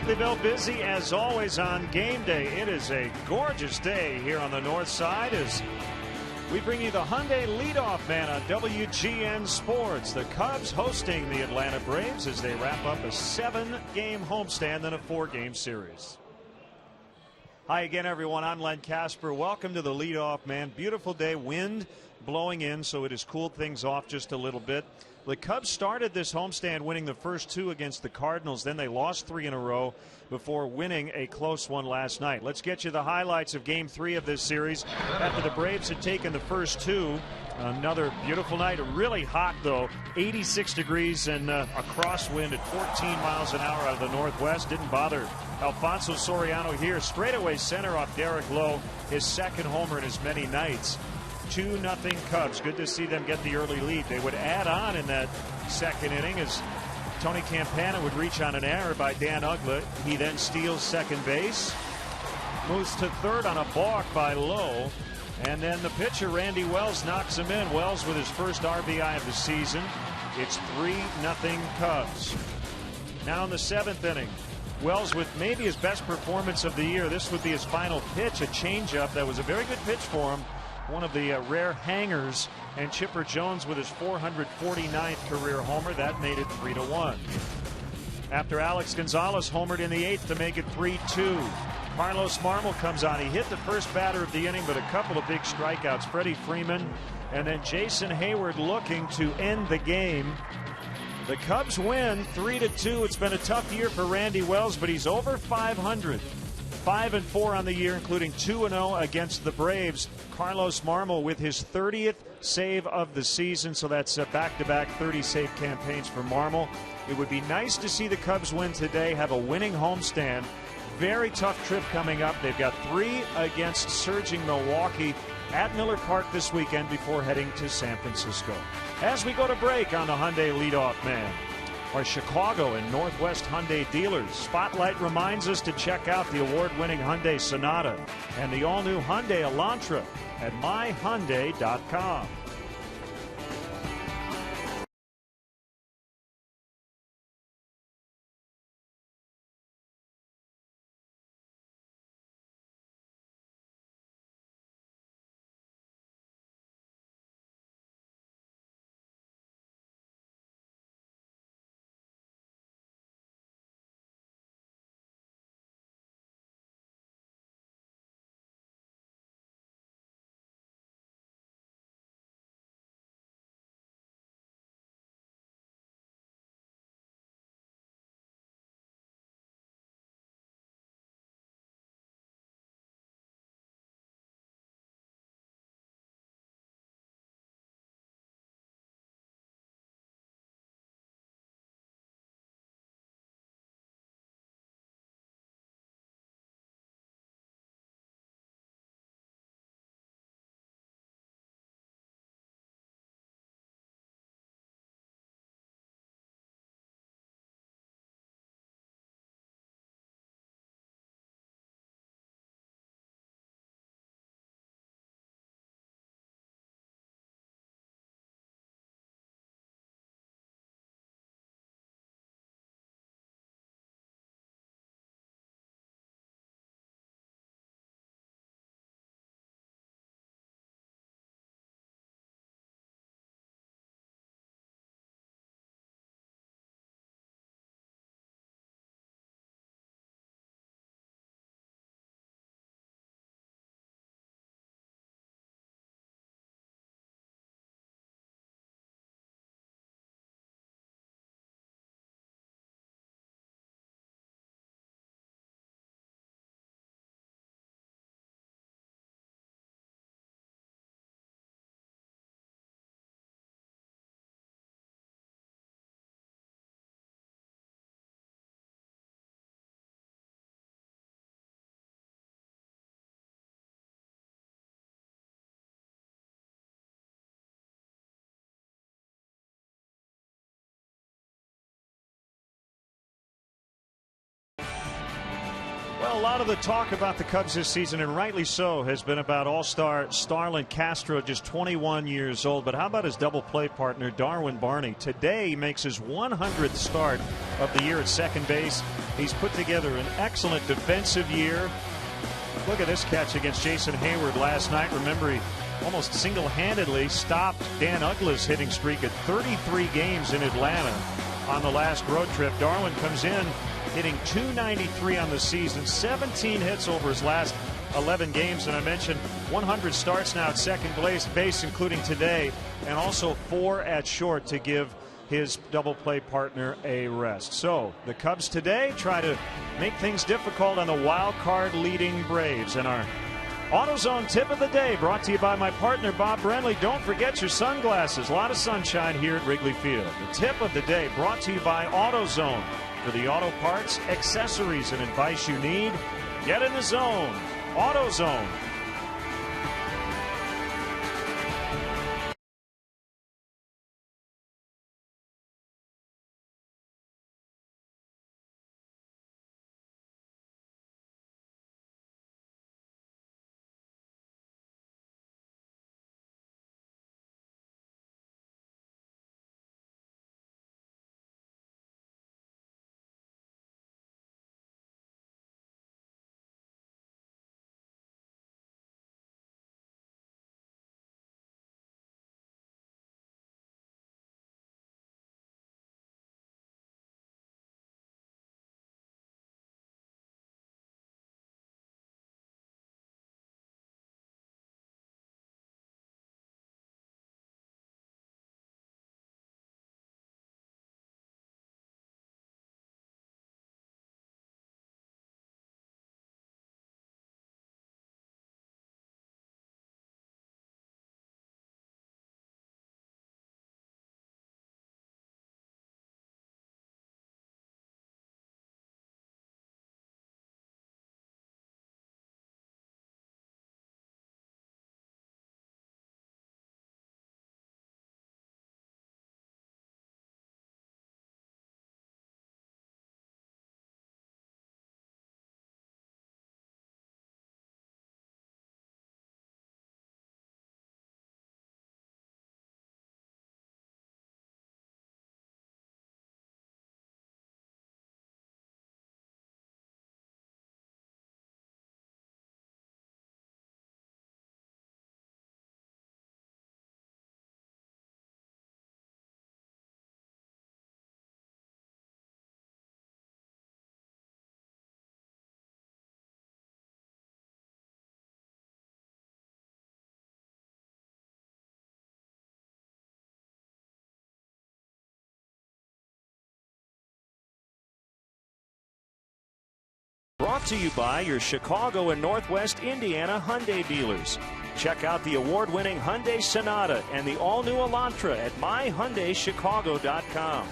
Wrigleyville busy as always on game day. It is a gorgeous day here on the north side as we bring you the Hyundai leadoff man on WGN Sports. The Cubs hosting the Atlanta Braves as they wrap up a 7-game homestand and a 4-game series. Hi again, everyone. I'm Len Casper. Welcome to the leadoff man. Beautiful day, wind blowing in, so it has cooled things off just a little bit. The Cubs started this homestand winning the first 2 against the Cardinals. Then they lost 3 in a row before winning a close one last night. Let's get you the highlights of Game 3 of this series after the Braves had taken the first 2. Another beautiful night. Really hot, though. 86 degrees and a crosswind at 14 miles an hour out of the northwest. Didn't bother Alfonso Soriano here. Straightaway center off Derek Lowe. His second homer in as many nights. 2-0 Cubs. Good to see them get the early lead. They would add on in that second inning as Tony Campana would reach on an error by Dan Uggla. He then steals second base, moves to third on a balk by Lowe, and then the pitcher Randy Wells knocks him in. Wells with his first RBI of the season. It's 3-0 Cubs. Now in the 7th inning, Wells with maybe his best performance of the year. This would be his final pitch, a changeup that was a very good pitch for him. One of the rare hangers, and Chipper Jones with his 449th career homer. That made it 3-1. After Alex Gonzalez homered in the 8th to make it 3-2. Carlos Marmol comes on. He hit the first batter of the inning, but a couple of big strikeouts. Freddie Freeman and then Jason Hayward looking to end the game. The Cubs win 3-2. It's been a tough year for Randy Wells, but he's over 500. 5-4 on the year, including 2-0 against the Braves. Carlos Marmol with his 30th save of the season, so that's back-to-back 30-save campaigns for Marmol. It would be nice to see the Cubs win today, have a winning homestand. Very tough trip coming up. They've got 3 against surging Milwaukee at Miller Park this weekend before heading to San Francisco. As we go to break on the Hyundai leadoff man, our Chicago and Northwest Hyundai dealers. Spotlight reminds us to check out the award-winning Hyundai Sonata and the all-new Hyundai Elantra at myhyundai.com. Well, a lot of the talk about the Cubs this season, and rightly so, has been about all-star Starlin Castro, just 21 years old. But how about his double play partner, Darwin Barney? Today he makes his 100th start of the year at second base. He's put together an excellent defensive year. Look at this catch against Jason Hayward last night. Remember, he almost single-handedly stopped Dan Uggla's hitting streak at 33 games in Atlanta on the last road trip. Darwin comes in hitting .293 on the season, 17 hits over his last 11 games, and I mentioned 100 starts now at second base, including today, and also 4 at short to give his double play partner a rest. So the Cubs today try to make things difficult on the wild card leading Braves. And our AutoZone tip of the day brought to you by my partner Bob Brenly. Don't forget your sunglasses. A lot of sunshine here at Wrigley Field. The tip of the day brought to you by AutoZone. For the auto parts, accessories, and advice you need, get in the zone. AutoZone. Brought to you by your Chicago and Northwest Indiana Hyundai dealers. Check out the award-winning Hyundai Sonata and the all-new Elantra at myhyundaichicago.com.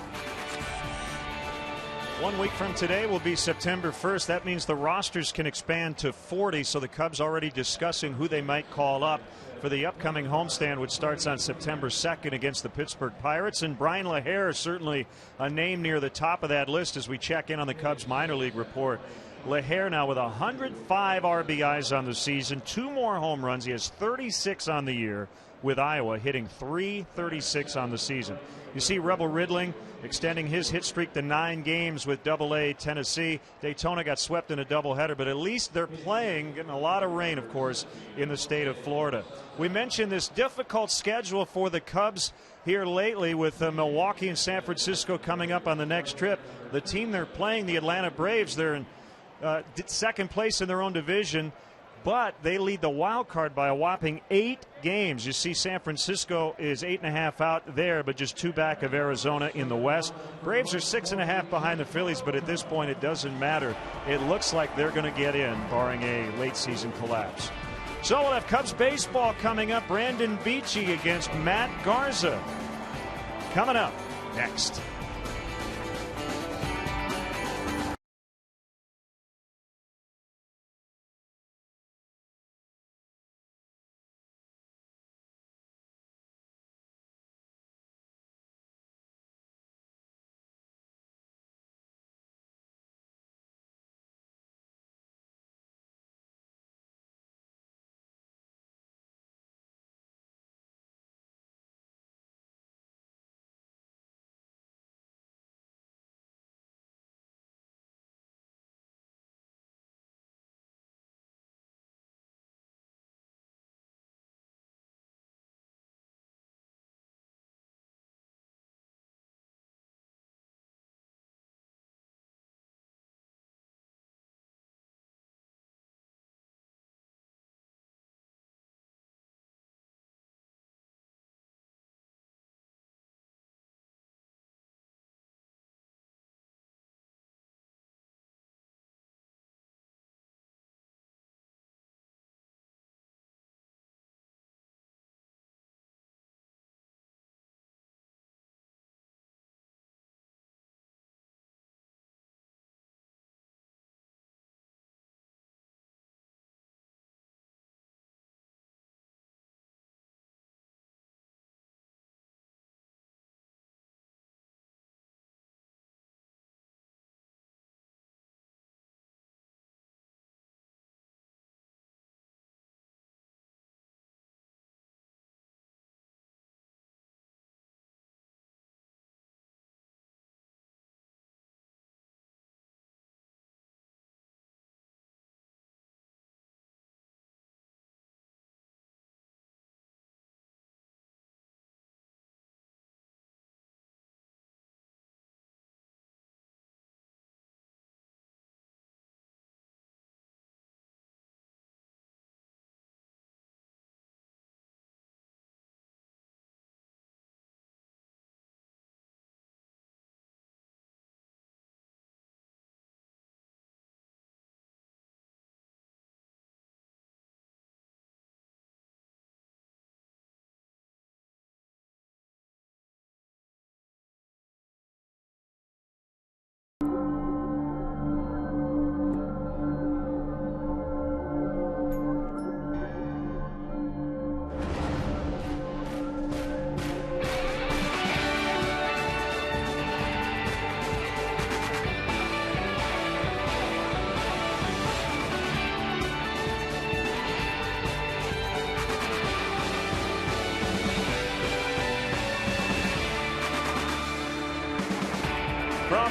1 week from today will be September 1st. That means the rosters can expand to 40, so the Cubs already discussing who they might call up for the upcoming homestand, which starts on September 2nd against the Pittsburgh Pirates. And Brian LaHair is certainly a name near the top of that list as we check in on the Cubs minor league report. LaHair now with 105 RBIs on the season, 2 more home runs. He has 36 on the year with Iowa, hitting .336 on the season. You see Rebel Ridling extending his hit streak to 9 games with AA Tennessee. Daytona got swept in a doubleheader, but at least they're playing, getting a lot of rain, of course, in the state of Florida. We mentioned this difficult schedule for the Cubs here lately with Milwaukee and San Francisco coming up on the next trip. The team they're playing, the Atlanta Braves, they're in second place in their own division, but they lead the wild card by a whopping 8 games. You see San Francisco is 8.5 out there, but just 2 back of Arizona in the West. Braves are 6.5 behind the Phillies, but at this point it doesn't matter. It looks like they're going to get in, barring a late season collapse. So we'll have Cubs baseball coming up. Brandon Beachy against Matt Garza coming up next.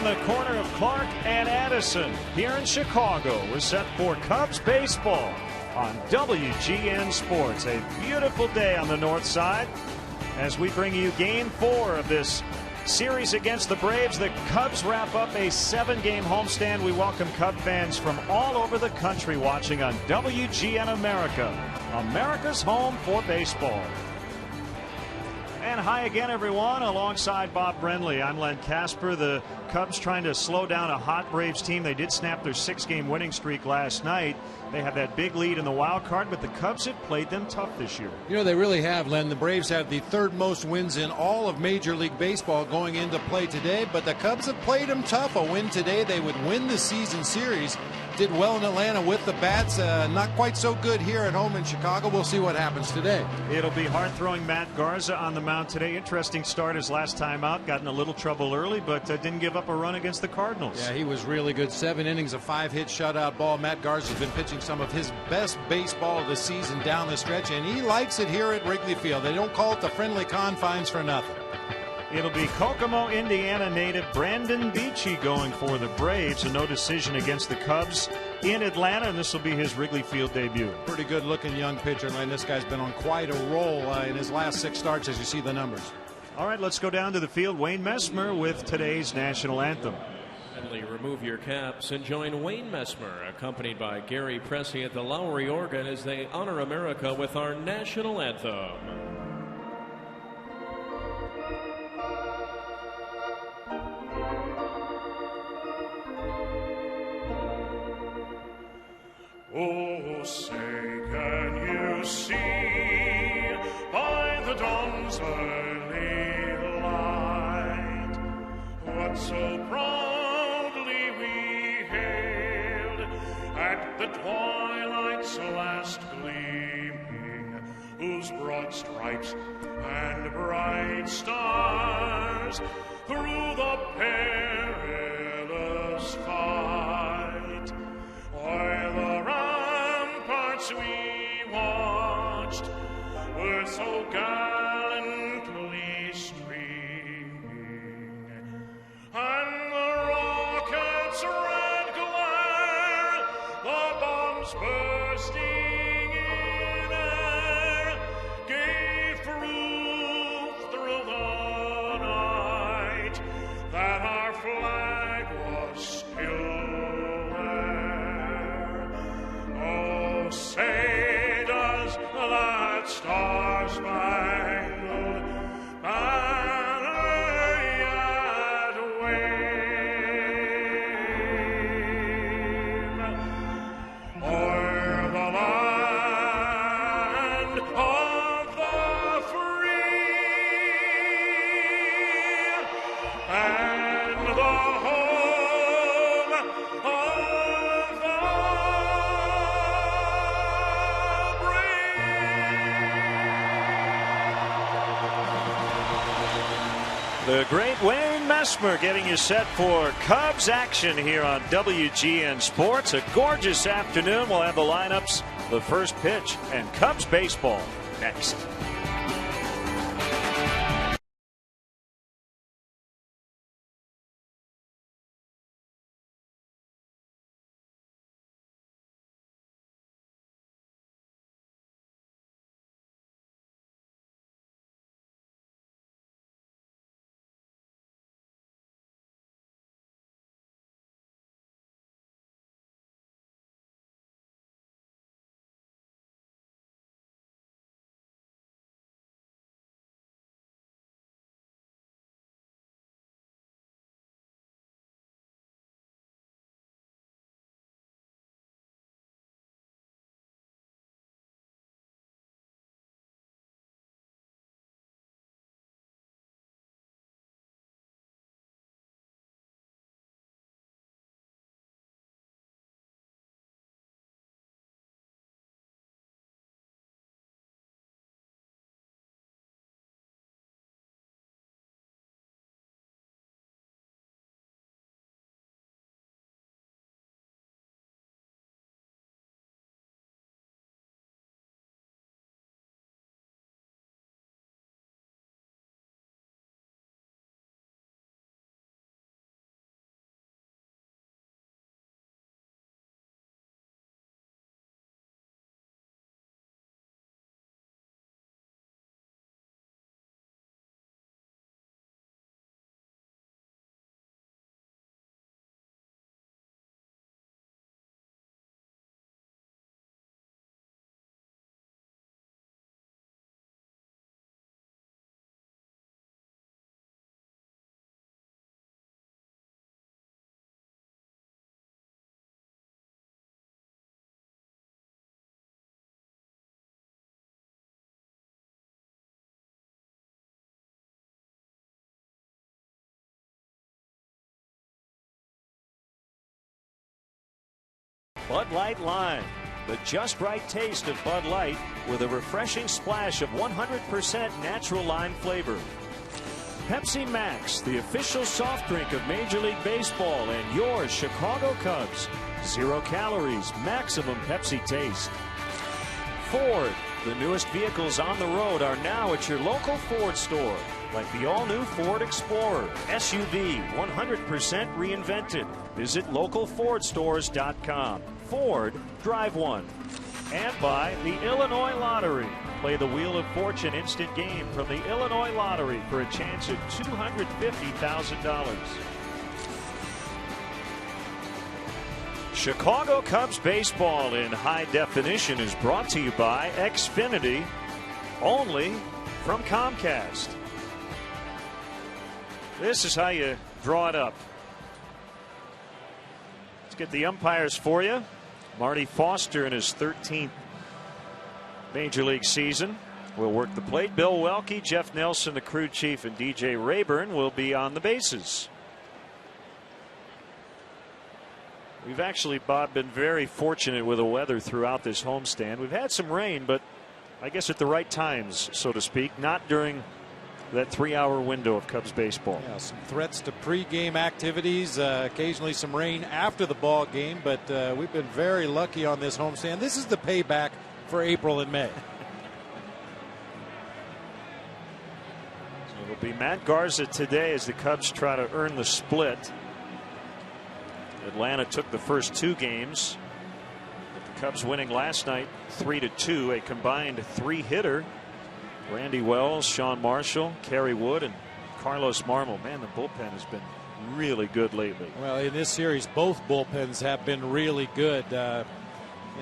on the corner of Clark and Addison here in Chicago. We're set for Cubs baseball on WGN Sports. A beautiful day on the north side as we bring you game 4 of this series against the Braves. The Cubs wrap up a 7-game homestand. We welcome Cub fans from all over the country watching on WGN America, America's home for baseball. And hi again, everyone. Alongside Bob Brenly, I'm Len Casper. The Cubs trying to slow down a hot Braves team. They did snap their 6-game winning streak last night. They have that big lead in the wild card, but the Cubs have played them tough this year. You know, they really have, Len. The Braves have the 3rd most wins in all of Major League Baseball going into play today, but the Cubs have played them tough. A win today, they would win the season series. Did well in Atlanta with the bats. Not quite so good here at home in Chicago. We'll see what happens today. It'll be hard-throwing Matt Garza on the mound today. Interesting start his last time out. Got in a little trouble early, but didn't give up a run against the Cardinals. Yeah, he was really good. 7 innings, a 5-hit shutout ball. Matt Garza's been pitching some of his best baseball of the season down the stretch, and he likes it here at Wrigley Field. They don't call it the friendly confines for nothing. It'll be Kokomo, Indiana native Brandon Beachy going for the Braves. A no decision against the Cubs in Atlanta, and this will be his Wrigley Field debut. Pretty good looking young pitcher, Len. This guy's been on quite a roll in his last 6 starts, as you see the numbers. All right, let's go down to the field. Wayne Messmer with today's national anthem. Remove your caps and join Wayne Messmer, accompanied by Gary Pressey at the Lowry organ as they honor America with our national anthem. Oh, say, can you see by the dawn's early light what so proudly we hailed at the twilight's last gleaming, whose broad stripes and bright stars through the perilous fight o'er the ramparts we watched were so gallantly streaming, and the rockets' red glare, the bombs bursting in air, gave proof through the night that our flag was still there. Oh, say does that star-spangled banner yet wave o'er the land of the free and the home of the The great Wayne Messmer getting you set for Cubs action here on WGN Sports. A gorgeous afternoon. We'll have the lineups, the first pitch, and Cubs baseball next. Bud Light Lime. The just right taste of Bud Light with a refreshing splash of 100% natural lime flavor. Pepsi Max, the official soft drink of Major League Baseball and your Chicago Cubs. 0 calories, maximum Pepsi taste. Ford, the newest vehicles on the road are now at your local Ford store. Like the all-new Ford Explorer, SUV, 100% reinvented. Visit localfordstores.com. Ford, drive one. And by the Illinois Lottery. Play the Wheel of Fortune instant game from the Illinois Lottery for a chance at $250,000. Chicago Cubs baseball in high definition is brought to you by Xfinity, only from Comcast. This is how you draw it up. Let's get the umpires for you. Marty Foster in his 13th Major League season will work the plate. Bill Welke, Jeff Nelson, the crew chief, and DJ Rayburn will be on the bases. We've actually, Bob, been very fortunate with the weather throughout this homestand. We've had some rain, but I guess at the right times, so to speak, not during that 3-hour window of Cubs baseball. Yeah, some threats to pregame activities, occasionally some rain after the ball game, but we've been very lucky on this homestand. This is the payback for April and May. So it'll be Matt Garza today as the Cubs try to earn the split. Atlanta took the first 2 games, but the Cubs winning last night 3-2, a combined 3-hitter. Randy Wells, Sean Marshall, Kerry Wood, and Carlos Marmol. Man, the bullpen has been really good lately. Well, in this series, both bullpens have been really good. You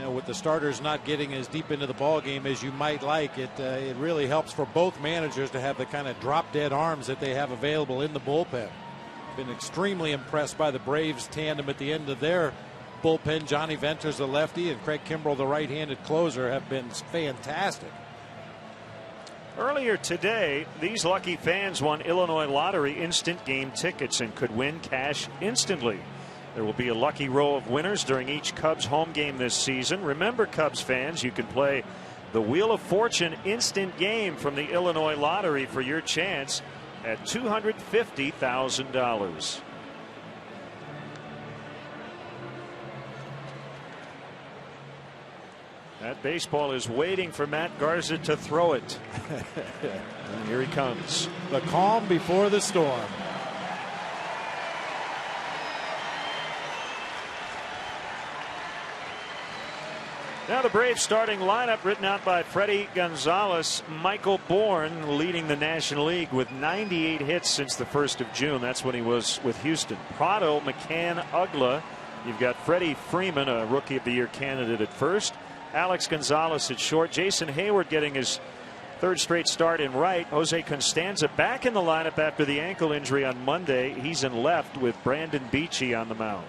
know, with the starters not getting as deep into the ball game as you might like, it really helps for both managers to have the kind of drop-dead arms that they have available in the bullpen. Been extremely impressed by the Braves tandem at the end of their bullpen. Johnny Venters, the lefty, and Craig Kimbrell, the right-handed closer, have been fantastic. Earlier today, these lucky fans won Illinois Lottery instant game tickets and could win cash instantly. There will be a lucky row of winners during each Cubs home game this season. Remember, Cubs fans, you can play the Wheel of Fortune instant game from the Illinois Lottery for your chance at $250,000. That baseball is waiting for Matt Garza to throw it. And here he comes. The calm before the storm. Now the Braves starting lineup written out by Freddie Gonzalez. Michael Bourne leading the National League with 98 hits since the 1st of June. That's when he was with Houston. Prado, McCann, Ugla. You've got Freddie Freeman, a Rookie of the Year candidate at first. Alex Gonzalez at short. Jason Hayward getting his 3rd straight start in right. Jose Constanza back in the lineup after the ankle injury on Monday. He's in left with Brandon Beachy on the mound.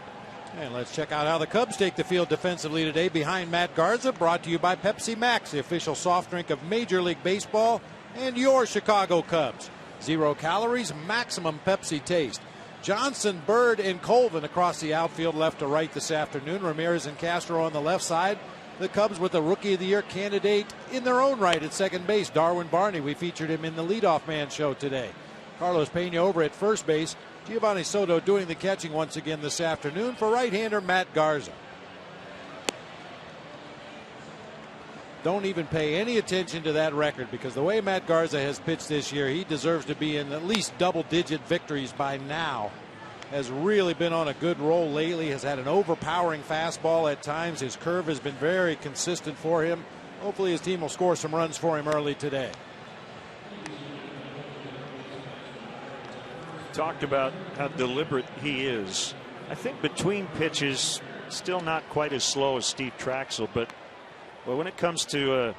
And let's check out how the Cubs take the field defensively today behind Matt Garza. Brought to you by Pepsi Max, the official soft drink of Major League Baseball and your Chicago Cubs. 0 calories, maximum Pepsi taste. Johnson, Bird, and Colvin across the outfield left to right this afternoon. Ramirez and Castro on the left side. The Cubs with a Rookie of the Year candidate in their own right at second base, Darwin Barney. We featured him in the Leadoff Man show today. Carlos Pena over at first base. Giovanni Soto doing the catching once again this afternoon for right-hander Matt Garza. Don't even pay any attention to that record, because the way Matt Garza has pitched this year, he deserves to be in at least double-digit victories by now. Has really been on a good roll lately, has had an overpowering fastball at times. His curve has been very consistent for him. Hopefully his team will score some runs for him early today. Talked about how deliberate he is. I think between pitches, still not quite as slow as Steve Traxel, but when it comes to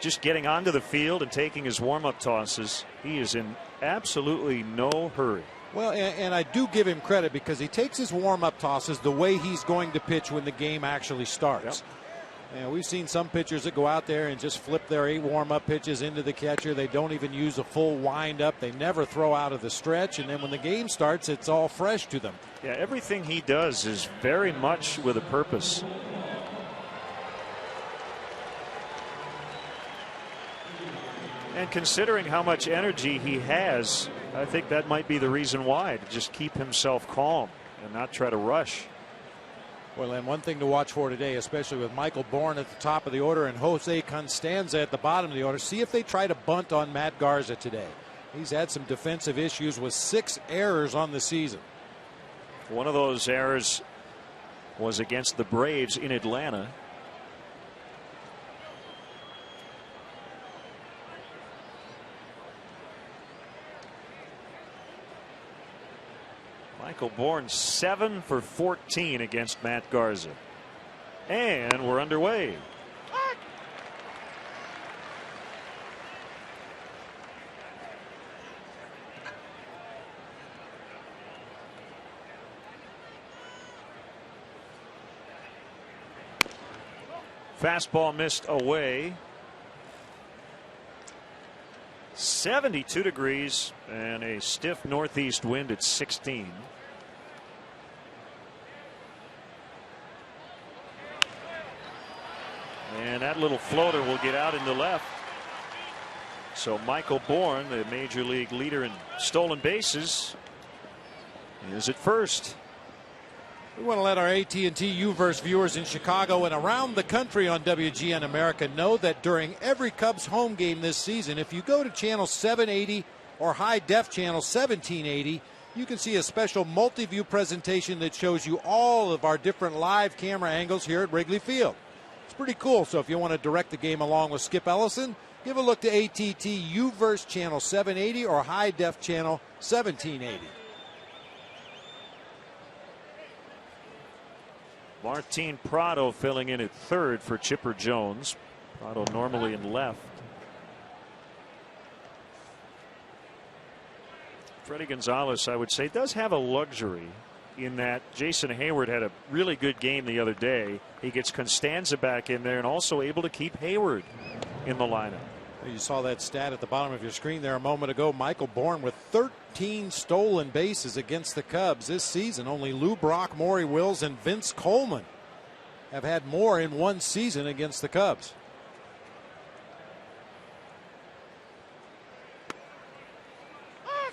just getting onto the field and taking his warm-up tosses, he is in absolutely no hurry. Well, and I do give him credit, because he takes his warm-up tosses the way he's going to pitch when the game actually starts. And we've seen some pitchers that go out there and just flip their 8 warm-up pitches into the catcher. They don't even use a full wind-up. They never throw out of the stretch. And then when the game starts, it's all fresh to them. Yeah, everything he does is very much with a purpose. And considering how much energy he has, I think that might be the reason why, to just keep himself calm and not try to rush. Well, and one thing to watch for today, especially with Michael Bourne at the top of the order and Jose Constanza at the bottom of the order, see if they try to bunt on Matt Garza today. He's had some defensive issues with 6 errors on the season. One of those errors was against the Braves in Atlanta. Michael Bourne 7 for 14 against Matt Garza. And we're underway. Fastball missed away. 72 degrees and a stiff northeast wind at 16. And that little floater will get out into left. So Michael Bourne, the major league leader in stolen bases, is at first. We want to let our AT&T U-verse viewers in Chicago and around the country on WGN America know that during every Cubs home game this season, if you go to channel 780 or high def channel 1780, you can see a special multi-view presentation that shows you all of our different live camera angles here at Wrigley Field. It's pretty cool. So if you want to direct the game along with Skip Ellison, give a look to AT&T U-verse channel 780 or high def channel 1780. Martin Prado filling in at third for Chipper Jones. Prado normally in left. Freddie Gonzalez, I would say, does have a luxury in that Jason Hayward had a really good game the other day. He gets Constanza back in there and also able to keep Hayward in the lineup. You saw that stat at the bottom of your screen there a moment ago. Michael Bourne with 13 stolen bases against the Cubs this season. Only Lou Brock, Maury Wills, and Vince Coleman have had more in one season against the Cubs.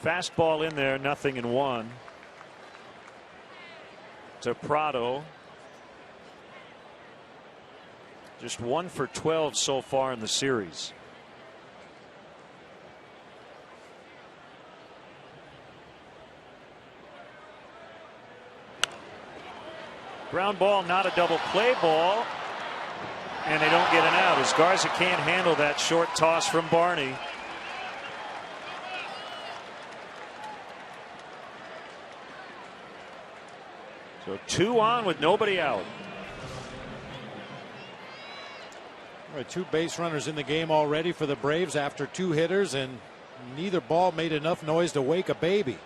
Fastball in there, 0-1 to Prado. Just 1 for 12 so far in the series. Ground ball, not a double play ball. And they don't get an out as Garza can't handle that short toss from Barney. So 2 on with nobody out. Right, 2 base runners in the game already for the Braves after 2 hitters, and neither ball made enough noise to wake a baby.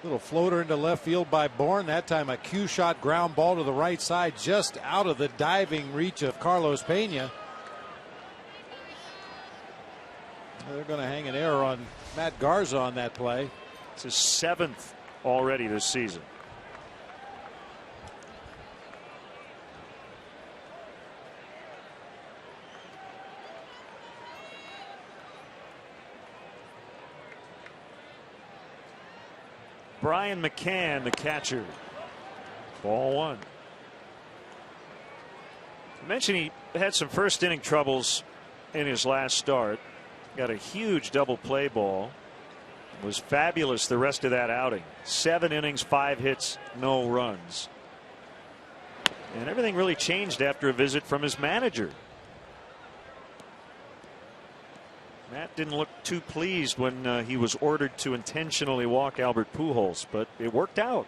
Little floater into left field by Bourne. That time a cue shot ground ball to the right side, just out of the diving reach of Carlos Pena. They're going to hang an error on Matt Garza on that play. It's his 7th already this season. Brian McCann, the catcher. Ball 1. I mentioned he had some first inning troubles in his last start. Got a huge double play ball. Was fabulous the rest of that outing. 7 innings, 5 hits, no runs. And everything really changed after a visit from his manager. Matt didn't look too pleased when he was ordered to intentionally walk Albert Pujols, but it worked out.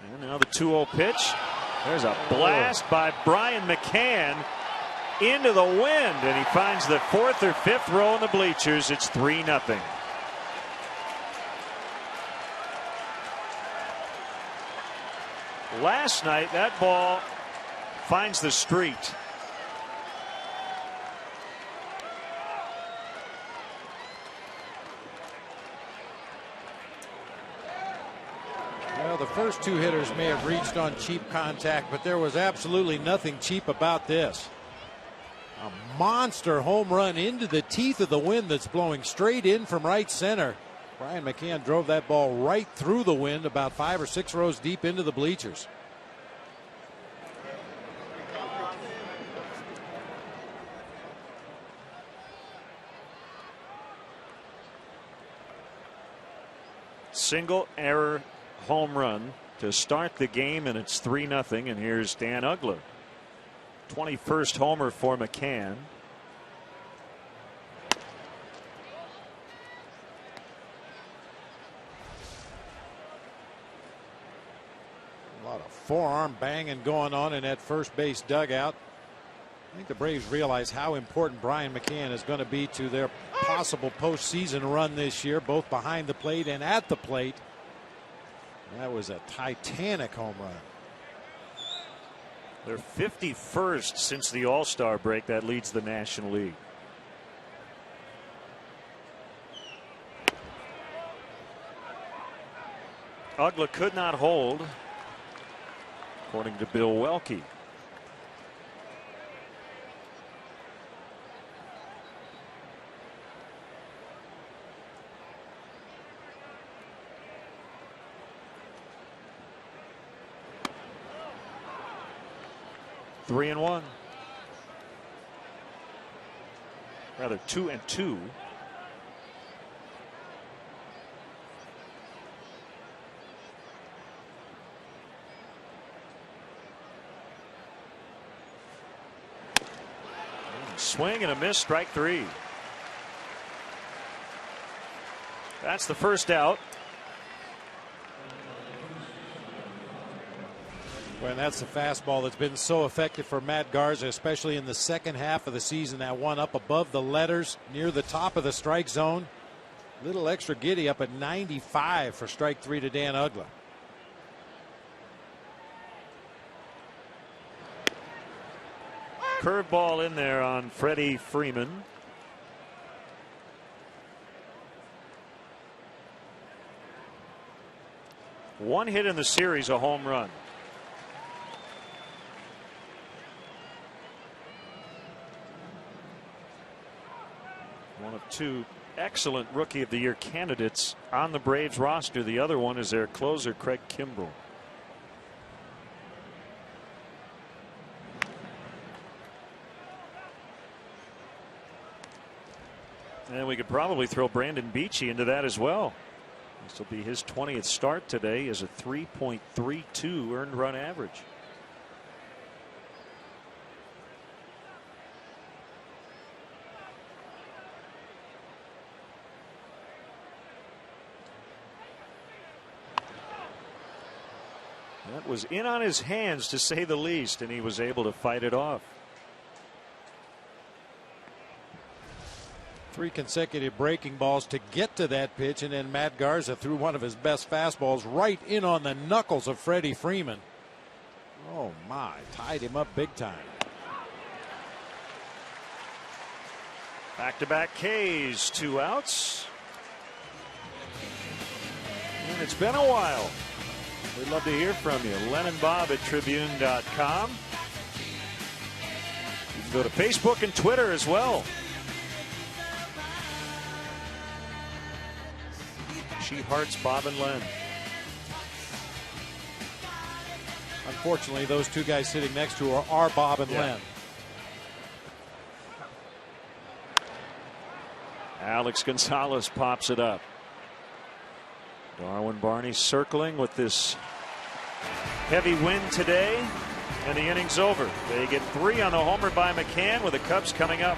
And now the 2-0 pitch. There's a blast by Brian McCann into the wind, and he finds the 4th or 5th row in the bleachers. It's 3-0. Last night, that ball finds the street. Well, the first two hitters may have reached on cheap contact, but there was absolutely nothing cheap about this. A monster home run into the teeth of the wind that's blowing straight in from right center. Brian McCann drove that ball right through the wind about 5 or 6 rows deep into the bleachers. Single error home run to start the game, and it's 3-0. And here's Dan Uggla. 21st homer for McCann. A lot of forearm banging going on in that first base dugout. I think the Braves realize how important Brian McCann is going to be to their possible postseason run this year, both behind the plate and at the plate. That was a titanic home run. They're 51st since the All-Star break. That leads the National League. Uggla could not hold, according to Bill Welke. Three and one. Rather 2-2. Swing and a miss, strike three. That's the first out. Well, that's the fastball that's been so effective for Matt Garza, especially in the second half of the season. That one up above the letters near the top of the strike zone. Little extra giddy up at 95 for strike three to Dan Uggla. Curveball in there on Freddie Freeman. One hit in the series, a home run. One of two excellent Rookie of the Year candidates on the Braves roster. The other one is their closer, Craig Kimbrell. And we could probably throw Brandon Beachy into that as well. This will be his 20th start today as a 3.32 earned run average. That was in on his hands, to say the least, and he was able to fight it off. 3 consecutive breaking balls to get to that pitch, and then Matt Garza threw one of his best fastballs right in on the knuckles of Freddie Freeman. Oh my, tied him up big time. Back-to-back Ks, 2 outs. And it's been a while. We'd love to hear from you. Len and Bob at Tribune.com. You can go to Facebook and Twitter as well. She hearts Bob and Len. Unfortunately, those two guys sitting next to her are Bob and Len. Alex Gonzalez pops it up. Darwin Barney circling with this heavy wind today, and the inning's over. They get 3 on the homer by McCann, with the Cubs coming up.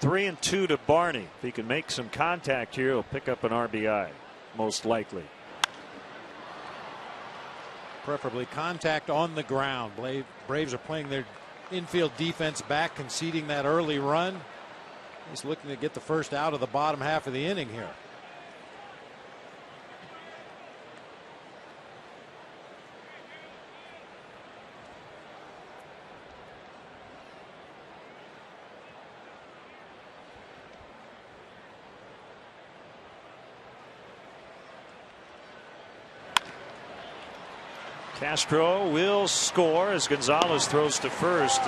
3-2 to Barney. If he can make some contact here, he'll pick up an RBI, most likely. Preferably contact on the ground. Braves are playing their infield defense back, conceding that early run. He's looking to get the first out of the bottom half of the inning here. Castro will score as Gonzalez throws to first.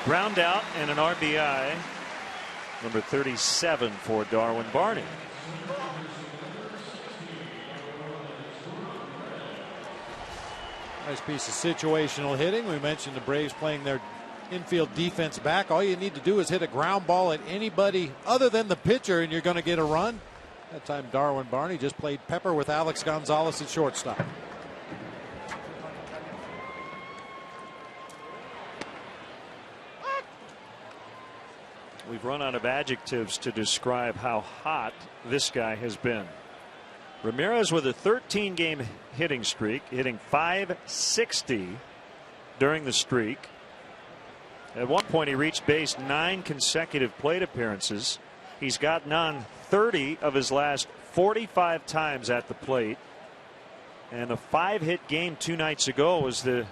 Ground out and an RBI. Number 37 for Darwin Barney. Nice piece of situational hitting. We mentioned the Braves playing their infield defense back. All you need to do is hit a ground ball at anybody other than the pitcher and you're going to get a run. That time Darwin Barney just played pepper with Alex Gonzalez at shortstop. We've run out of adjectives to describe how hot this guy has been. Ramirez with a 13-game hitting streak, hitting .560 during the streak. At one point he reached base 9 consecutive plate appearances. He's gotten on 30 of his last 45 times at the plate. And a 5-hit game 2 nights ago was the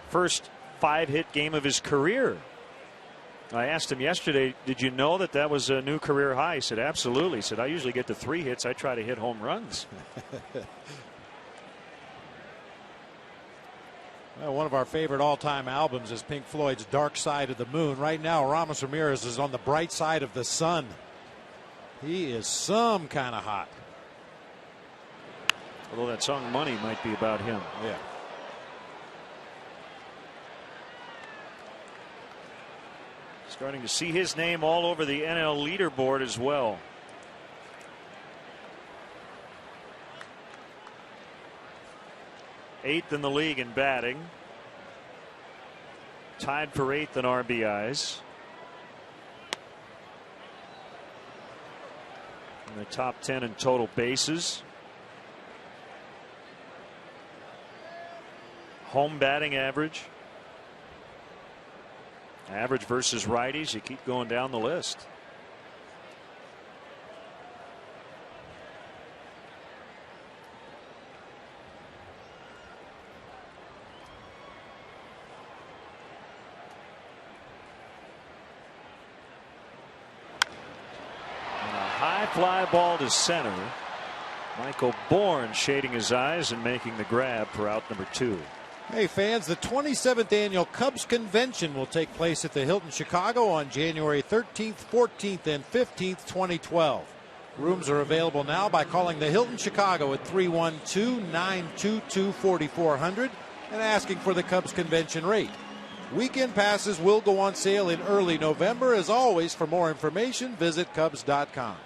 first 5-hit game of his career. I asked him yesterday, did you know that that was a new career high? He said, absolutely. He said, I usually get to 3 hits. I try to hit home runs. Well, one of our favorite all-time albums is Pink Floyd's Dark Side of the Moon. Right now, Ramos Ramirez is on the bright side of the sun. He is some kind of hot. Although that song Money might be about him. Yeah. Starting to see his name all over the NL leaderboard as well. Eighth in the league in batting. Tied for 8th in RBIs. In the top 10 in total bases. Home batting average. Average versus righties, you keep going down the list. And a high fly ball to center. Michael Bourne shading his eyes and making the grab for out number 2. Hey fans, the 27th annual Cubs convention will take place at the Hilton Chicago on January 13th, 14th, and 15th, 2012. Rooms are available now by calling the Hilton Chicago at 312-922-4400 and asking for the Cubs convention rate. Weekend passes will go on sale in early November. As always, for more information, visit Cubs.com.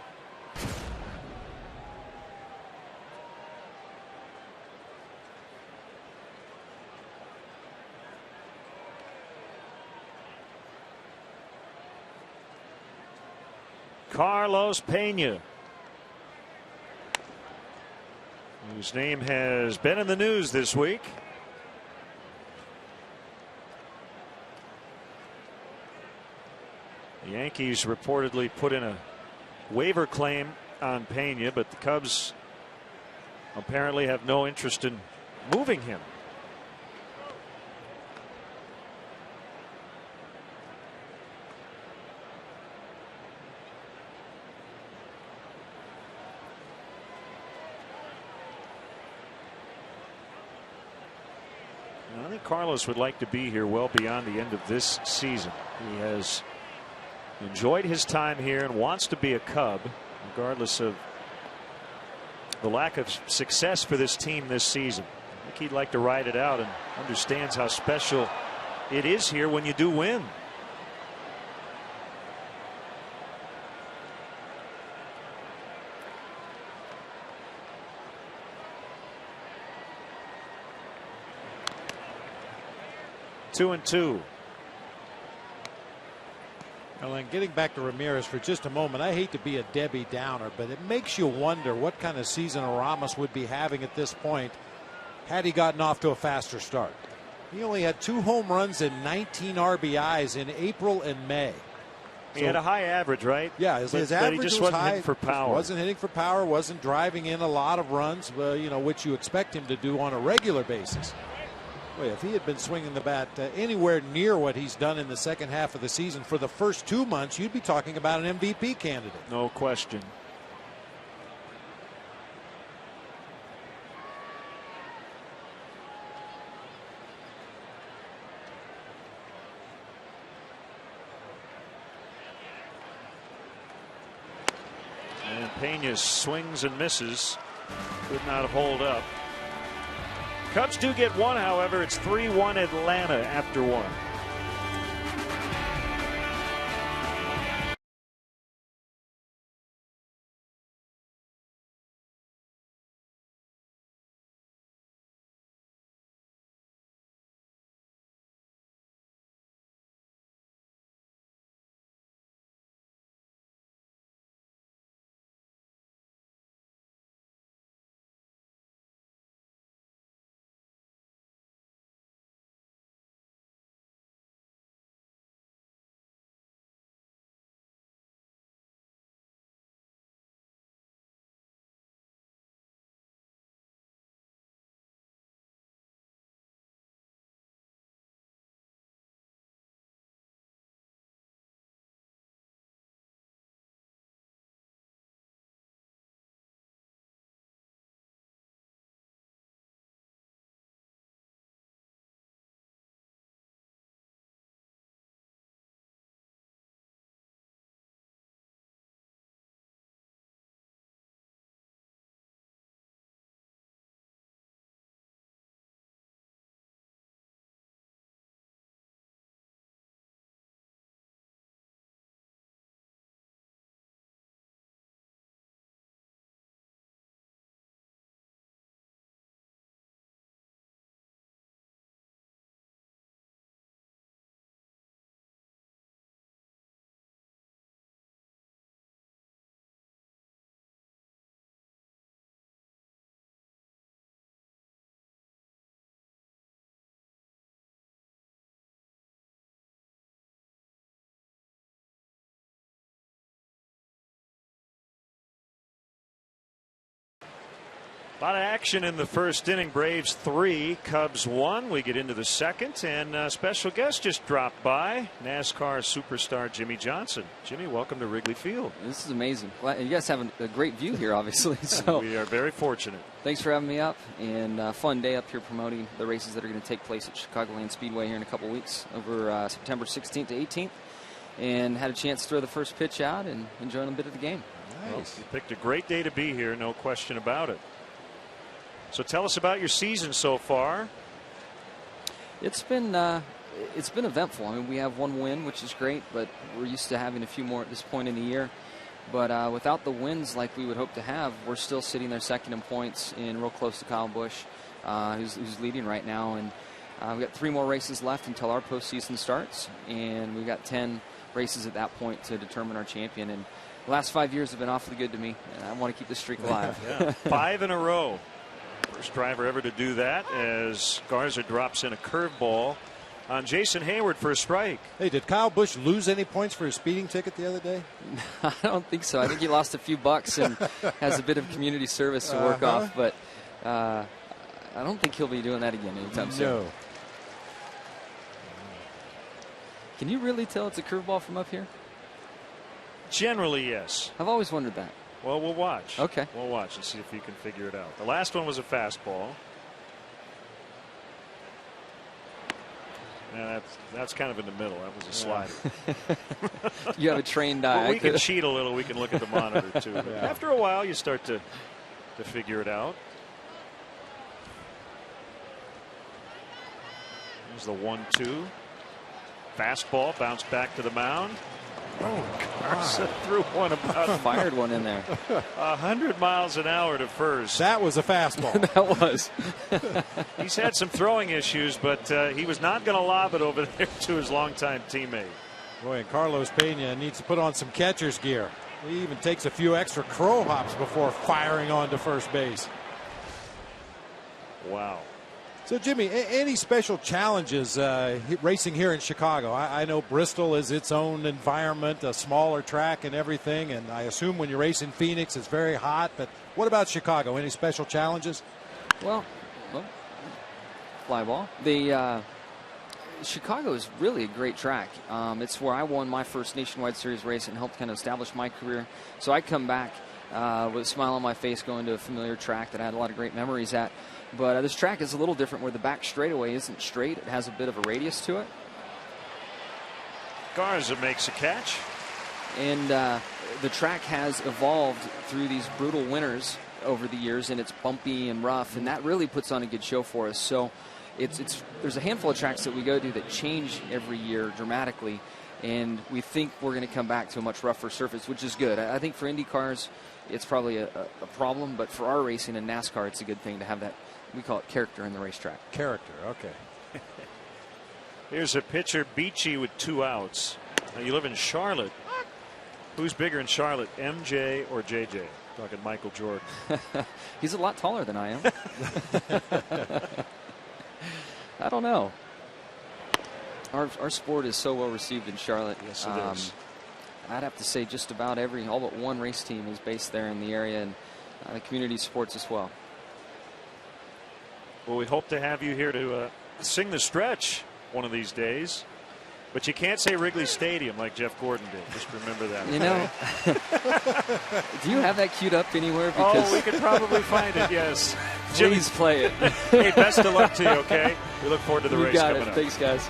Carlos Pena, whose name has been in the news this week. The Yankees reportedly put in a waiver claim on Pena, but the Cubs apparently have no interest in moving him. I think Carlos would like to be here well beyond the end of this season. He has enjoyed his time here and wants to be a Cub, regardless of the lack of success for this team this season. I think he'd like to ride it out and understands how special it is here when you do win. Two and two. Well, and getting back to Ramirez for just a moment, I hate to be a Debbie Downer, but it makes you wonder what kind of season Ramos would be having at this point had he gotten off to a faster start. He only had 2 home runs and 19 RBIs in April and May. He had a high average, right? Yeah, his average he just was wasn't high. hitting for power. Wasn't hitting for power. Wasn't driving in a lot of runs. Which you expect him to do on a regular basis. Boy, if he had been swinging the bat anywhere near what he's done in the second half of the season for the first 2 months, you'd be talking about an MVP candidate. No question. And Pena swings and misses. Could not hold up. Cubs do get one, however. It's 3-1 Atlanta after 1. A lot of action in the first inning. Braves 3, Cubs 1. We get into the second, and a special guest just dropped by, NASCAR superstar Jimmy Johnson. Jimmy, welcome to Wrigley Field. This is amazing. You guys have a great view here, obviously. So we are very fortunate. Thanks for having me up, and fun day up here promoting the races that are going to take place at Chicagoland Speedway here in a couple weeks over September 16th to 18th. And had a chance to throw the first pitch out and enjoying a bit of the game. Nice. Well, you picked a great day to be here, no question about it. So tell us about your season so far. It's been eventful. I mean, we have 1 win, which is great, but we're used to having a few more at this point in the year. But without the wins like we would hope to have, we're still sitting there second in points and real close to Kyle Busch, who's leading right now. And we've got 3 more races left until our postseason starts, and we've got 10 races at that point to determine our champion. And the last 5 years have been awfully good to me, and I want to keep this streak alive. Yeah. 5 in a row. First driver ever to do that, as Garza drops in a curveball on Jason Hayward for a strike. Hey, did Kyle Busch lose any points for his speeding ticket the other day? I don't think so. I think he lost a few bucks and has a bit of community service to work off, but I don't think he'll be doing that again anytime soon. No. Can you really tell it's a curveball from up here? Generally, yes. I've always wondered that. Well, we'll watch. Okay. We'll watch and see if you can figure it out. The last one was a fastball. And that's kind of in the middle. That was a slider. You have a trained eye. Well, we can cheat a little. We can look at the monitor, too. Yeah. After a while, you start to figure it out. There's the 1-2. Fastball, bounce back to the mound. Oh, Garza threw one about fired one in there. 100 miles an hour to first. That was a fastball. That was. He's had some throwing issues, but he was not going to lob it over there to his longtime teammate. Boy, and Carlos Pena needs to put on some catcher's gear. He even takes a few extra crow hops before firing onto first base. Wow. So, Jimmy, any special challenges racing here in Chicago? I know Bristol is its own environment, a smaller track and everything, and I assume when you race in Phoenix, it's very hot. But what about Chicago? Any special challenges? Well, fly ball. Chicago is really a great track. It's where I won my first Nationwide Series race and helped kind of establish my career. So I come back with a smile on my face going to a familiar track that I had a lot of great memories at. But this track is a little different where the back straightaway isn't straight. It has a bit of a radius to it. Garza makes a catch. And the track has evolved through these brutal winters over the years, and it's bumpy and rough, and that really puts on a good show for us. So there's a handful of tracks that we go to that change every year dramatically, and we think we're going to come back to a much rougher surface, which is good. I think for Indy cars, it's probably a problem, but for our racing and NASCAR, it's a good thing to have that. We call it character in the racetrack. Character, okay. Here's a pitcher, Beachy, with 2 outs. Now you live in Charlotte. Who's bigger in Charlotte, MJ or JJ? Talking Michael Jordan. He's a lot taller than I am. I don't know. Our sport is so well received in Charlotte. Yes, it is. I'd have to say just about all but one race team is based there in the area, and the community supports us well. Well, we hope to have you here to sing the stretch one of these days. But you can't say Wrigley Stadium like Jeff Gordon did. Just remember that. You know, do you have that queued up anywhere? Because we could probably find it, yes. Please play it. Hey, best of luck to you, okay? We look forward to the race coming up. Thanks, guys.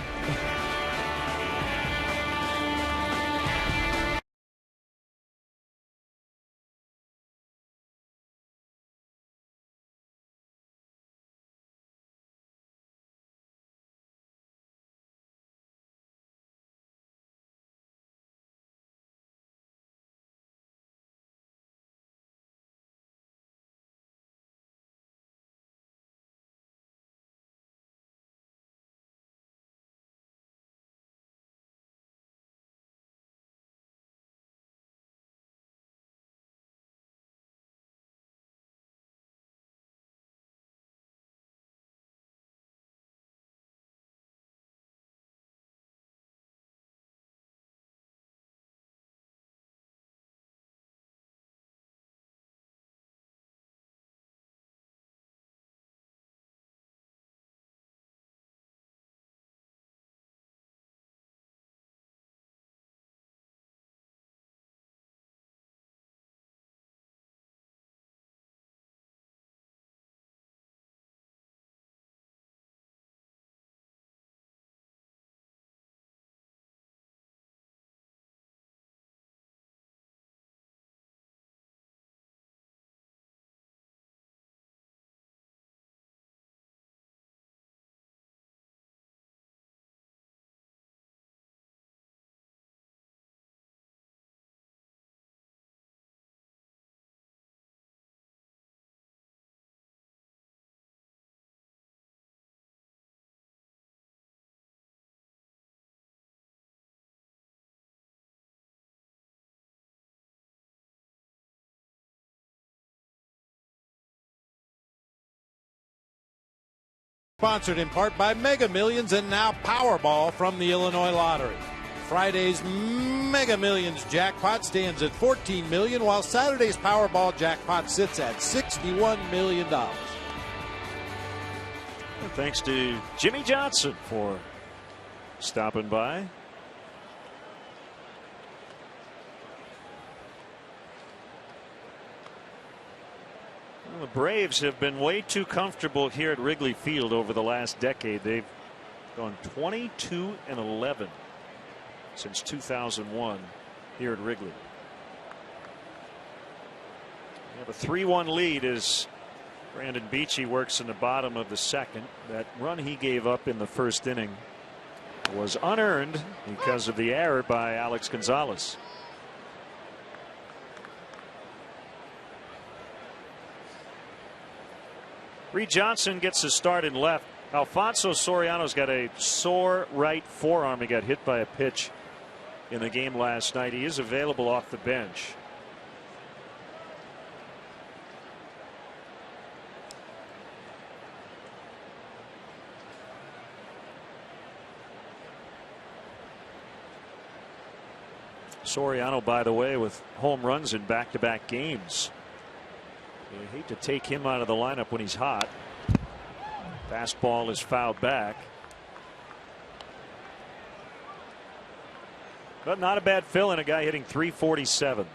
Sponsored in part by Mega Millions and now Powerball from the Illinois Lottery. Friday's Mega Millions jackpot stands at $14 million, while Saturday's Powerball jackpot sits at $61 million. And thanks to Jimmy Johnson for stopping by. Well, the Braves have been way too comfortable here at Wrigley Field over the last decade. They've gone 22-11 since 2001 here at Wrigley. They have a 3-1 lead as Brandon Beachy works in the bottom of the second. That run he gave up in the first inning was unearned because of the error by Alex Gonzalez. Reed Johnson gets his start in left. Alfonso Soriano's got a sore right forearm. He got hit by a pitch in the game last night. He is available off the bench. Soriano, by the way, with home runs in back-to-back games. You hate to take him out of the lineup when he's hot. Fastball is fouled back. But not a bad fill in, a guy hitting .347.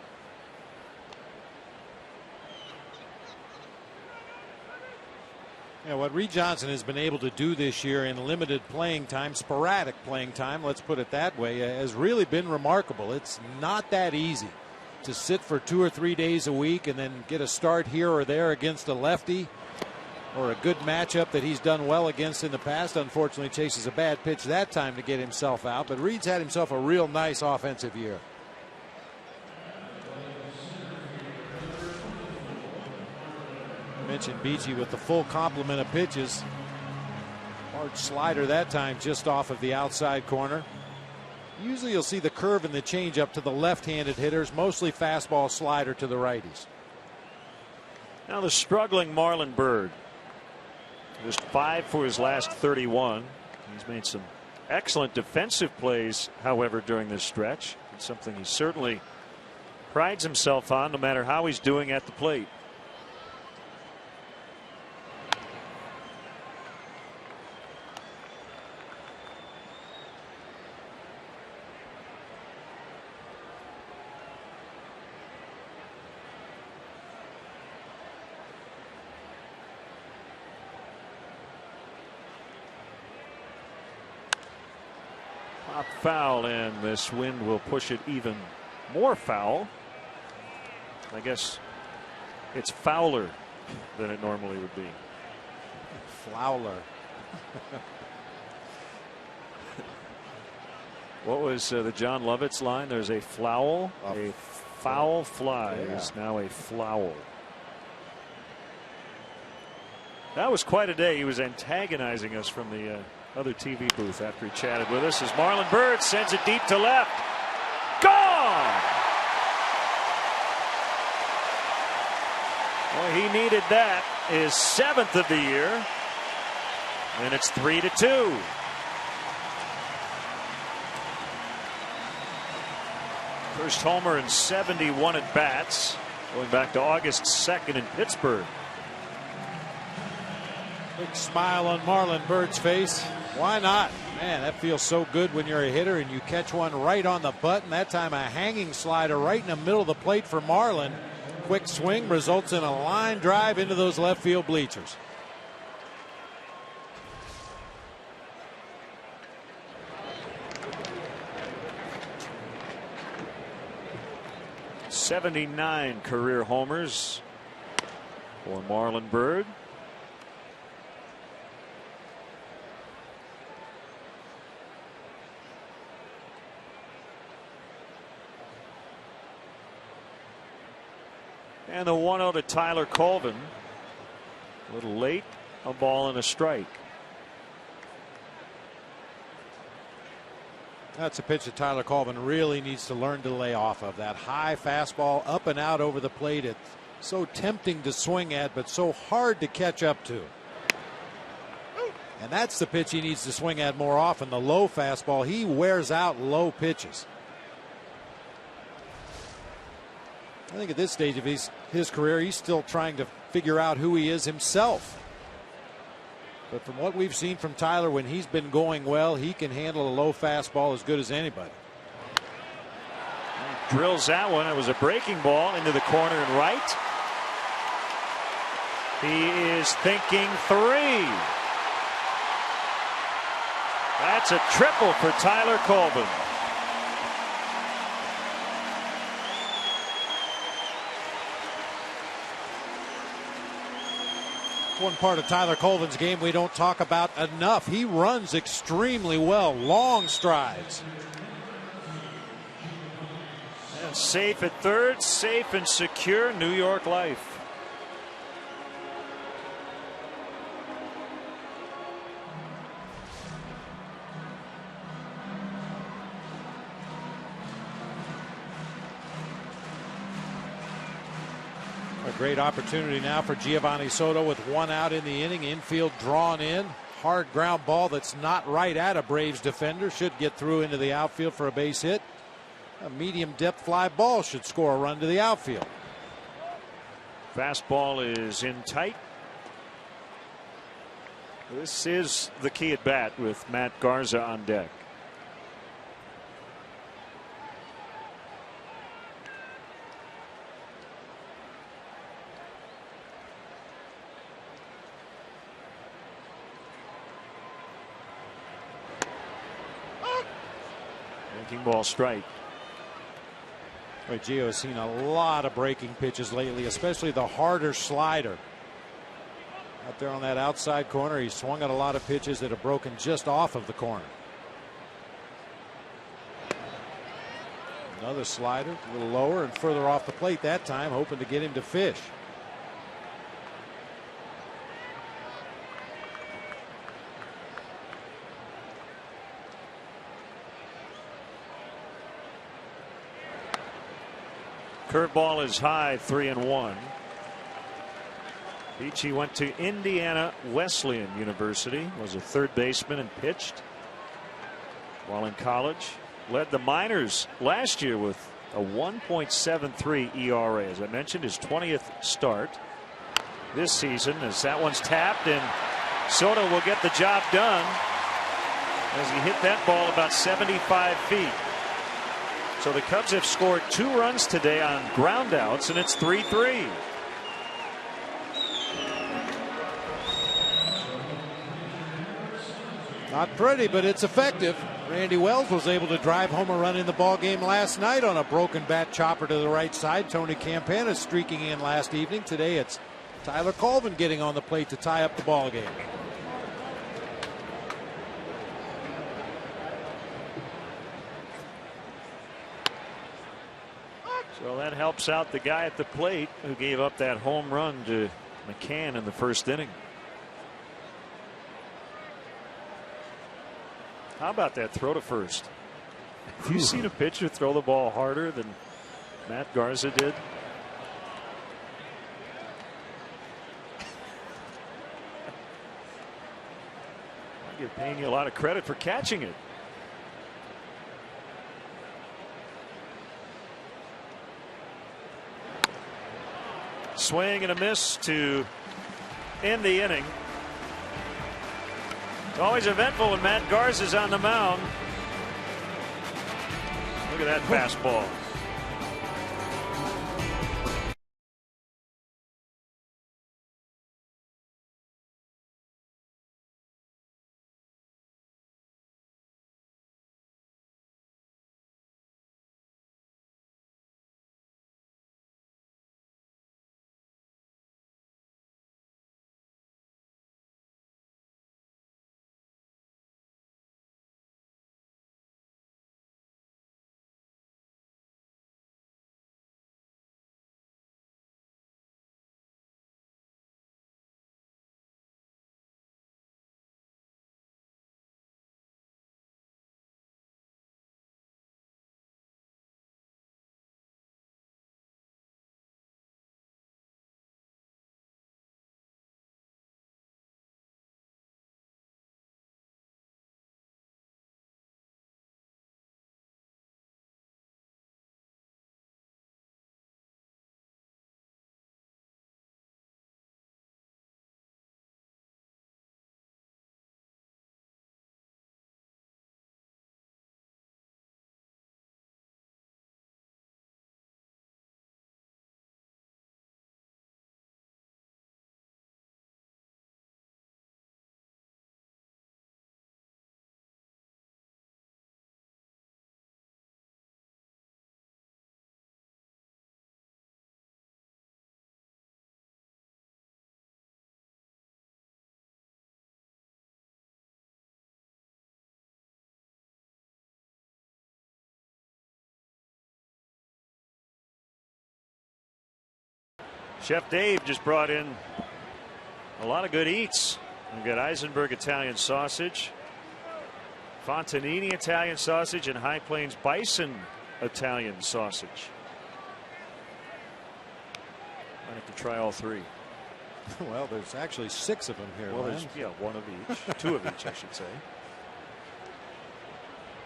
Yeah, what Reed Johnson has been able to do this year in limited playing time, sporadic playing time, let's put it that way, has really been remarkable. It's not that easy to sit for 2 or 3 days a week and then get a start here or there against a lefty, or a good matchup that he's done well against in the past. Unfortunately, chases a bad pitch that time to get himself out, but Reed's had himself a real nice offensive year. I mentioned Beachy with the full complement of pitches. Hard slider that time just off of the outside corner. Usually you'll see the curve and the changeup to the left-handed hitters, mostly fastball slider to the righties. Now the struggling Marlon Byrd. Just 5 for his last 31. He's made some excellent defensive plays, however, during this stretch. It's something he certainly prides himself on, no matter how he's doing at the plate. Pop foul, and this wind will push it even more foul. I guess it's fouler than it normally would be. Flowler. What was the John Lovitz line? There's a flowl. A foul fly is now a flowl. That was quite a day. He was antagonizing us from the other TV booth after he chatted with us, as Marlon Byrd sends it deep to left. Gone! Well, he needed that. His 7th of the year. And it's 3-2. First homer in 71 at bats, going back to August 2nd in Pittsburgh. Big smile on Marlon Byrd's face. Why not? Man, that feels so good when you're a hitter and you catch one right on the button. That time a hanging slider right in the middle of the plate for Marlon. Quick swing results in a line drive into those left field bleachers. '79 career homers for Marlon Byrd. And the 1-0 to Tyler Colvin. A little late, a ball and a strike. That's a pitch that Tyler Colvin really needs to learn to lay off of. That high fastball up and out over the plate. It's so tempting to swing at, but so hard to catch up to. And that's the pitch he needs to swing at more often. The low fastball. He wears out low pitches. I think at this stage of his career, he's still trying to figure out who he is himself. But from what we've seen from Tyler, when he's been going well, he can handle a low fastball as good as anybody. He drills that one. It was a breaking ball into the corner and right. He is thinking 3. That's a triple for Tyler Colvin. One part of Tyler Colvin's game we don't talk about enough. He runs extremely well, long strides. And safe at third, safe and secure, New York life. great opportunity now for Giovanni Soto with one out in the inning. Infield drawn in. Hard ground ball that's not right at a Braves defender. Should get through into the outfield for a base hit. A medium depth fly ball should score a run to the outfield. Fastball is in tight. This is the key at bat with Matt Garza on deck. Breaking ball strike. Boy, Gio has seen a lot of breaking pitches lately, especially the harder slider. Out there on that outside corner, he swung at a lot of pitches that have broken just off of the corner. Another slider, a little lower and further off the plate that time, hoping to get him to fish. Curveball is high, 3-1. Beachy went to Indiana Wesleyan University, was a third baseman and pitched while in college. Led the minors last year with a 1.73 ERA. As I mentioned, his 20th start this season, as that one's tapped, and Soto will get the job done as he hit that ball about 75 feet. So the Cubs have scored 2 runs today on groundouts, and it's 3-3. Not pretty, but it's effective. Randy Wells was able to drive home a run in the ball game last night on a broken bat chopper to the right side. Tony Campana streaking in last evening. Today it's Tyler Colvin getting on the plate to tie up the ball game. So that helps out the guy at the plate who gave up that home run to McCann in the first inning. How about that throw to first? Have you seen a pitcher throw the ball harder than Matt Garza did? I give Pena a lot of credit for catching it. Swing and a miss to end the inning. It's always eventful when Matt Garza's on the mound. Look at that fastball. Chef Dave just brought in a lot of good eats. We've got Eisenberg Italian sausage, Fontanini Italian sausage, and High Plains Bison Italian sausage. I have to try all three. Well, there's actually 6 of them here. Well, there's one of each, 2 of each, I should say.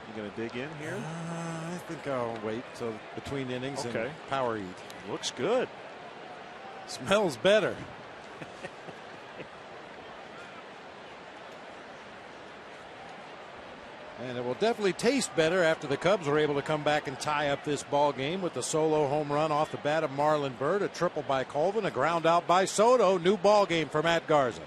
You going to dig in here? I think I'll wait till between innings and power eat. Looks good. Smells better. And it will definitely taste better after the Cubs were able to come back and tie up this ball game with the solo home run off the bat of Marlon Byrd, a triple by Colvin, a ground out by Soto. New ball game for Matt Garza.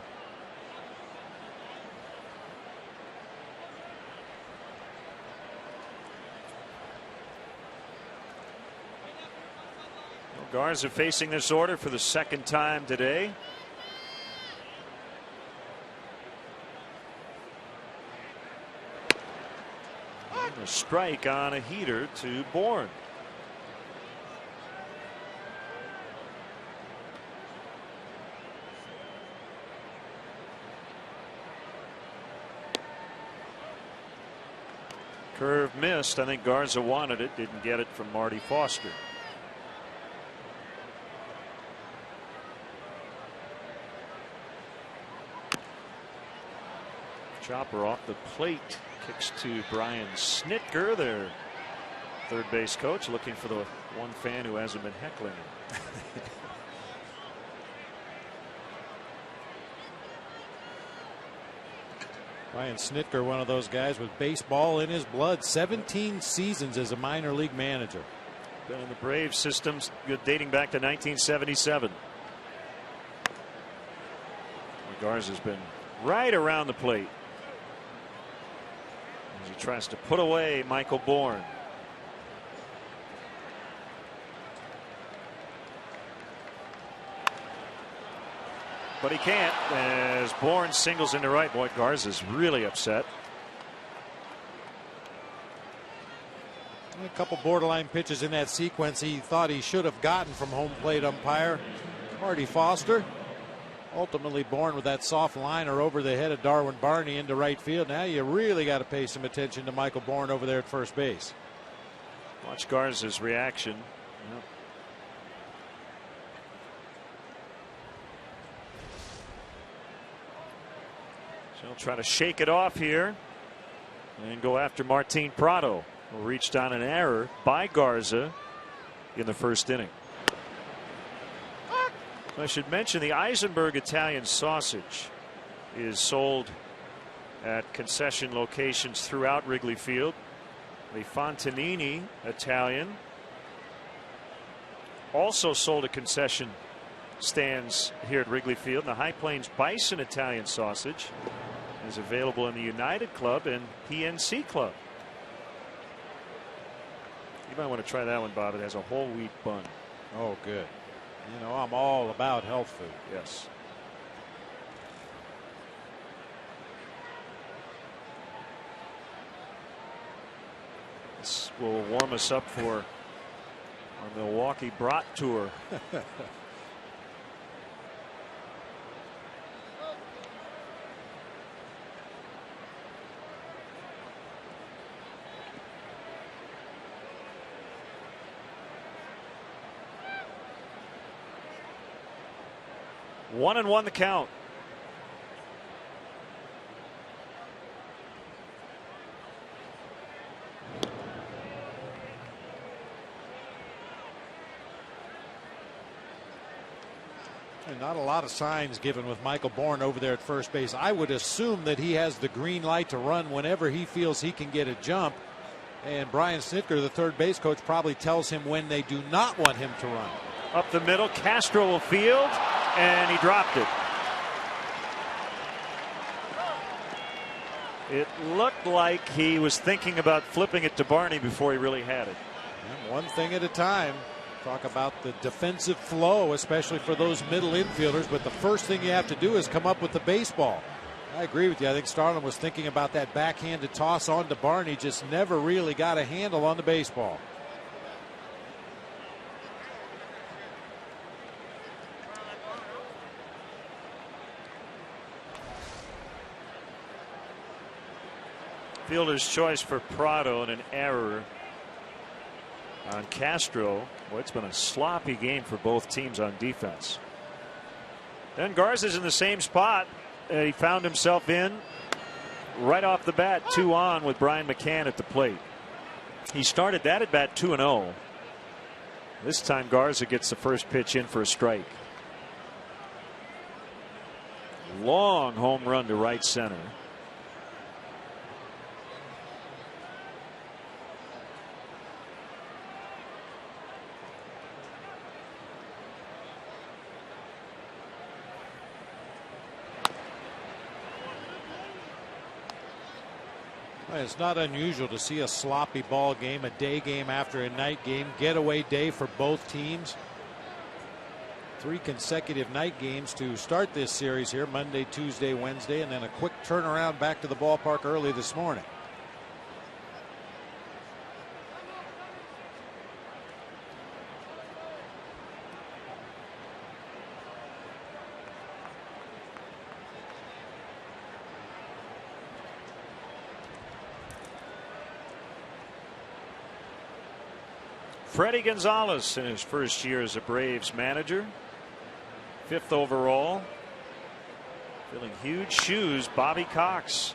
Garza facing this order for the second time today. And a strike on a heater to Bourne. Curve missed. I think Garza wanted it, didn't get it from Marty Foster. Chopper off the plate, kicks to Brian Snitker, their third base coach, looking for the one fan who hasn't been heckling him. Brian Snitker, one of those guys with baseball in his blood, 17 seasons as a minor league manager. Been in the Braves systems dating back to 1977. Garza's been right around the plate as he tries to put away Michael Bourne. But he can't as Bourne singles into right. Boy, Garza's really upset. A couple borderline pitches in that sequence he thought he should have gotten from home plate umpire Marty Foster. Ultimately Bourne with that soft liner over the head of Darwin Barney into right field. Now you really got to pay some attention to Michael Bourne over there at first base. Watch Garza's reaction. Yep. So he'll try to shake it off here and go after Martin Prado, who reached on an error by Garza in the first inning. I should mention the Eisenberg Italian sausage is sold at concession locations throughout Wrigley Field. The Fontanini Italian also sold at concession stands here at Wrigley Field. And the High Plains Bison Italian sausage is available in the United Club and PNC Club. You might want to try that one, Bob. It has a whole wheat bun. Oh, good. You know, I'm all about health food. Yes. This will warm us up for our Milwaukee Brat Tour. One and one the count. And not a lot of signs given with Michael Bourne over there at first base. I would assume that he has the green light to run whenever he feels he can get a jump. And Brian Snitker, the third base coach, probably tells him when they do not want him to run. Up the middle, Castro will field, and he dropped it. It looked like he was thinking about flipping it to Barney before he really had it. And one thing at a time. Talk about the defensive flow, especially for those middle infielders. But the first thing you have to do is come up with the baseball. I agree with you. I think Starlin was thinking about that backhanded toss on to Barney. Just never really got a handle on the baseball. Fielder's choice for Prado and an error on Castro. Well, it's been a sloppy game for both teams on defense. Then Garza's in the same spot he found himself in right off the bat, 2 on with Brian McCann at the plate. He started that at bat 2-0. This time Garza gets the first pitch in for a strike. Long home run to right center. It's not unusual to see a sloppy ball game, a day game after a night game, getaway day for both teams. 3 consecutive night games to start this series here, Monday, Tuesday, Wednesday, and then a quick turnaround back to the ballpark early this morning. Freddie Gonzalez in his first year as a Braves manager. 5th overall. Filling huge shoes. Bobby Cox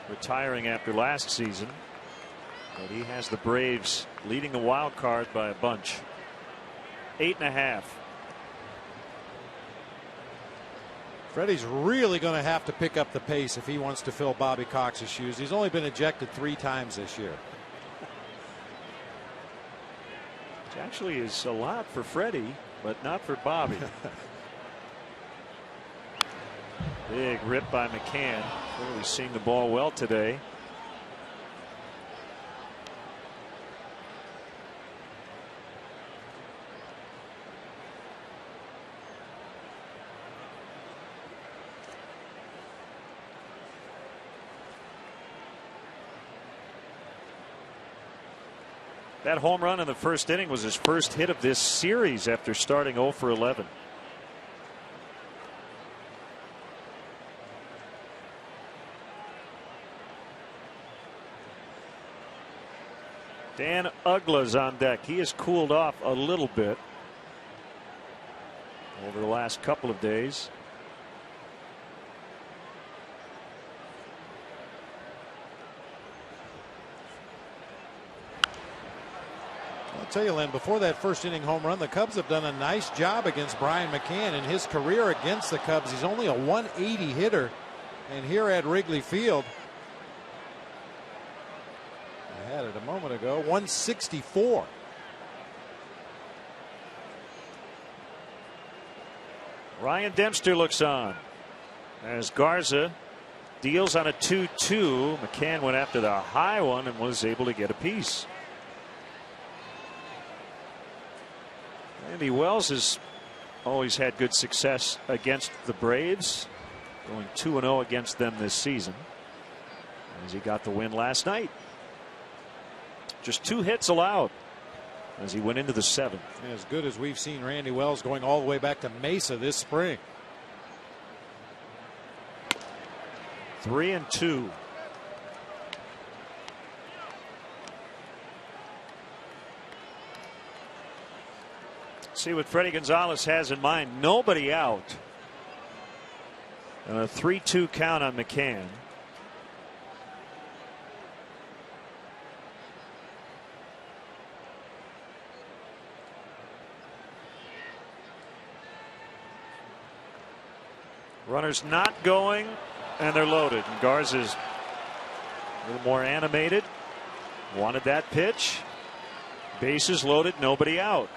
retiring after last season. But he has the Braves leading the wild card by a bunch. 8.5. Freddie's really going to have to pick up the pace if he wants to fill Bobby Cox's shoes. He's only been ejected 3 times this year. Which actually is a lot for Freddie, but not for Bobby. Big rip by McCann. Clearly seeing the ball well today. That home run in the first inning was his first hit of this series after starting 0 for 11. Dan Uggla's on deck. He has cooled off a little bit over the last couple of days. I'll tell you, Len, before that first inning home run, the Cubs have done a nice job against Brian McCann. In his career against the Cubs, he's only a 180 hitter. And here at Wrigley Field, I had it a moment ago, 164. Ryan Dempster looks on as Garza deals on a 2-2. McCann went after the high one and was able to get a piece. Andy Wells has always had good success against the Braves, going 2-0 against them this season, as he got the win last night. Just 2 hits allowed as he went into the 7th. As good as we've seen Randy Wells going all the way back to Mesa this spring. 3-2. See what Freddie Gonzalez has in mind. Nobody out. And a 3-2 count on McCann. Runners not going, and they're loaded. And Garza's a little more animated. Wanted that pitch. Bases loaded, nobody out.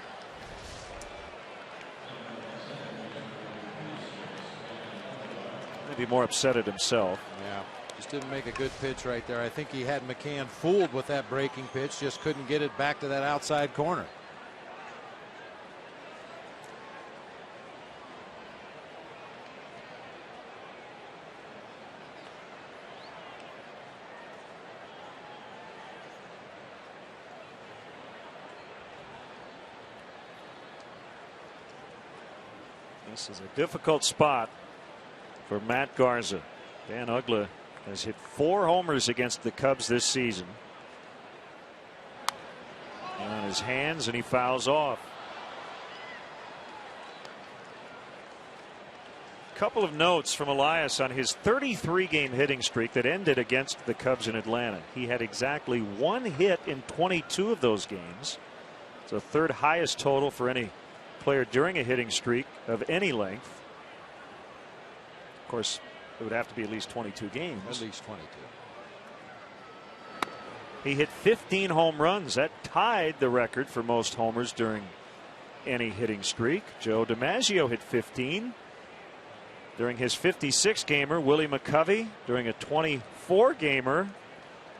Maybe more upset at himself. Yeah, just didn't make a good pitch right there. I think he had McCann fooled with that breaking pitch, just couldn't get it back to that outside corner. This is a difficult spot for Matt Garza. Dan Uggla has hit 4 homers against the Cubs this season, and has his hands and he fouls off. Couple of notes from Elias on his 33-game hitting streak that ended against the Cubs in Atlanta. He had exactly 1 hit in 22 of those games. It's the 3rd highest total for any player during a hitting streak of any length. Of course, it would have to be at least 22 games. At least 22. He hit 15 home runs. That tied the record for most homers during any hitting streak. Joe DiMaggio hit 15. During his 56-gamer, Willie McCovey during a 24-gamer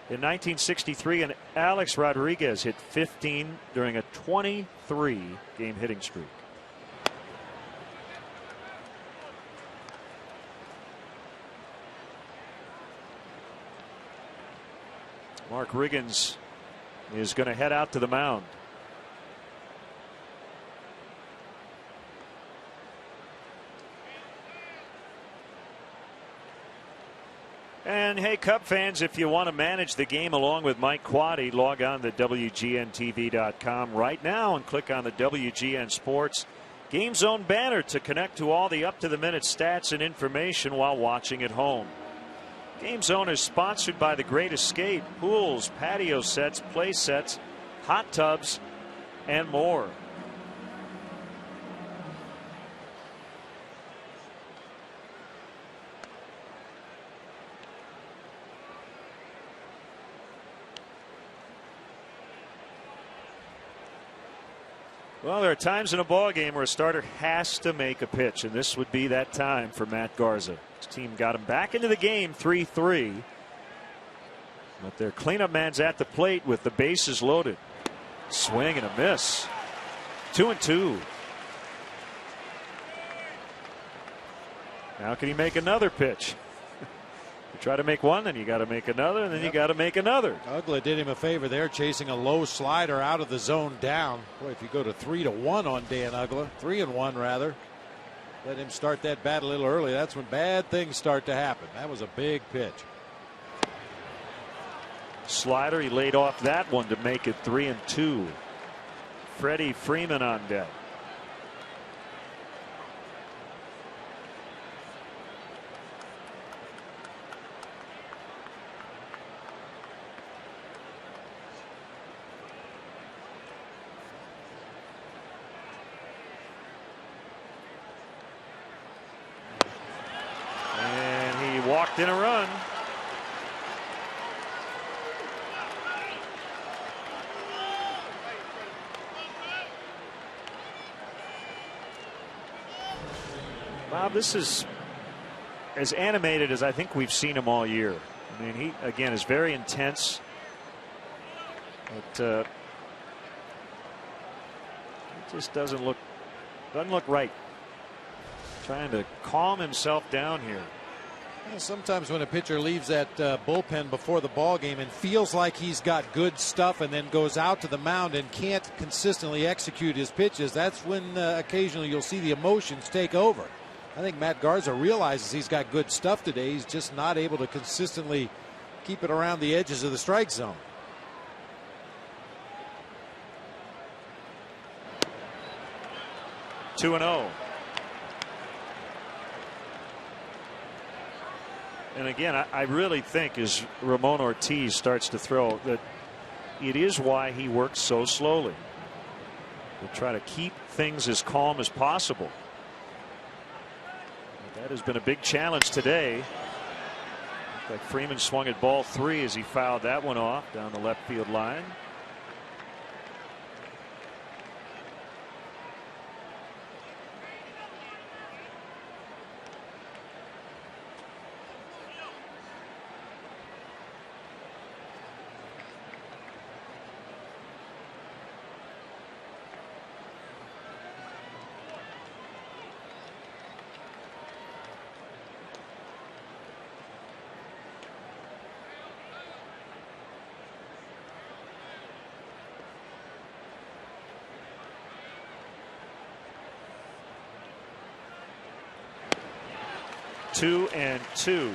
in 1963, and Alex Rodriguez hit 15 during a 23-game hitting streak. Mark Riggins is going to head out to the mound. And hey, Cub fans, if you want to manage the game along with Mike Quaddy, log on to WGNTV.com right now and click on the WGN Sports Game Zone banner to connect to all the up-to-the-minute stats and information while watching at home. Game Zone is sponsored by The Great Escape, pools, patio sets, play sets, hot tubs, and more. Well, there are times in a ball game where a starter has to make a pitch, and this would be that time for Matt Garza. His team got him back into the game 3-3. But their cleanup man's at the plate with the bases loaded. Swing and a miss. 2-2. Now can he make another pitch? You try to make one, then you got to make another, and then you got to make another. Uggla did him a favor there, chasing a low slider out of the zone down. Boy, if you go to 3-1 on Dan Uggla, 3-1 rather, let him start that bat a little early. That's when bad things start to happen. That was a big pitch. Slider, he laid off that one to make it 3-2. Freddie Freeman on deck. Walked in a run. Bob, this is as animated as I think we've seen him all year. I mean, he again is very intense. But it just doesn't look right. Trying to calm himself down here. Sometimes when a pitcher leaves that bullpen before the ball game and feels like he's got good stuff and then goes out to the mound and can't consistently execute his pitches, that's when occasionally you'll see the emotions take over. I think Matt Garza realizes he's got good stuff today. He's just not able to consistently keep it around the edges of the strike zone. Two and 0. And again, I really think as Ramon Ortiz starts to throw that it is why he works so slowly, to try to keep things as calm as possible. But that has been a big challenge today. Looks like Freeman swung at ball 3 as he fouled that one off down the left field line. Two and 2.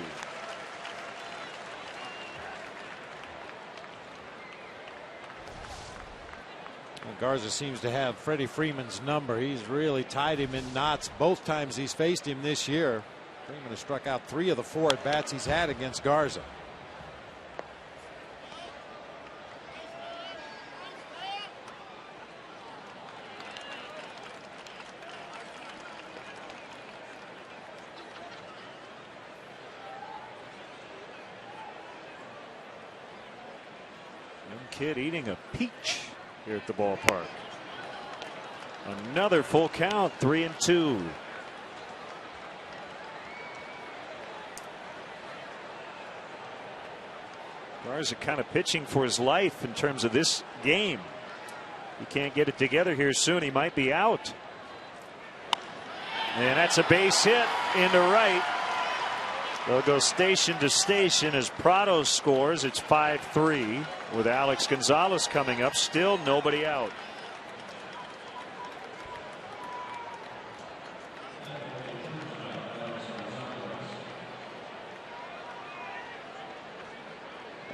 Garza seems to have Freddie Freeman's number. He's really tied him in knots both times he's faced him this year. Freeman has struck out 3 of the 4 at bats he's had against Garza. Young kid eating a peach here at the ballpark. Another full count, 3-2. Garza kind of pitching for his life in terms of this game. He can't get it together here soon. He might be out. And that's a base hit into right. They'll go station to station as Prado scores. It's 5-3 with Alex Gonzalez coming up. Still nobody out.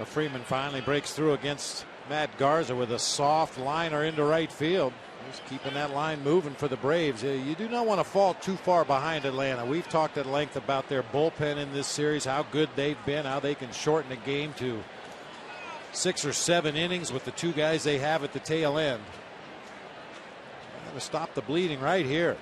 Freeman finally breaks through against Matt Garza with a soft liner into right field. Just keeping that line moving for the Braves. You do not want to fall too far behind Atlanta. We've talked at length about their bullpen in this series, how good they've been, how they can shorten a game to 6 or 7 innings with the 2 guys they have at the tail end. Got to stop the bleeding right here.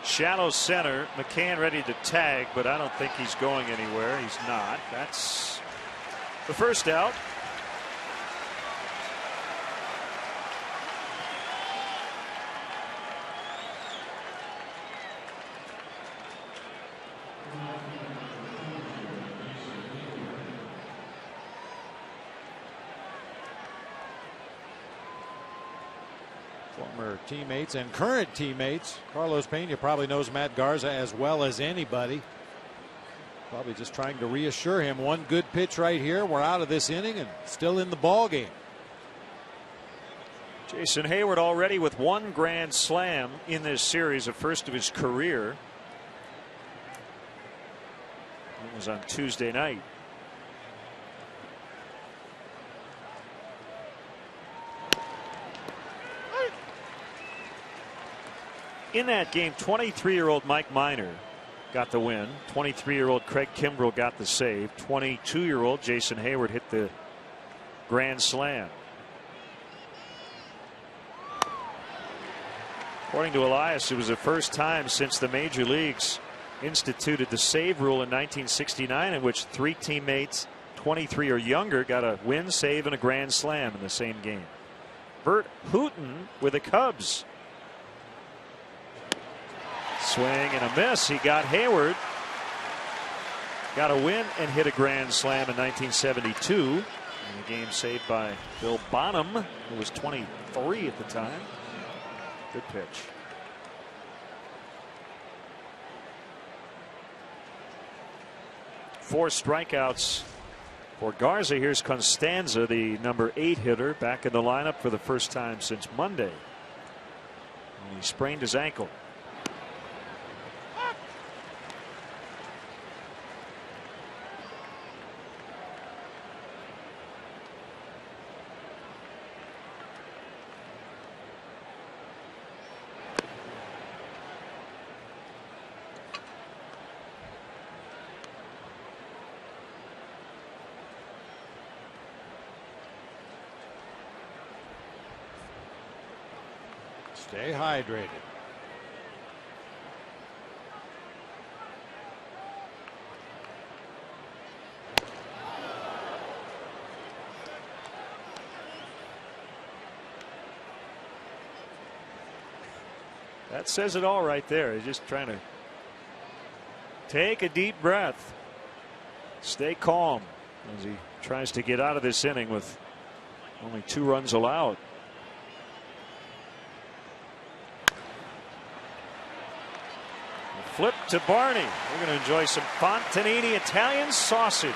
Shallow center. McCann ready to tag, but I don't think he's going anywhere. He's not. That's the first out. Former teammates and current teammates. Carlos Pena probably knows Matt Garza as well as anybody. Probably just trying to reassure him, one good pitch right here, we're out of this inning and still in the ball game. Jason Hayward already with 1 grand slam in this series, a first of his career. It was on Tuesday night. In that game, 23-year-old Mike Minor got the win. 23-year-old Craig Kimbrell got the save. 22-year-old Jason Hayward hit the grand slam. According to Elias, it was the first time since the major leagues instituted the save rule in 1969 in which 3 teammates 23 or younger got a win, save, and a grand slam in the same game. Bert Hooton with the Cubs. Swing and a miss. He got Hayward. Got a win and hit a grand slam in 1972. In a game saved by Bill Bonham, who was 23 at the time. Good pitch. Four strikeouts for Garza. Here's Constanza, the number 8 hitter, back in the lineup for the first time since Monday. And he sprained his ankle. Stay hydrated. That says it all right there. He's just trying to take a deep breath. Stay calm as he tries to get out of this inning with only 2 runs allowed. Flip to Barney. We're going to enjoy some Fontanini Italian sausage.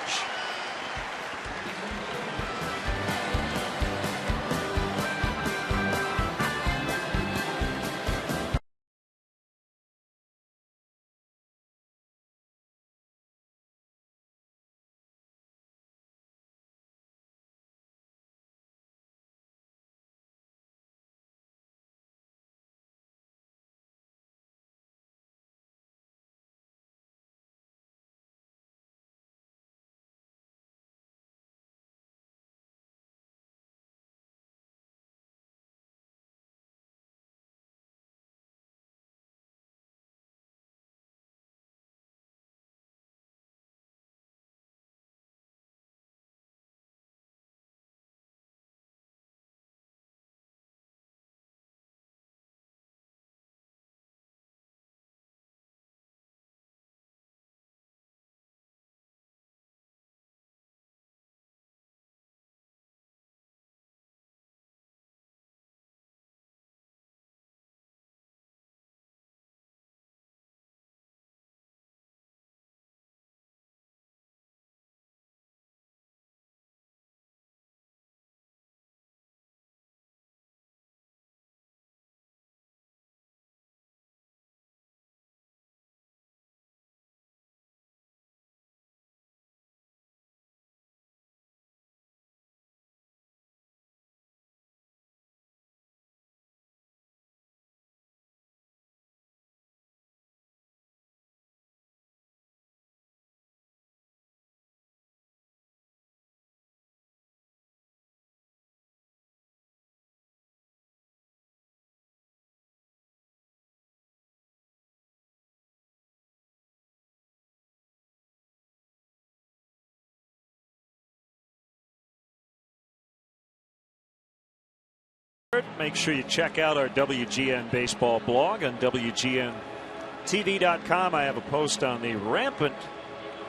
Make sure you check out our WGN baseball blog on WGNTV.com. I have a post on the rampant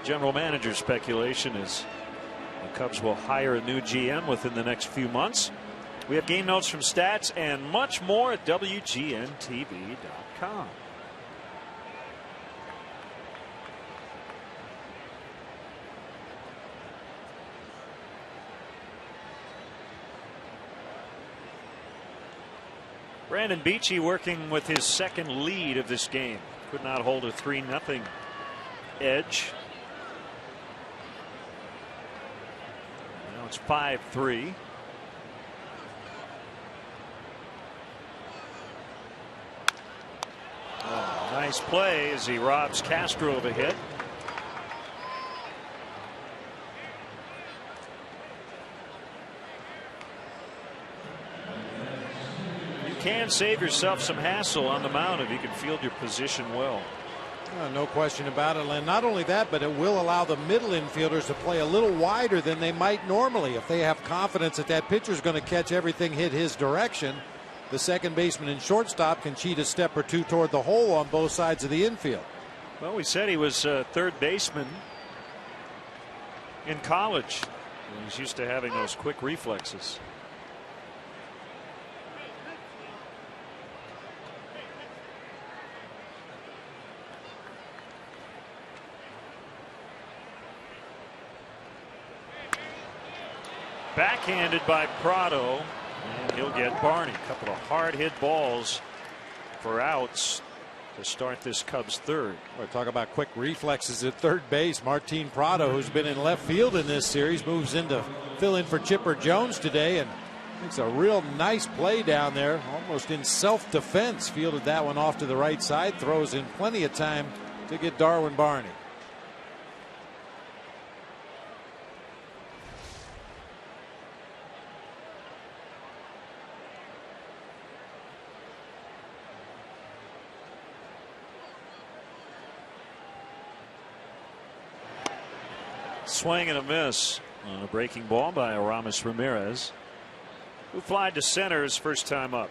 general manager speculation as the Cubs will hire a new GM within the next few months. We have game notes from stats and much more at WGNTV.com. Brandon Beachy working with his second lead of this game. Could not hold a 3-0 edge. Now it's 5-3. Oh, nice play as he robs Castro of a hit. Can save yourself some hassle on the mound if you can field your position well. No question about it, Len. Not only that, but it will allow the middle infielders to play a little wider than they might normally. If they have confidence that that pitcher is going to catch everything hit his direction, the second baseman and shortstop can cheat a step or two toward the hole on both sides of the infield. Well, we said he was a third baseman in college. He's used to having those quick reflexes. Backhanded by Prado, and he'll get Barney. A couple of hard hit balls for outs to start this Cubs third. We're talking about quick reflexes at third base. Martin Prado, who's been in left field in this series, moves in to fill in for Chipper Jones today and makes a real nice play down there, almost in self-defense. Fielded that one off to the right side, throws in plenty of time to get Darwin Barney. Swing and a miss on a breaking ball by Aramis Ramirez, who flied to center his first time up.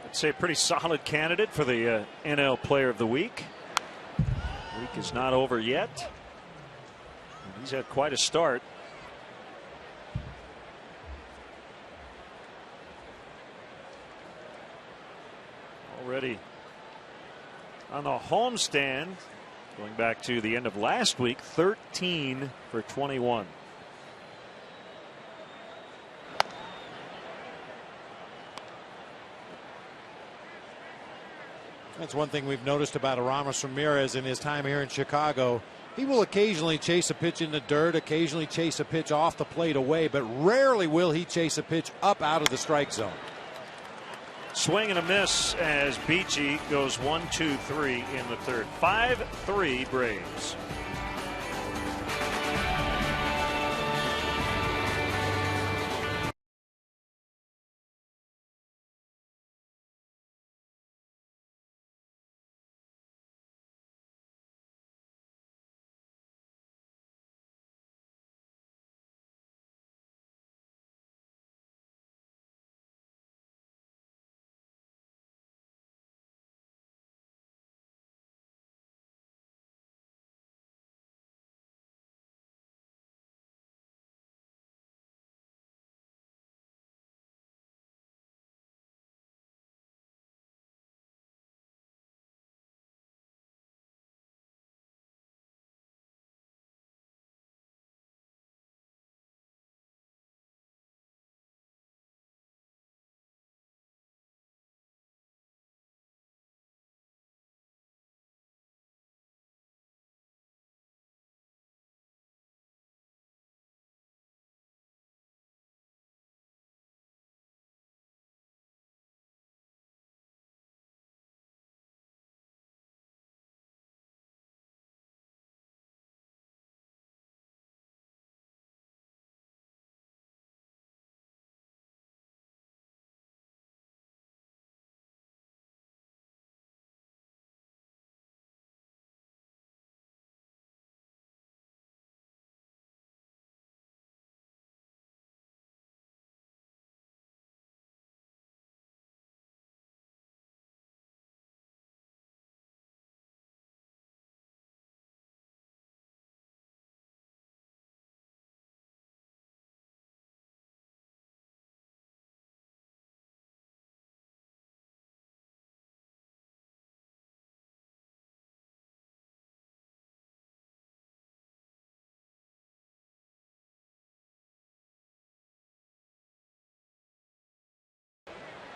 I'd say a pretty solid candidate for the NL Player of the Week. Week is not over yet. He's had quite a start. already on the homestand, going back to the end of last week, 13 for 21. That's one thing we've noticed about Aramis Ramirez in his time here in Chicago. He will occasionally chase a pitch in the dirt, occasionally chase a pitch off the plate away, but rarely will he chase a pitch up out of the strike zone. Swing and a miss as Beachy goes 1-2-3 in the third. 5-3 Braves.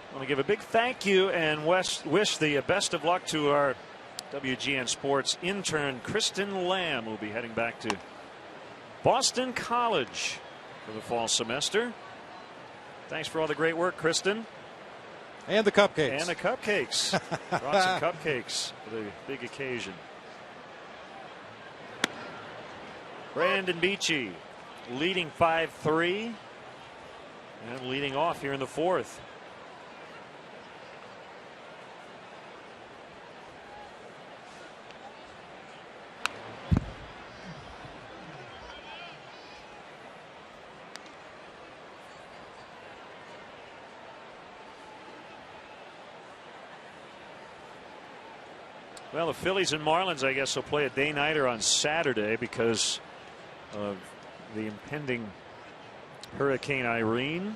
I want to give a big thank you and wish the best of luck to our WGN Sports intern, Kristen Lamb, who will be heading back to Boston College for the fall semester. Thanks for all the great work, Kristen. And the cupcakes. And the cupcakes. Brought some cupcakes for the big occasion. Brandon Beachy leading 5-3 and leading off here in the fourth. Well, the Phillies and Marlins, I guess, will play a day-nighter on Saturday because of the impending Hurricane Irene.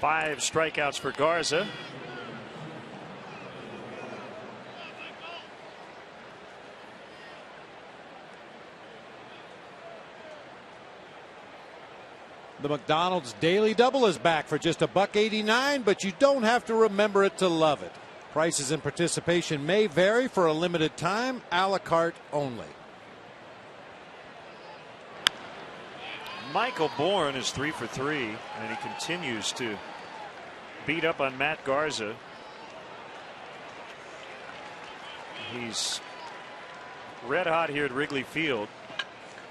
Five strikeouts for Garza. The McDonald's Daily Double is back for just $1.89, but you don't have to remember it to love it. Prices and participation may vary for a limited time, a la carte only. Michael Bourne is 3 for 3, and he continues to beat up on Matt Garza. He's red hot here at Wrigley Field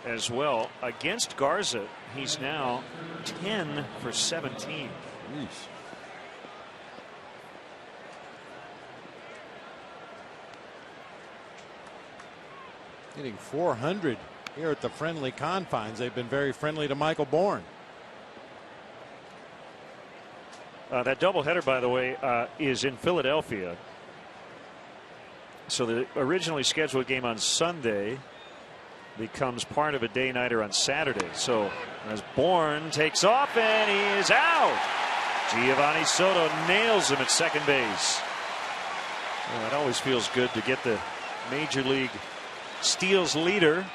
as well. Against Garza, he's now 10 for 17. Jeez. Hitting 400 here at the friendly confines. They've been very friendly to Michael Bourne. That doubleheader, by the way, is in Philadelphia. So the originally scheduled game on Sunday becomes part of a day-nighter on Saturday. So as Bourne takes off, and he is out. Giovanni Soto nails him at second base. Well, it always feels good to get the Major League steals leader.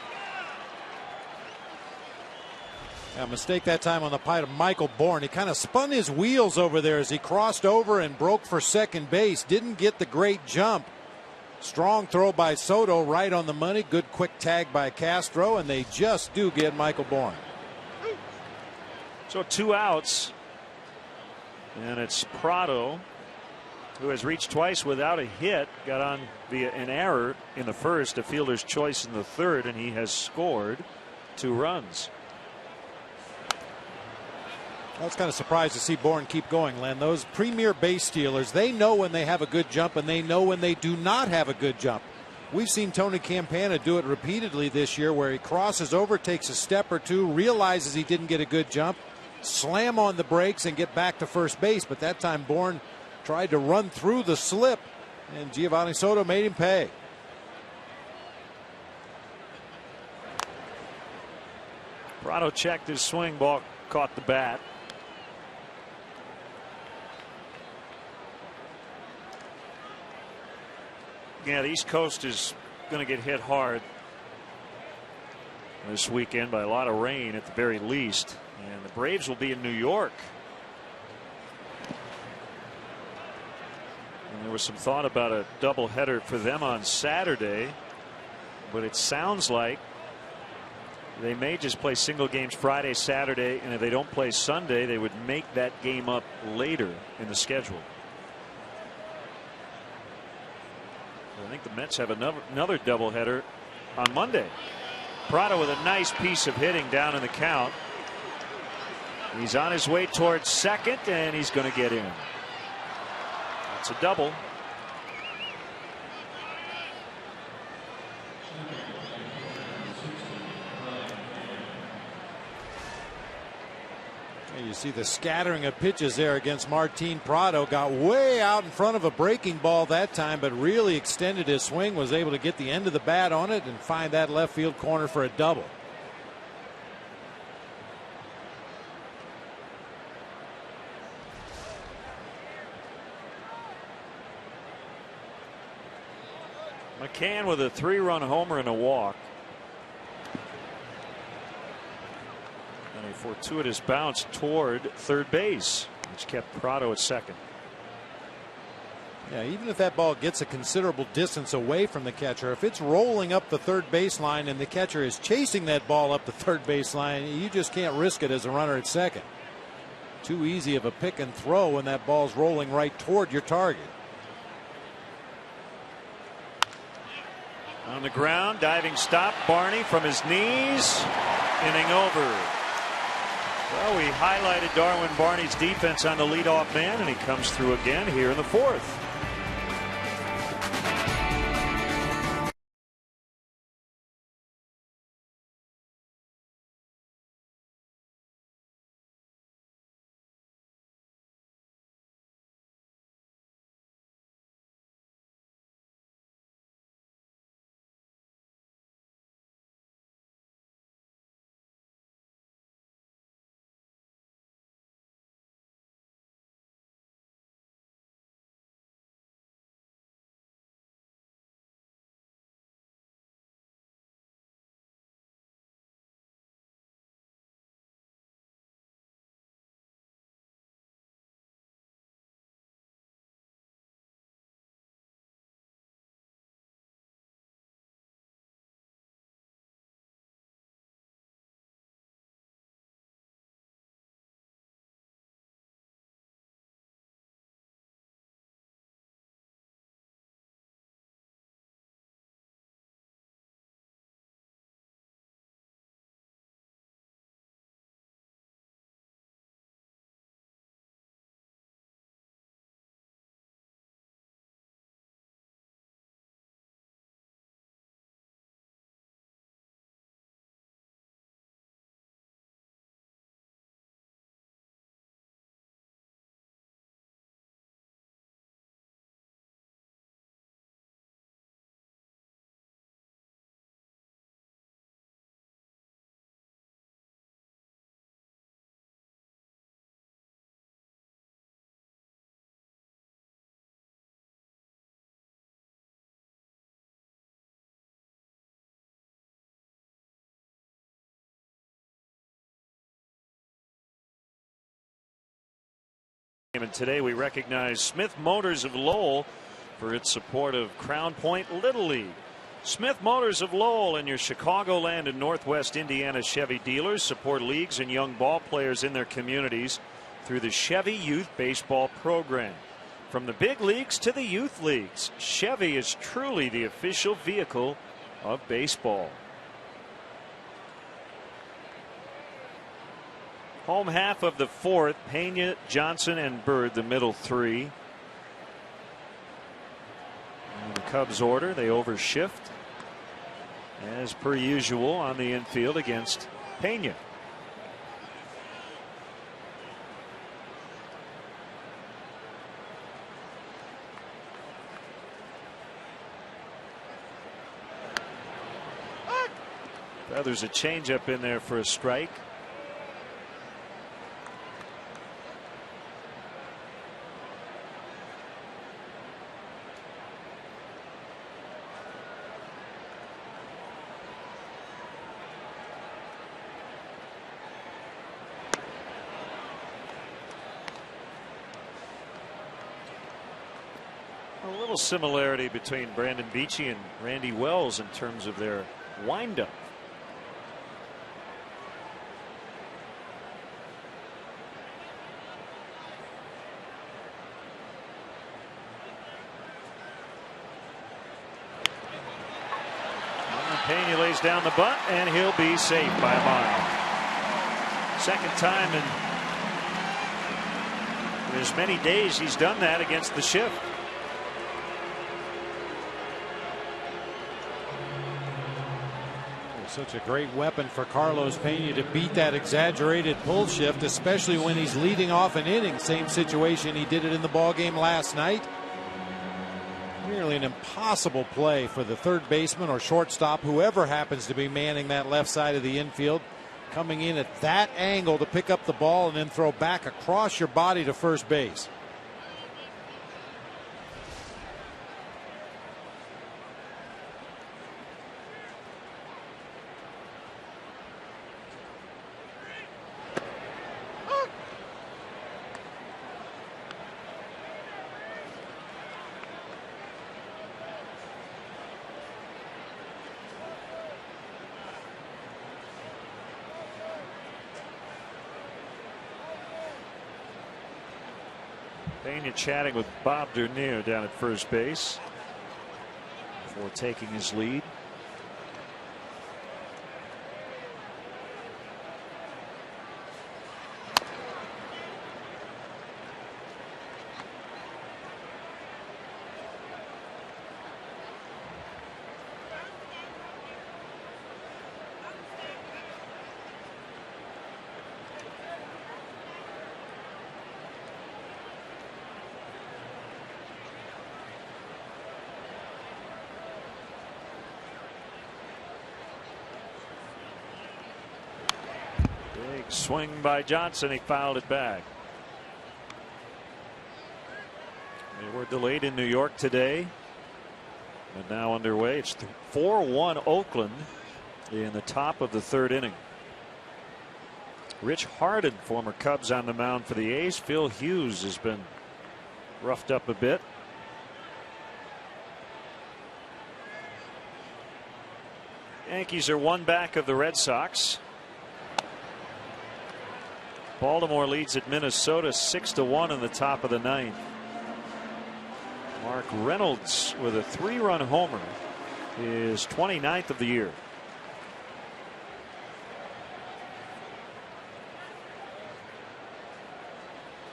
A mistake that time on the part of Michael Bourne. He kind of spun his wheels over there as he crossed over and broke for second base. Didn't get the great jump. Strong throw by Soto, right on the money. Good quick tag by Castro, and they just do get Michael Bourne. So 2 outs, and it's Prado, who has reached twice without a hit. Got on via an error in the first, a fielder's choice in the third, and he has scored 2 runs. I was kind of surprised to see Bourne keep going, Len. Those premier base stealers, they know when they have a good jump and they know when they do not have a good jump. We've seen Tony Campana do it repeatedly this year, where he crosses over, takes a step or two, realizes he didn't get a good jump, slam on the brakes and get back to first base. But that time Bourne tried to run through the slip, and Giovanni Soto made him pay. Prado checked his swing, ball caught the bat. Yeah, the East Coast is going to get hit hard this weekend by a lot of rain at the very least. And the Braves will be in New York. And there was some thought about a doubleheader for them on Saturday, but it sounds like they may just play single games Friday, Saturday, and if they don't play Sunday, they would make that game up later in the schedule. I think the Mets have another doubleheader on Monday. Prado with a nice piece of hitting down in the count. He's on his way towards second, and he's going to get in. That's a double. You see the scattering of pitches there against Martin Prado. Got way out in front of a breaking ball that time, but really extended his swing, was able to get the end of the bat on it and find that left field corner for a double. McCann with a 3-run homer and a walk. And a fortuitous bounce toward third base, which kept Prado at second. Yeah, even if that ball gets a considerable distance away from the catcher, if it's rolling up the third baseline and the catcher is chasing that ball up the third baseline, you just can't risk it as a runner at second. Too easy of a pick and throw when that ball's rolling right toward your target. On the ground, diving stop, Barney from his knees, inning over. Well, we highlighted Darwin Barney's defense on the leadoff man, and he comes through again here in the fourth. And today we recognize Smith Motors of Lowell for its support of Crown Point Little League. Smith Motors of Lowell and your Chicagoland and Northwest Indiana Chevy dealers support leagues and young ball players in their communities through the Chevy Youth Baseball program. From the big leagues to the youth leagues, Chevy is truly the official vehicle of baseball. Home half of the fourth, Pena, Johnson, and Bird, the middle three. And the Cubs order, they overshift as per usual on the infield against Pena. There's a changeup in there for a strike. A little similarity between Brandon Beachy and Randy Wells in terms of their windup. Pena lays down the bunt, and he'll be safe by a mile. Second time in as many days he's done that against the shift. Such a great weapon for Carlos Pena to beat that exaggerated pull shift, especially when he's leading off an inning. Same situation he did it in the ball game last night. Nearly an impossible play for the third baseman or shortstop, whoever happens to be manning that left side of the infield, coming in at that angle to pick up the ball and then throw back across your body to first base. Pena chatting with Bob Dernier down at first base before taking his lead. Swing by Johnson. He fouled it back. They were delayed in New York today, and now underway. It's 4-1 Oakland in the top of the third inning. Rich Harden, former Cubs, on the mound for the A's. Phil Hughes has been roughed up a bit. Yankees are one back of the Red Sox. Baltimore leads at Minnesota 6-1 in the top of the ninth. Mark Reynolds with a 3-run homer, is 29th of the year.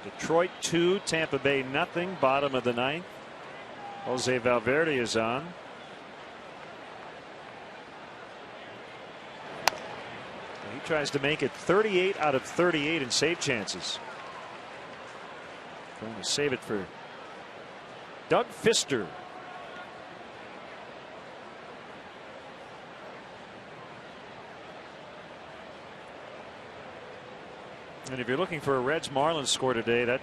Detroit 2, Tampa Bay nothing, bottom of the ninth. Jose Valverde is on. He tries to make it 38 out of 38 in save chances. Trying to save it for Doug Fister. And if you're looking for a Reds Marlins score today, that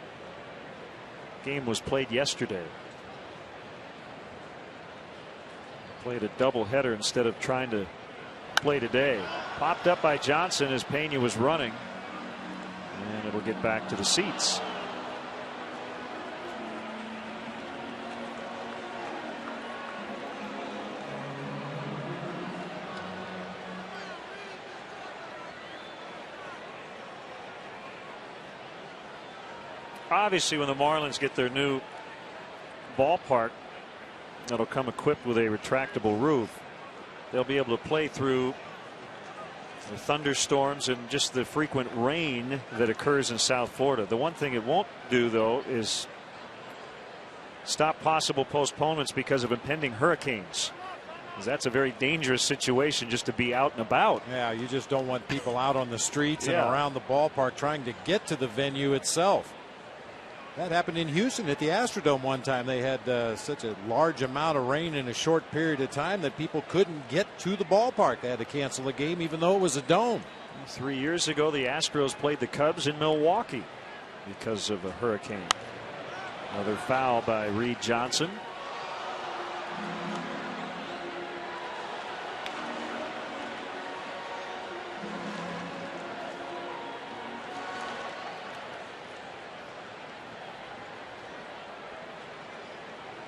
game was played yesterday. Played a doubleheader instead of trying to play today. Popped up by Johnson as Pena was running, and it'll get back to the seats. Obviously, when the Marlins get their new ballpark that'll come equipped with a retractable roof, they'll be able to play through the thunderstorms and just the frequent rain that occurs in South Florida. The one thing it won't do, though, is stop possible postponements because of impending hurricanes. That's a very dangerous situation just to be out and about. Yeah, you just don't want people out on the streets and around the ballpark trying to get to the venue itself. That happened in Houston at the Astrodome one time. They had such a large amount of rain in a short period of time that people couldn't get to the ballpark. They had to cancel the game even though it was a dome. 3 years ago, the Astros played the Cubs in Milwaukee because of a hurricane. Another foul by Reed Johnson.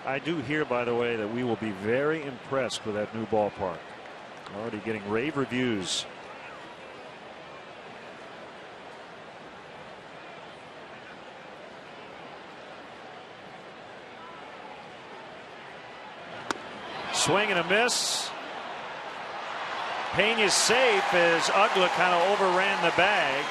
I do hear, by the way, that we will be very impressed with that new ballpark. Already getting rave reviews. Swing and a miss. Pena's safe as Ugla kind of overran the bag.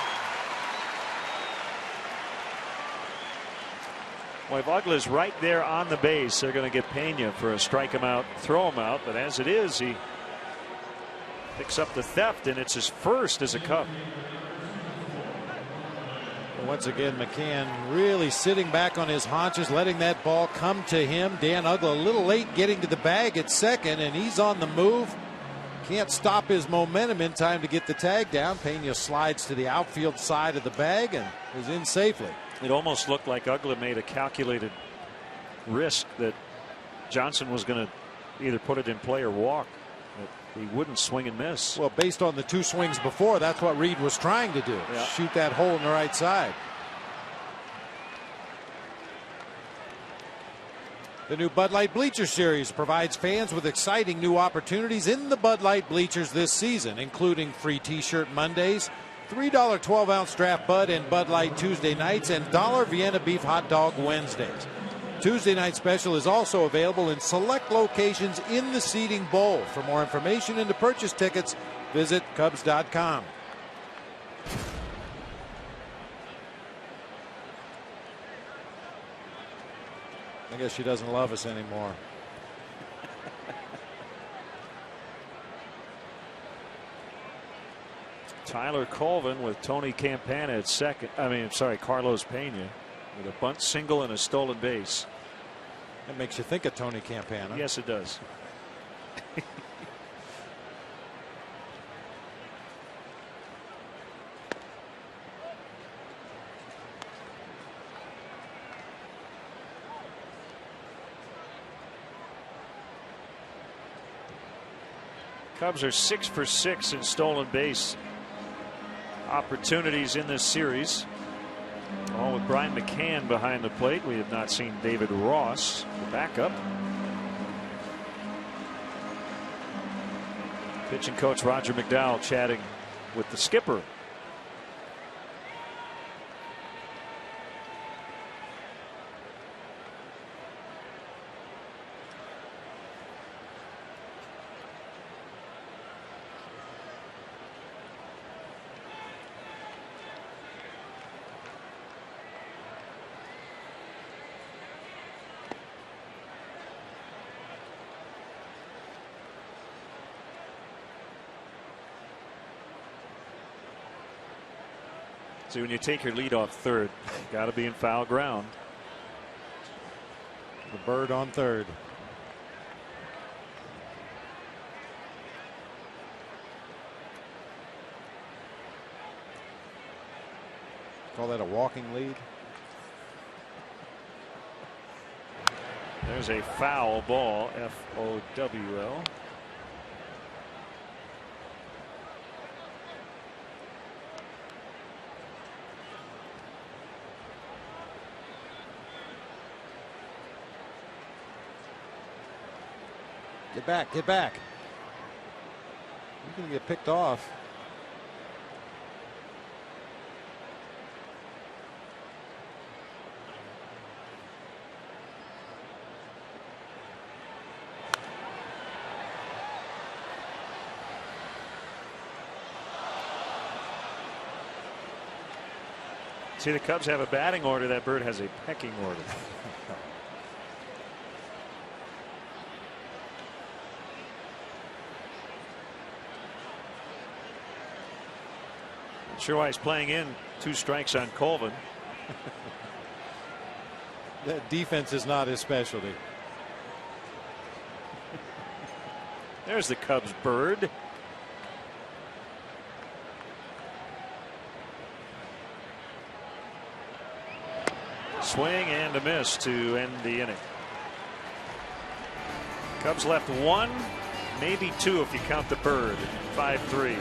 Well, if Ugla's right there on the base, they're going to get Pena for a strike him out, throw him out. But as it is, he picks up the theft, and it's his first as a Cub. Once again, McCann really sitting back on his haunches, letting that ball come to him. Dan Ugla a little late getting to the bag at second, and he's on the move. Can't stop his momentum in time to get the tag down. Pena slides to the outfield side of the bag and is in safely. It almost looked like Ugla made a calculated risk that Johnson was going to either put it in play or walk. But he wouldn't swing and miss. Well, based on the two swings before, that's what Reed was trying to do. Yeah. Shoot that hole in the right side. The new Bud Light Bleacher Series provides fans with exciting new opportunities in the Bud Light bleachers this season, including free T-shirt Mondays, $3 12-ounce draft Bud and Bud Light Tuesday nights, and $1 Vienna beef hot dog Wednesdays. Tuesday night special is also available in select locations in the seating bowl. For more information and to purchase tickets, visit Cubs.com. I guess she doesn't love us anymore. Tyler Colvin with Tony Campana at second. Carlos Pena with a bunt single and a stolen base. That makes you think of Tony Campana. Yes, it does. Cubs are 6 for 6 in stolen base opportunities in this series. All with Brian McCann behind the plate. We have not seen David Ross, the backup. Pitching coach Roger McDowell chatting with the skipper. See, when you take your lead off third, got to be in foul ground. The Bird on third. Call that a walking lead? There's a foul ball, F-O-W-L. Get back, get back. You're going to get picked off. See, the Cubs have a batting order. That Bird has a pecking order. Not sure why he's playing in 2 strikes on Colvin. That defense is not his specialty. There's the Cubs Bird. Swing and a miss to end the inning. Cubs left 1, maybe 2 if you count the Bird. 5-3.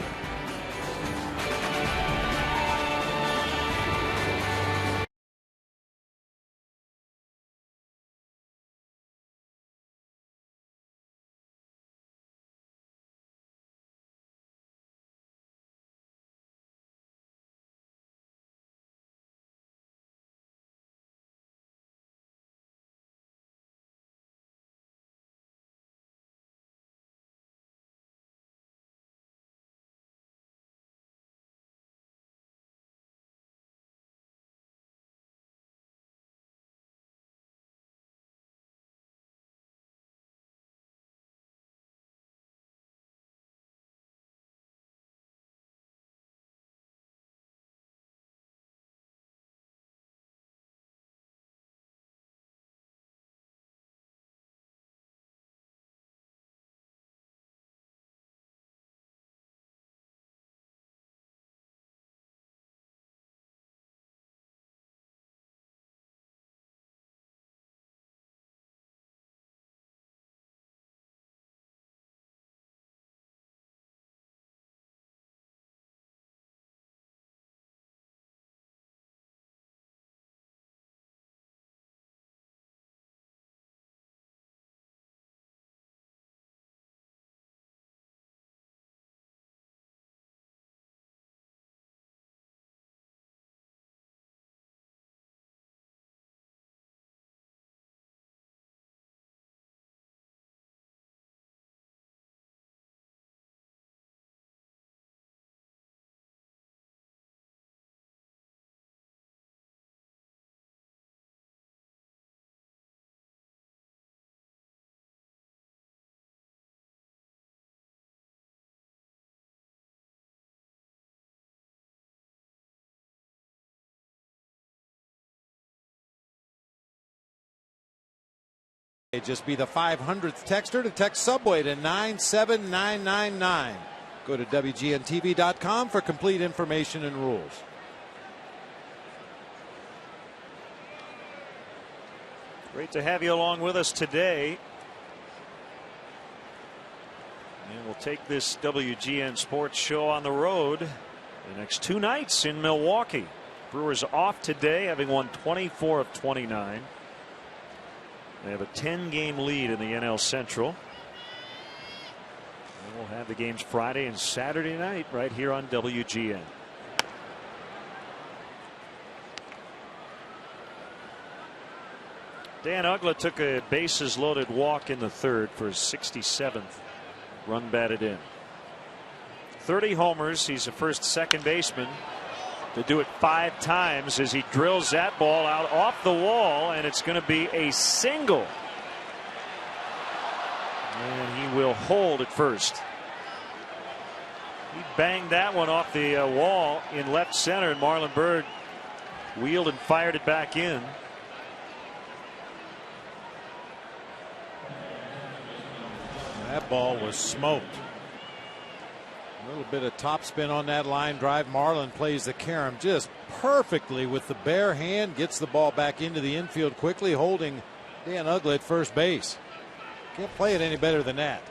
Just be the 500th texter to text Subway to 97999. Go to WGNTV.com for complete information and rules. Great to have you along with us today. And we'll take this WGN Sports Show on the road the next 2 nights in Milwaukee. Brewers off today, having won 24 of 29. They have a 10-game lead in the NL Central. And we'll have the games Friday and Saturday night right here on WGN. Dan Uggla took a bases loaded walk in the 3rd for his 67th run batted in. 30 homers. He's the first second baseman to do it 5 times as he drills that ball out off the wall, and it's going to be a single. And he will hold at first. He banged that one off the wall in left center, and Marlon Byrd wheeled and fired it back in. That ball was smoked. A little bit of topspin on that line drive. Marlon plays the carom just perfectly with the bare hand. Gets the ball back into the infield quickly, holding Dan Uggla at first base. Can't play it any better than that.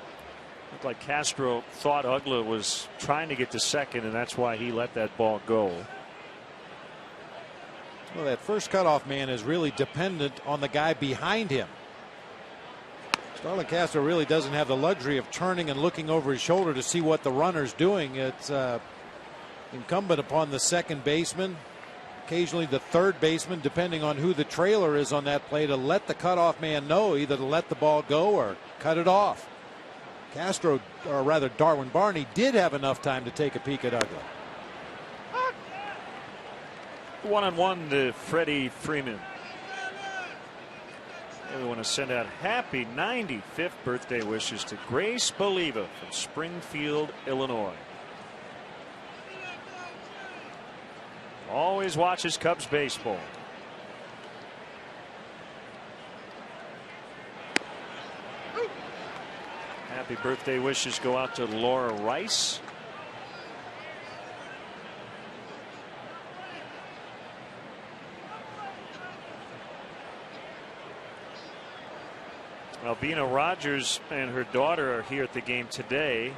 Looked like Castro thought Uggla was trying to get to second, and that's why he let that ball go. Well, that first cutoff man is really dependent on the guy behind him. Starlin Castro really doesn't have the luxury of turning and looking over his shoulder to see what the runner's doing. It's incumbent upon the second baseman, occasionally the third baseman, depending on who the trailer is on that play, to let the cutoff man know either to let the ball go or cut it off. Castro, or rather Darwin Barney, did have enough time to take a peek at Uggla. 1-on-1 to Freddie Freeman. And we want to send out happy 95th birthday wishes to Grace Boliva from Springfield, Illinois. Always watches Cubs baseball. Happy birthday wishes go out to Laura Rice. Albina Rogers and her daughter are here at the game today.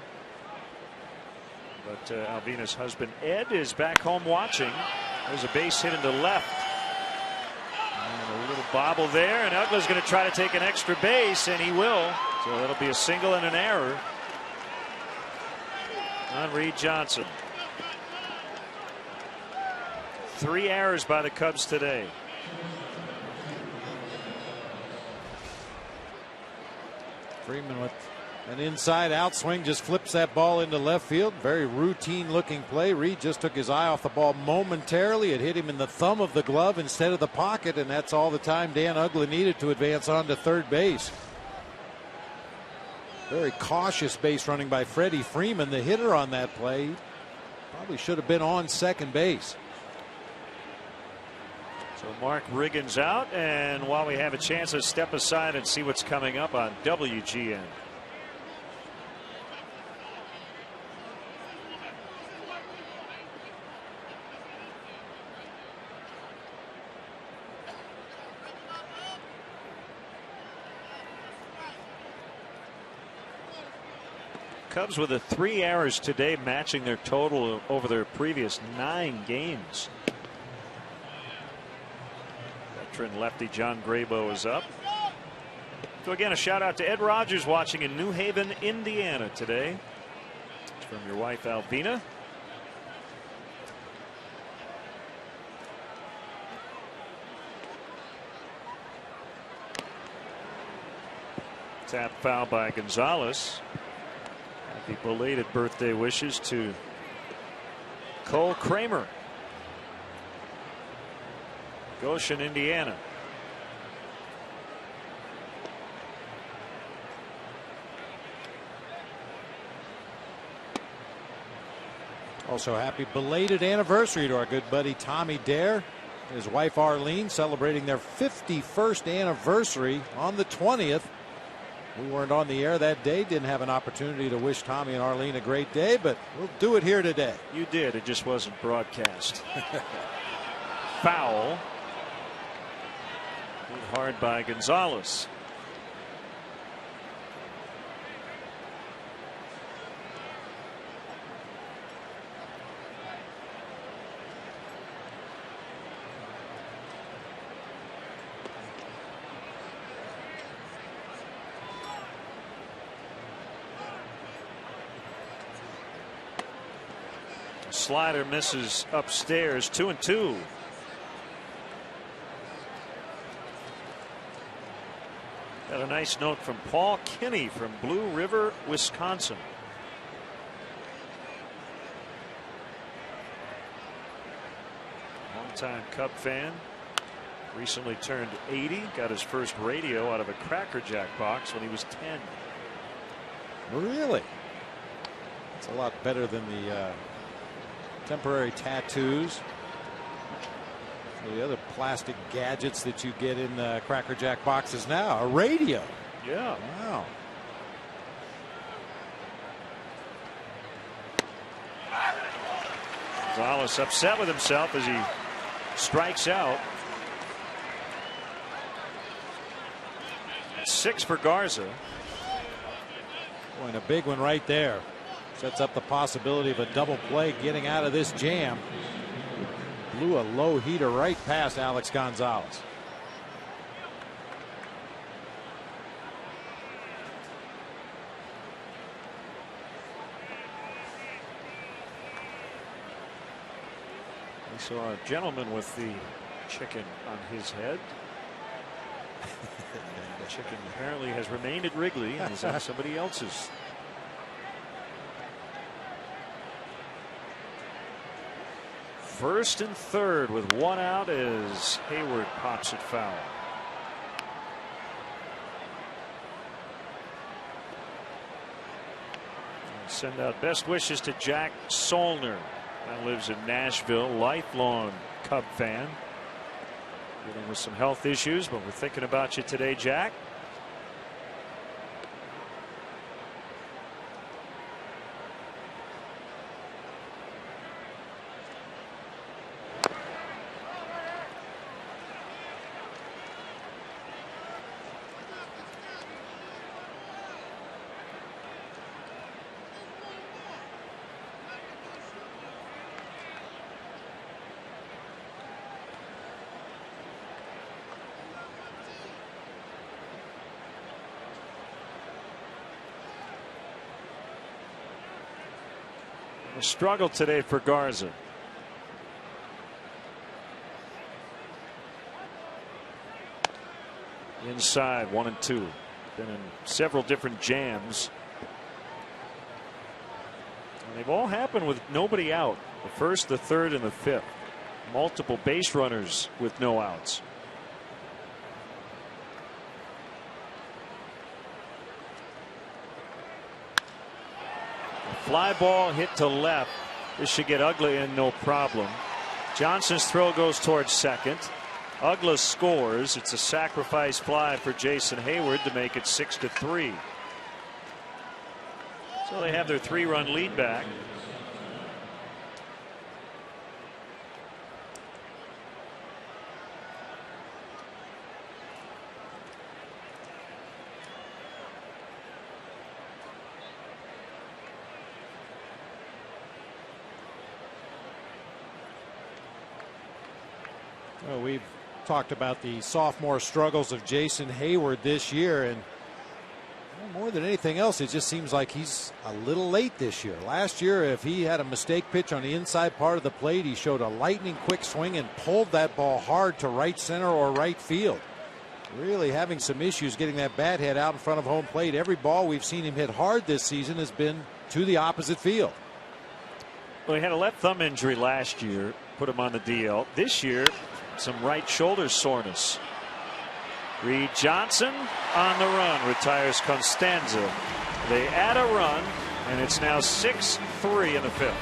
But Albina's husband Ed is back home watching. There's a base hit into left. And a little bobble there, and Uggla's going to try to take an extra base, and he will. So that'll be a single and an error on Reed Johnson. 3 errors by the Cubs today. Freeman with an inside out swing just flips that ball into left field. Very routine looking play. Reed just took his eye off the ball momentarily. It hit him in the thumb of the glove instead of the pocket, and that's all the time Dan Uggla needed to advance on to third base. Very cautious base running by Freddie Freeman, the hitter on that play. Probably should have been on second base. So Mark Riggins out, and while we have a chance to step aside and see what's coming up on WGN. Cubs with 3 errors today, matching their total over their previous 9 games. Veteran lefty John Graybo is up. So again, a shout out to Ed Rogers watching in New Haven, Indiana today. It's from your wife Albina. Tap foul by Gonzalez. Happy belated birthday wishes to Cole Kramer, Goshen, Indiana. Also happy belated anniversary to our good buddy Tommy Dare, his wife Arlene, celebrating their 51st anniversary on the 20th. We weren't on the air that day, didn't have an opportunity to wish Tommy and Arlene a great day, but we'll do it here today. You did, it just wasn't broadcast. Foul. Hit hard by Gonzalez. Slider misses upstairs. 2-2. Got a nice note from Paul Kinney from Blue River, Wisconsin. Longtime Cub fan. Recently turned 80. Got his first radio out of a Cracker Jack box when he was 10. Really? It's a lot better than the temporary tattoos, or the other plastic gadgets that you get in Cracker Jack boxes now. A radio. Yeah. Wow. Gonzalez upset with himself as he strikes out. 6 for Garza. Boy, and a big one right there. Sets up the possibility of a double play getting out of this jam. Blew a low heater right past Alex Gonzalez. We saw a gentleman with the chicken on his head. And the chicken apparently has remained at Wrigley and is on somebody else's. First and third with one out as Hayward pops it foul. Send out best wishes to Jack Solner. That lives in Nashville, lifelong Cub fan. Dealing with some health issues, but we're thinking about you today, Jack. A struggle today for Garza. Inside 1-2. Been in several different jams. And they've all happened with nobody out. The first, the third, and the fifth. Multiple base runners with no outs. Fly ball hit to left. This should get Ugla in no problem. Johnson's throw goes towards second. Ugla scores. It's a sacrifice fly for Jason Hayward to make it 6-3. So they have their 3-run lead back. Well, we've talked about the sophomore struggles of Jason Hayward this year, and more than anything else, it just seems like he's a little late this year. Last year, if he had a mistake pitch on the inside part of the plate, he showed a lightning quick swing and pulled that ball hard to right center or right field. Really having some issues getting that bat head out in front of home plate. Every ball we've seen him hit hard this season has been to the opposite field. Well, he had a left thumb injury last year, put him on the DL. This year, some right shoulder soreness. Reed Johnson on the run, retires Constanza. They add a run, and it's now 6-3 in the fifth.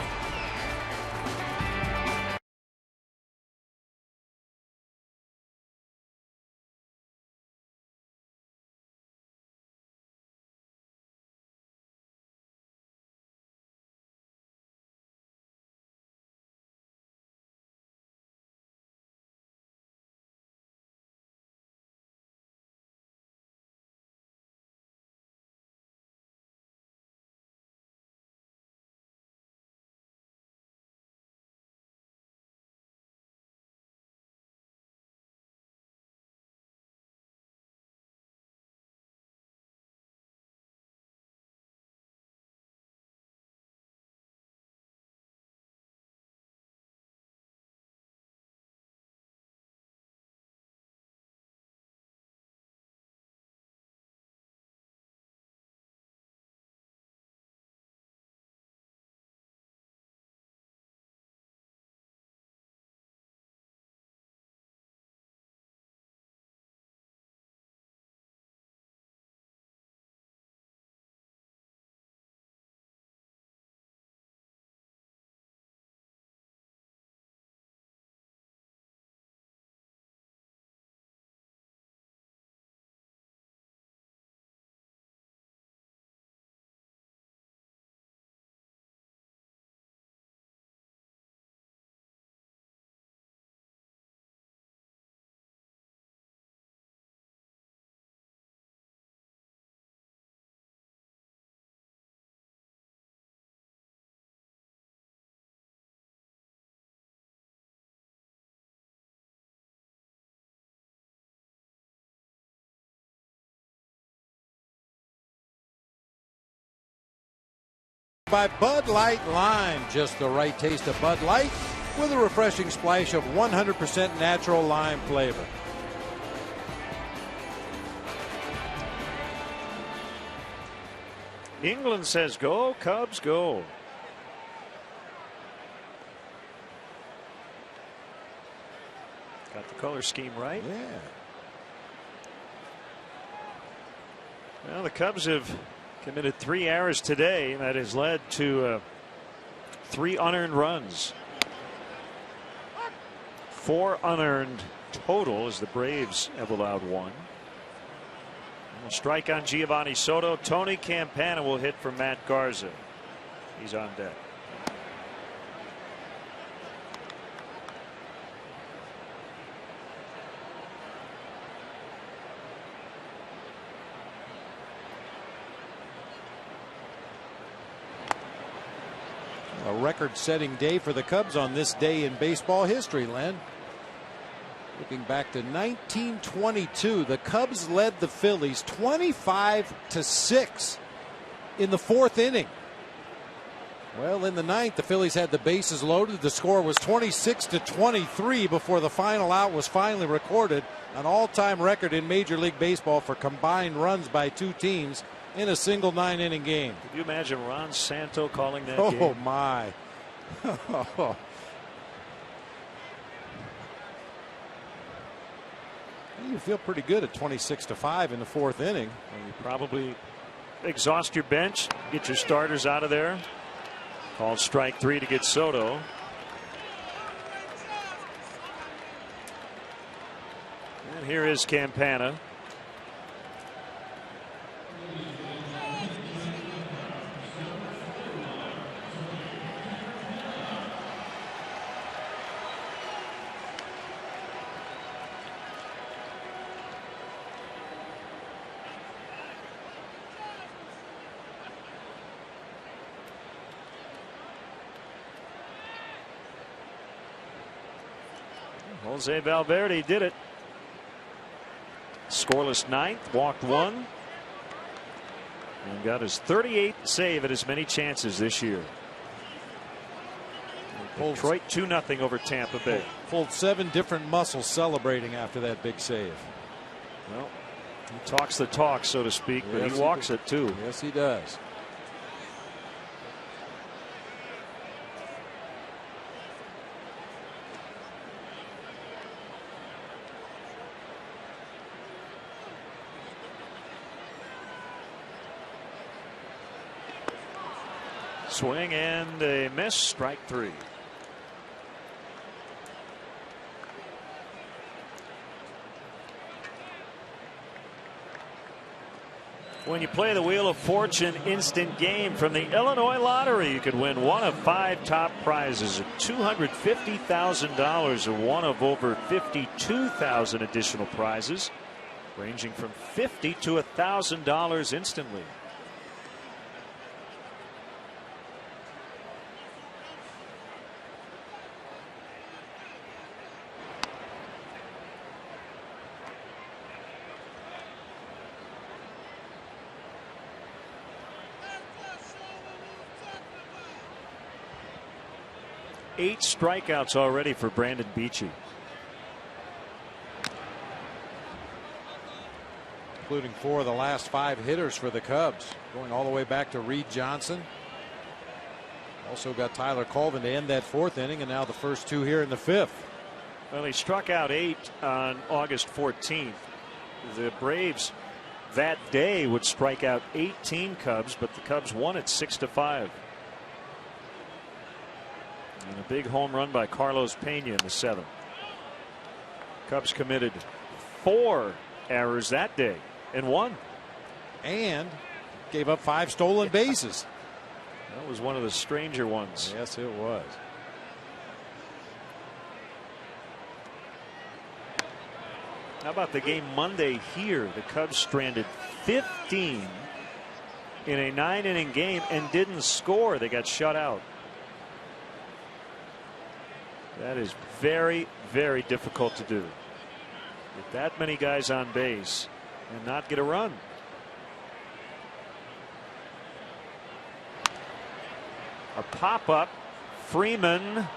By Bud Light Lime, just the right taste of Bud Light with a refreshing splash of 100% natural lime flavor. England says go, Cubs go. Got the color scheme right. Yeah. Well, the Cubs have committed 3 errors today. That has led to 3 unearned runs. 4 unearned total as the Braves have allowed 1. A strike on Giovanni Soto. Tony Campana will hit for Matt Garza. He's on deck. A record-setting day for the Cubs on this day in baseball history, Len. Looking back to 1922, the Cubs led the Phillies 25-6 in the 4th inning. Well, in the 9th, the Phillies had the bases loaded. The score was 26-23 before the final out was finally recorded. An all-time record in Major League Baseball for combined runs by 2 teams in a single 9-inning game. Could you imagine Ron Santo calling that game? Oh, my. You feel pretty good at 26-5 in the 4th inning. Well, you probably exhaust your bench, get your starters out of there. Called strike 3 to get Soto. And here is Campana. Jose Valverde did it. Scoreless 9th, walked 1, and got his 38th save at as many chances this year. Detroit 2-0 over Tampa Bay. Pulled 7 different muscles celebrating after that big save. Well, he talks the talk, so to speak, but Yes, he walks it too. Yes, he does. Swing and a miss, strike 3. When you play the Wheel of Fortune instant game from the Illinois Lottery, you could win one of 5 top prizes of $250,000 or one of over 52,000 additional prizes, ranging from $50 to $1,000 instantly. Eight strikeouts already for Brandon Beachy, including 4 of the last 5 hitters for the Cubs, going all the way back to Reed Johnson. Also got Tyler Colvin to end that 4th inning, and now the first 2 here in the 5th. Well, he struck out 8 on August 14th. The Braves that day would strike out 18 Cubs, but the Cubs won it 6-5. And a big home run by Carlos Pena in the 7th. Cubs committed 4 errors that day and won. And gave up 5 stolen bases. That was one of the stranger ones. Yes, it was. How about the game Monday here? The Cubs stranded 15 in a 9-inning game and didn't score. They got shut out. That is very, very difficult to do. With that many guys on base and not get a run. A pop-up. Freeman.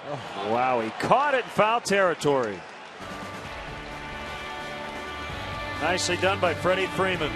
Oh, wow, he caught it in foul territory. Nicely done by Freddie Freeman.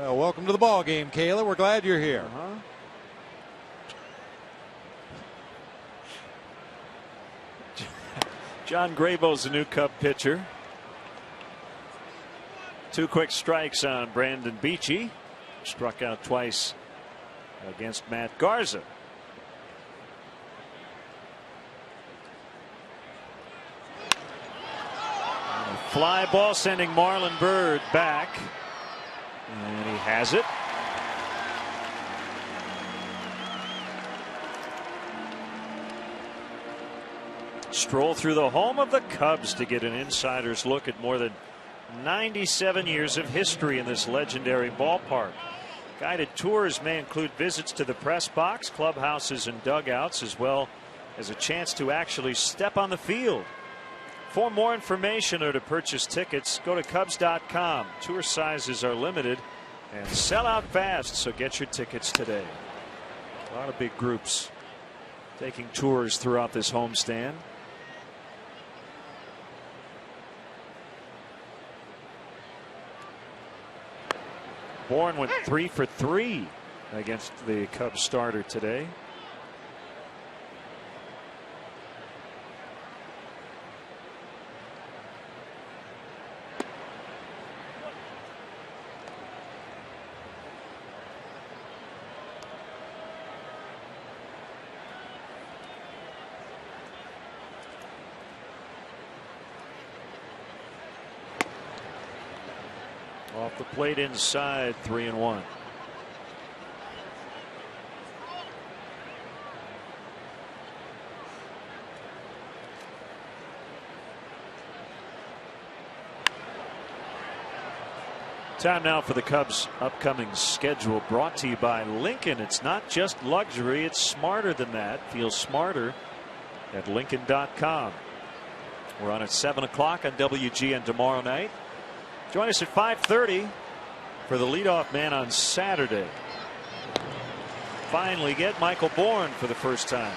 Well, welcome to the ball game, Kayla. We're glad you're here. John Gravo's the new Cub pitcher. 2 quick strikes on Brandon Beachy. Struck out twice against Matt Garza. And a fly ball sending Marlon Byrd back. And he has it. Stroll through the home of the Cubs to get an insider's look at more than 97 years of history in this legendary ballpark. Guided tours may include visits to the press box, clubhouses, and dugouts, as well as a chance to actually step on the field. For more information or to purchase tickets, go to Cubs.com. Tour sizes are limited and sell out fast, so get your tickets today. A lot of big groups taking tours throughout this homestand. Bourne went 3 for 3 against the Cubs starter today. Off the plate inside, 3-1. Time now for the Cubs' upcoming schedule, brought to you by Lincoln. It's not just luxury, it's smarter than that. Feel smarter at Lincoln.com. We're on at 7 o'clock on WGN tomorrow night. Join us at 5:30 for the leadoff man on Saturday. Finally get Michael Bourne for the first time.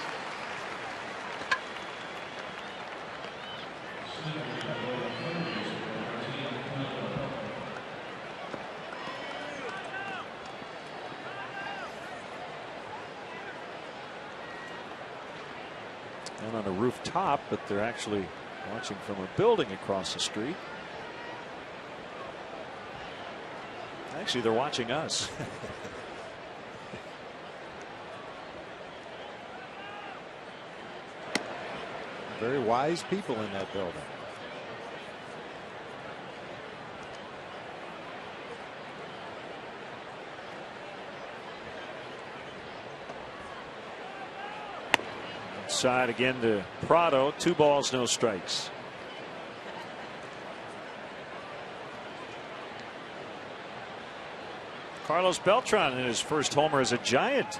And on a rooftop, but they're actually watching from a building across the street. Actually, they're watching us. Very wise people in that building. Inside again to Prado. 2 balls, no strikes. Carlos Beltran in his first homer as a Giant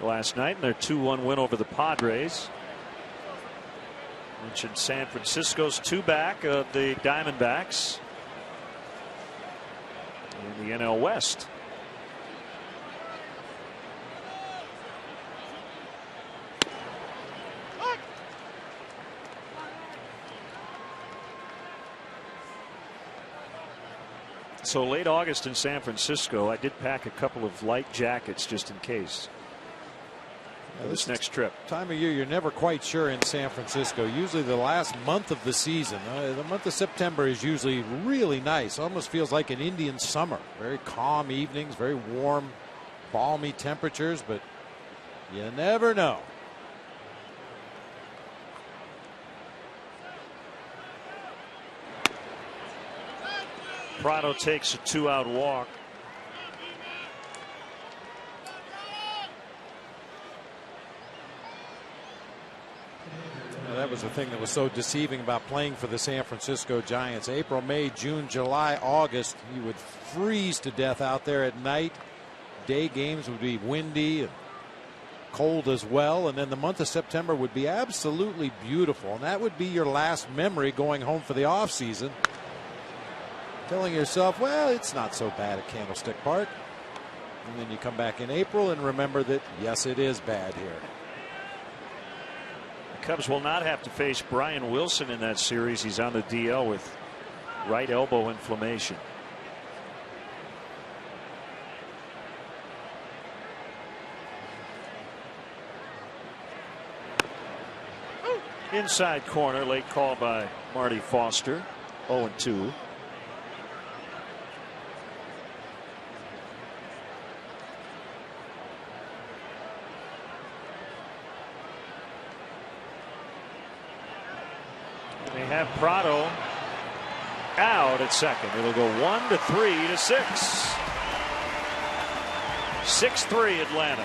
last night in their 2-1 win over the Padres. Mentioned San Francisco's 2 back of the Diamondbacks in the NL West. So late August in San Francisco, I did pack a couple of light jackets just in case. This next trip. Time of year you're never quite sure in San Francisco. Usually the last month of the season. The month of September is usually really nice. Almost feels like an Indian summer. Very calm evenings, very warm, balmy temperatures, but you never know. Prado takes a 2-out walk. That was the thing that was so deceiving about playing for the San Francisco Giants. April, May, June, July, August, you would freeze to death out there at night. Day games would be windy and cold as well. And then the month of September would be absolutely beautiful. And that would be your last memory going home for the offseason. Telling yourself, well, it's not so bad at Candlestick Park. And then you come back in April and remember that, yes, it is bad here. The Cubs will not have to face Brian Wilson in that series. He's on the DL with right elbow inflammation. Inside corner, late call by Marty Foster. 0-2. They have Prado out at second. It'll go 1-3 to 6. 6-3 Atlanta.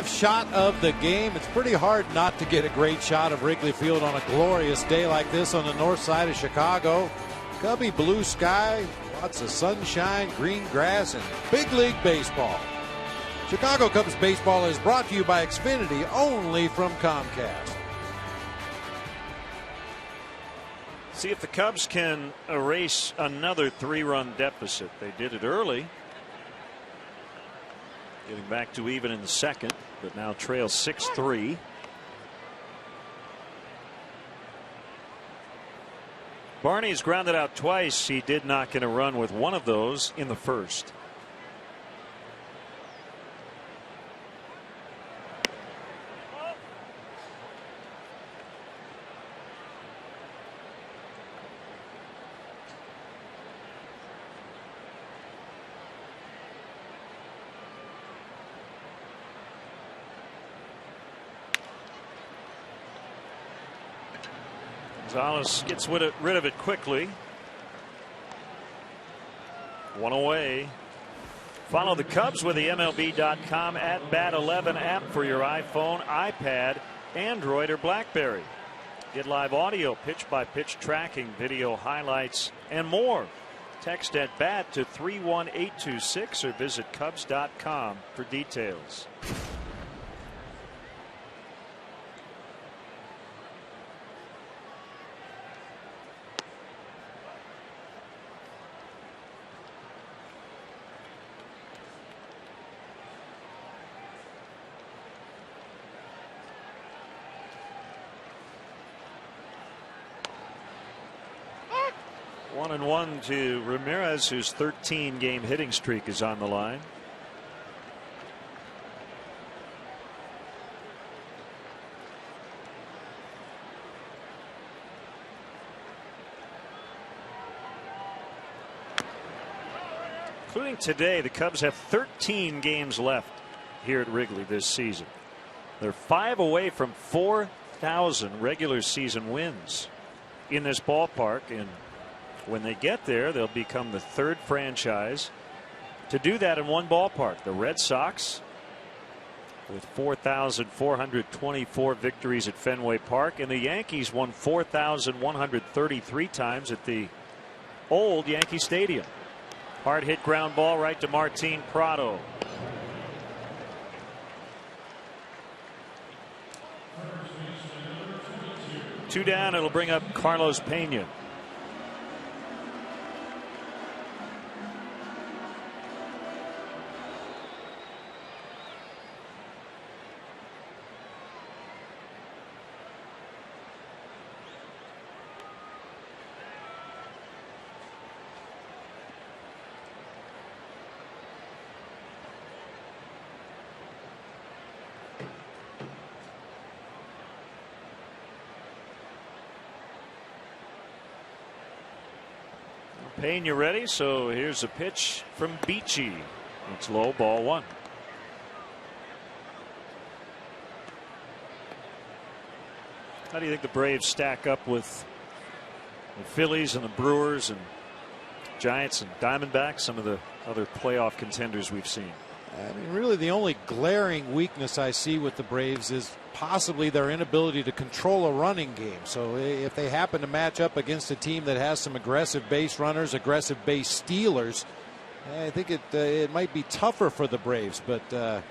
Shot of the game. It's pretty hard not to get a great shot of Wrigley Field on a glorious day like this on the north side of Chicago. Cubby blue sky, lots of sunshine, green grass, and big league baseball. Chicago Cubs baseball is brought to you by Xfinity, only from Comcast. See if the Cubs can erase another 3-run deficit. They did it early, getting back to even in the second, but now trail 6-3. Barney's grounded out twice. He did not get a run with one of those in the first. Gonzalez gets rid of it quickly. One away. Follow the Cubs with the MLB.com at Bat 11 app for your iPhone, iPad, Android, or BlackBerry. Get live audio, pitch-by-pitch tracking, video highlights, and more. Text at BAT to 31826 or visit Cubs.com for details. One and one to Ramirez, whose 13-game hitting streak is on the line. Including today, the Cubs have 13 games left here at Wrigley this season. They're 5 away from 4,000 regular season wins in this ballpark, and when they get there, they'll become the third franchise to do that in one ballpark. The Red Sox with 4,424 victories at Fenway Park, and the Yankees won 4,133 times at the old Yankee Stadium. Hard hit ground ball right to Martin Prado. Two down. It'll bring up Carlos Pena. Pena ready, so here's a pitch from Beachy. It's low, ball one. How do you think the Braves stack up with the Phillies and the Brewers and Giants and Diamondbacks, some of the other playoff contenders we've seen? I mean, really the only glaring weakness I see with the Braves is possibly their inability to control a running game. So if they happen to match up against a team that has some aggressive base runners, aggressive base stealers, I think it might be tougher for the Braves. But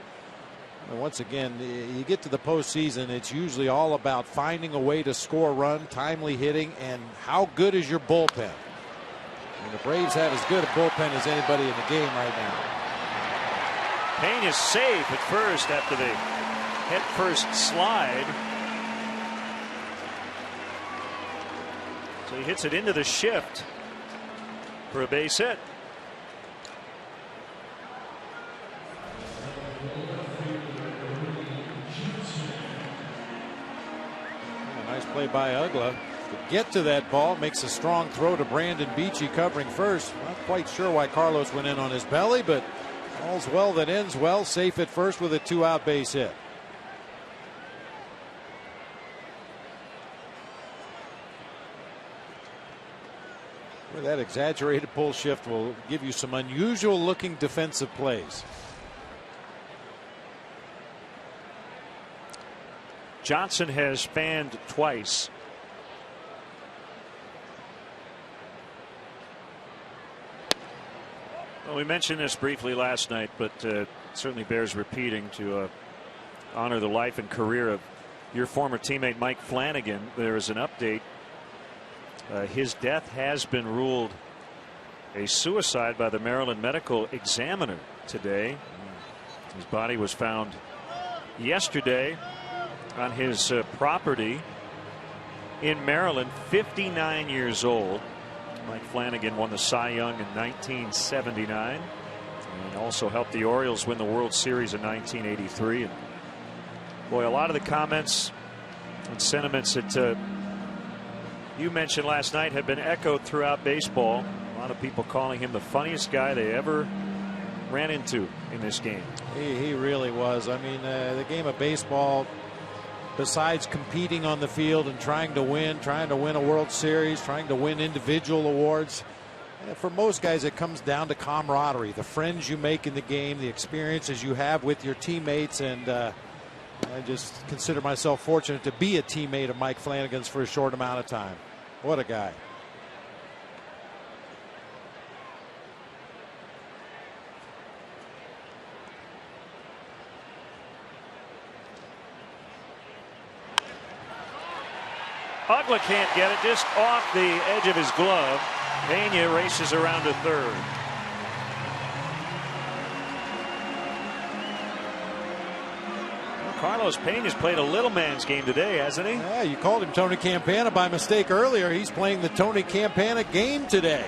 once again, you get to the postseason, it's usually all about finding a way to score a run, timely hitting, and how good is your bullpen. And the Braves have as good a bullpen as anybody in the game right now. Pena's safe at first after the head first slide. So he hits it into the shift for a base hit. Nice play by Ugla to get to that ball. Makes a strong throw to Brandon Beachy covering first. Not quite sure why Carlos went in on his belly, but all's well that ends well. Safe at first with a 2-out base hit. Well, that exaggerated pull shift will give you some unusual looking defensive plays. Johnson has fanned twice. Well, we mentioned this briefly last night, but certainly bears repeating to honor the life and career of your former teammate Mike Flanagan. There is an update. His death has been ruled a suicide by the Maryland Medical Examiner today. His body was found yesterday on his property in Maryland. 59 years old. Mike Flanagan won the Cy Young in 1979 and also helped the Orioles win the World Series in 1983. And boy, a lot of the comments and sentiments that you mentioned last night have been echoed throughout baseball. A lot of people calling him the funniest guy they ever ran into in this game. He really was. I mean, the game of baseball, besides competing on the field and trying to win a World Series, trying to win individual awards, for most guys it comes down to camaraderie, the friends you make in the game, the experiences you have with your teammates. And I just consider myself fortunate to be a teammate of Mike Flanagan's for a short amount of time. What a guy. Ugla can't get it, just off the edge of his glove. Pena races around to third. Well, Carlos Pena's played a little man's game today, hasn't he? Yeah, you called him Tony Campana by mistake earlier. He's playing the Tony Campana game today.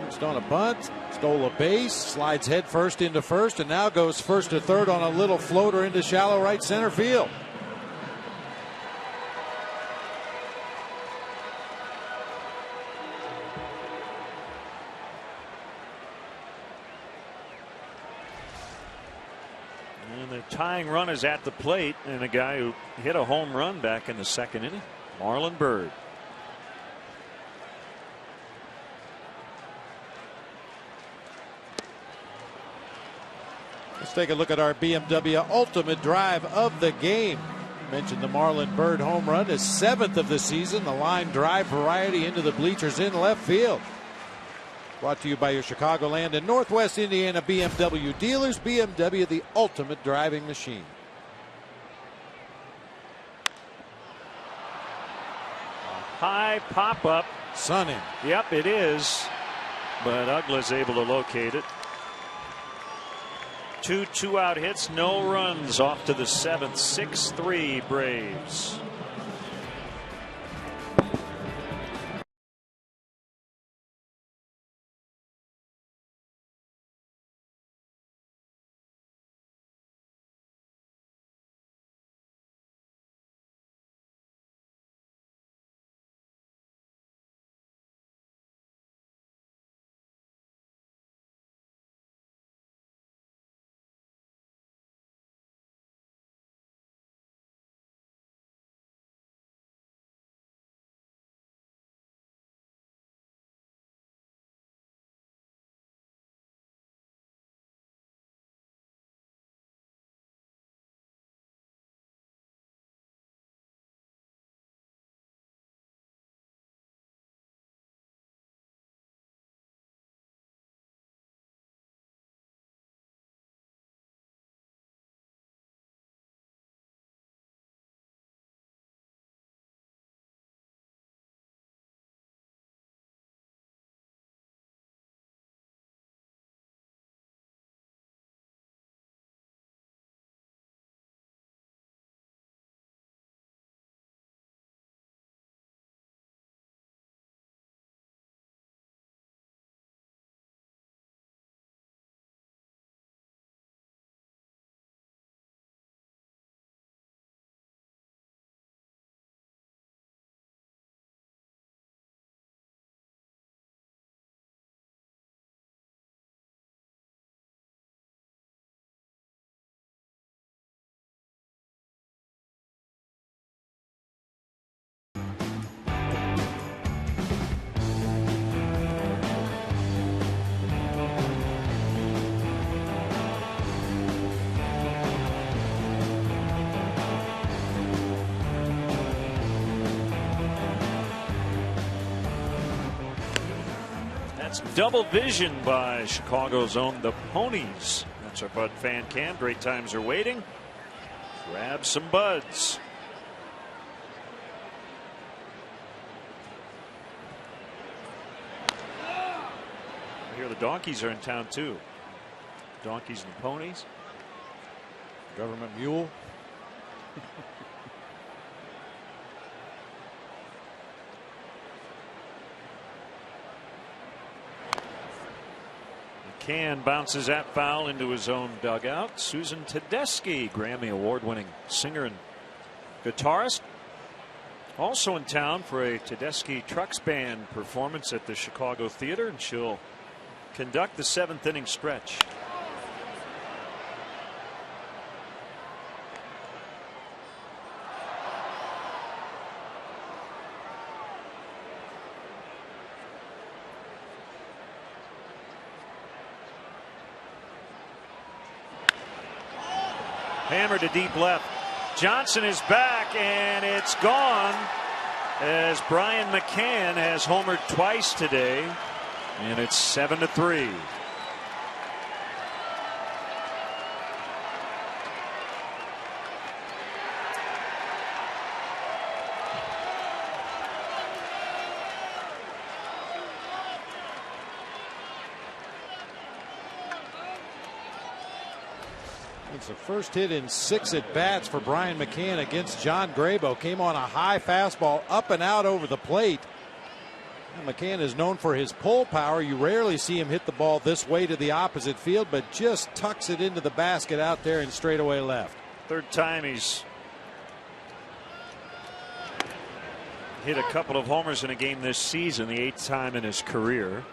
He's on a bunt, stole a base, slides head first into first, and now goes first to third on a little floater into shallow right center field. Tying run is at the plate, and a guy who hit a home run back in the second inning, Marlon Byrd. Let's take a look at our BMW Ultimate Drive of the game. Mentioned the Marlon Byrd home run, his 7th of the season. The line drive variety into the bleachers in left field. Brought to you by your Chicagoland and Northwest Indiana BMW dealers. BMW, the ultimate driving machine. High pop-up. Sun in. Yep, it is. But Uggla's able to locate it. 2 2-out hits, no runs off to the 7th. 6-3 Braves. Double vision by Chicago's own the Ponies. That's our Bud fan cam. Great times are waiting. Grab some buds. I hear the donkeys are in town too. Donkeys and ponies. Government mule. McCann bounces that foul into his own dugout. Susan Tedeschi, Grammy Award-winning singer and guitarist, also in town for a Tedeschi Trucks Band performance at the Chicago Theater, and she'll conduct the 7th inning stretch. Hammer to deep left. Johnson is back, and it's gone as Brian McCann has homered twice today, and it's 7-3. It's the first hit in 6 at-bats for Brian McCann against John Grabo. Came on a high fastball up and out over the plate. And McCann is known for his pull power. You rarely see him hit the ball this way to the opposite field, but just tucks it into the basket out there in straightaway left. Third time he's hit a couple of homers in a game this season, the 8th time in his career.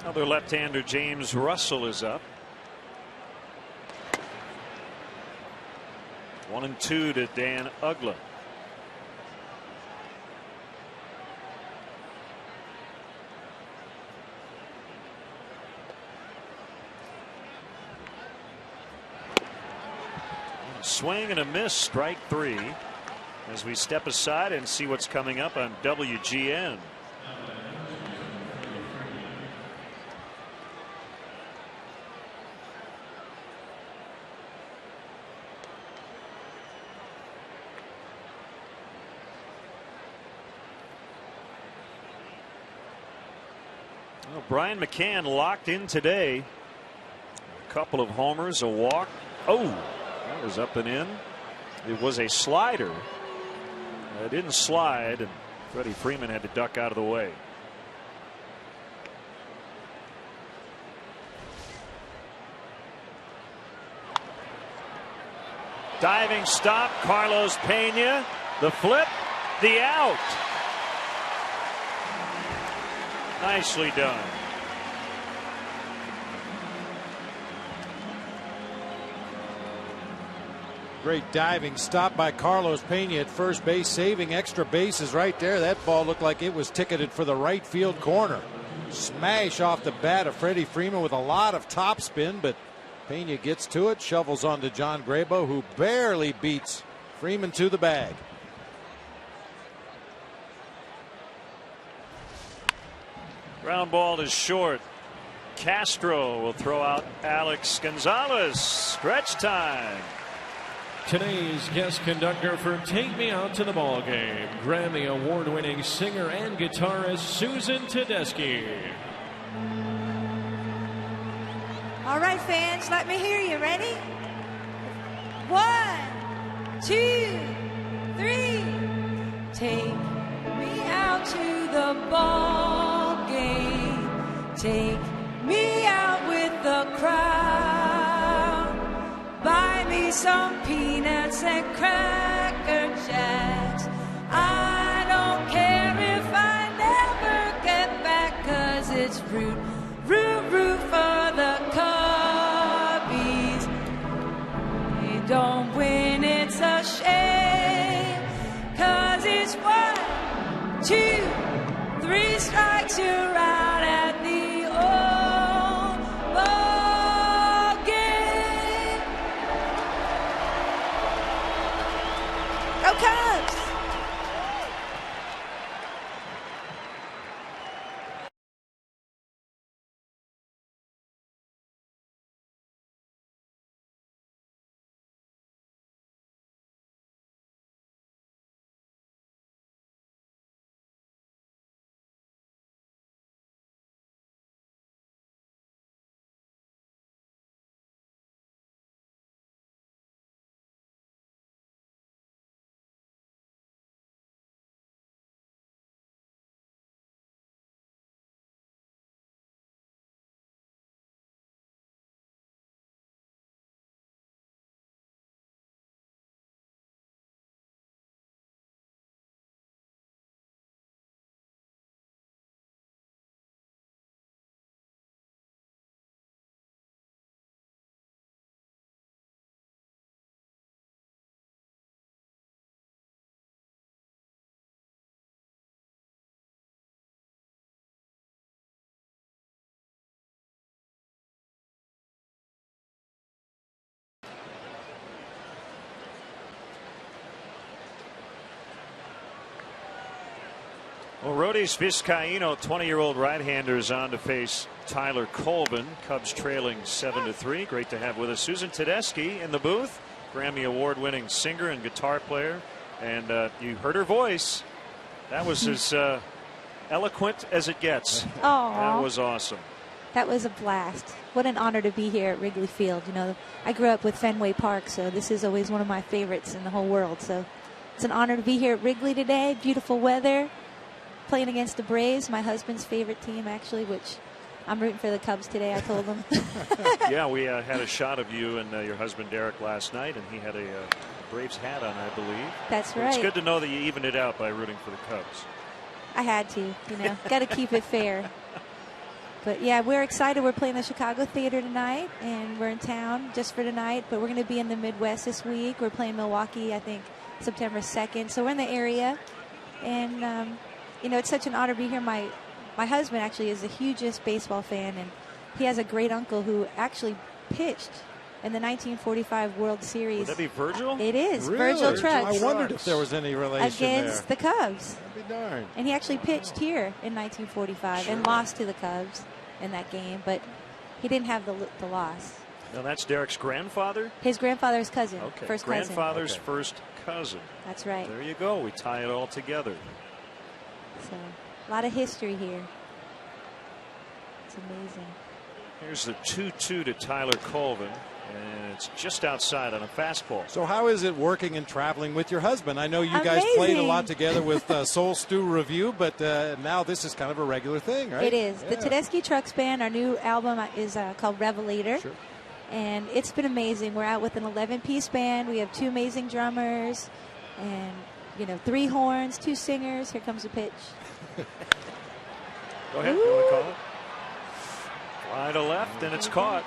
Other left-hander James Russell is up. 1-2 to Dan Uggla. Swing and a miss, strike 3, as we step aside and see what's coming up on WGN. Well, Brian McCann locked in today. A couple of homers, a walk. Oh, that was up and in. It was a slider. It didn't slide, and Freddie Freeman had to duck out of the way. Diving stop, Carlos Pena. The flip, the out. Nicely done. Great diving stop by Carlos Pena at first base, saving extra bases right there. That ball looked like it was ticketed for the right field corner. Smash off the bat of Freddie Freeman with a lot of topspin, but Pena gets to it, shovels onto John Grabo, who barely beats Freeman to the bag. Ground ball is short. Castro will throw out Alex Gonzalez. Stretch time. Today's guest conductor for Take Me Out to the Ball Game, Grammy Award-winning singer and guitarist Susan Tedeschi. All right, fans, let me hear you. Ready? 1, 2, 3. Take me out to the ball game. Take me out with the crowd. Buy me some peanuts and Cracker Jacks. I don't care if I never get back, 'cause it's root, root, root for the Cubbies. They don't win, it's a shame, 'cause it's 1, 2, 3 strikes, you're out at the old ball game. Go Cubs! Well, Rodis Vizcaíno, 20-year-old right-hander, is on to face Tyler Colvin. Cubs trailing 7-3. Great to have with us Susan Tedeschi in the booth, Grammy Award-winning singer and guitar player. And you heard her voice. That was as eloquent as it gets. Aww. That was awesome. That was a blast. What an honor to be here at Wrigley Field. You know, I grew up with Fenway Park, so this is always one of my favorites in the whole world. So it's an honor to be here at Wrigley today. Beautiful weather. Playing against the Braves, my husband's favorite team, actually, which I'm rooting for the Cubs today, I told him. Yeah, we had a shot of you and your husband Derek last night, and he had a Braves hat on, I believe. That's right. It's good to know that you evened it out by rooting for the Cubs. I had to, you know, got to keep it fair. But yeah, we're excited. We're playing the Chicago Theater tonight, and we're in town just for tonight. But we're going to be in the Midwest this week. We're playing Milwaukee, I think, September 2nd. So we're in the area, and you know, it's such an honor to be here. My husband actually is the hugest baseball fan, and he has a great uncle who actually pitched in the 1945 World Series. Would that be Virgil? It is. Really? Virgil Trucks. I wondered if there was any relation against there. the Cubs. That'd be darn. And he actually pitched here in 1945 and lost to the Cubs in that game, but he didn't have the loss. Now that's Derek's grandfather? His grandfather's cousin. Okay. First Grandfather's cousin. first cousin. That's right. There you go. We tie it all together. So, a lot of history here. It's amazing. Here's the 2-2 to Tyler Colvin, and it's just outside on a fastball. So how is it working and traveling with your husband? I know you guys Amazing. played a lot together with Soul Stew Review, but now this is kind of a regular thing, right? It is. Yeah. The Tedeschi Trucks Band, our new album is called Revelator. Sure. And it's been amazing. We're out with an 11-piece band. We have 2 amazing drummers and, you know, 3 horns, 2 singers. Here comes the pitch. Go ahead. You want to call it? Fly to left, and it's caught.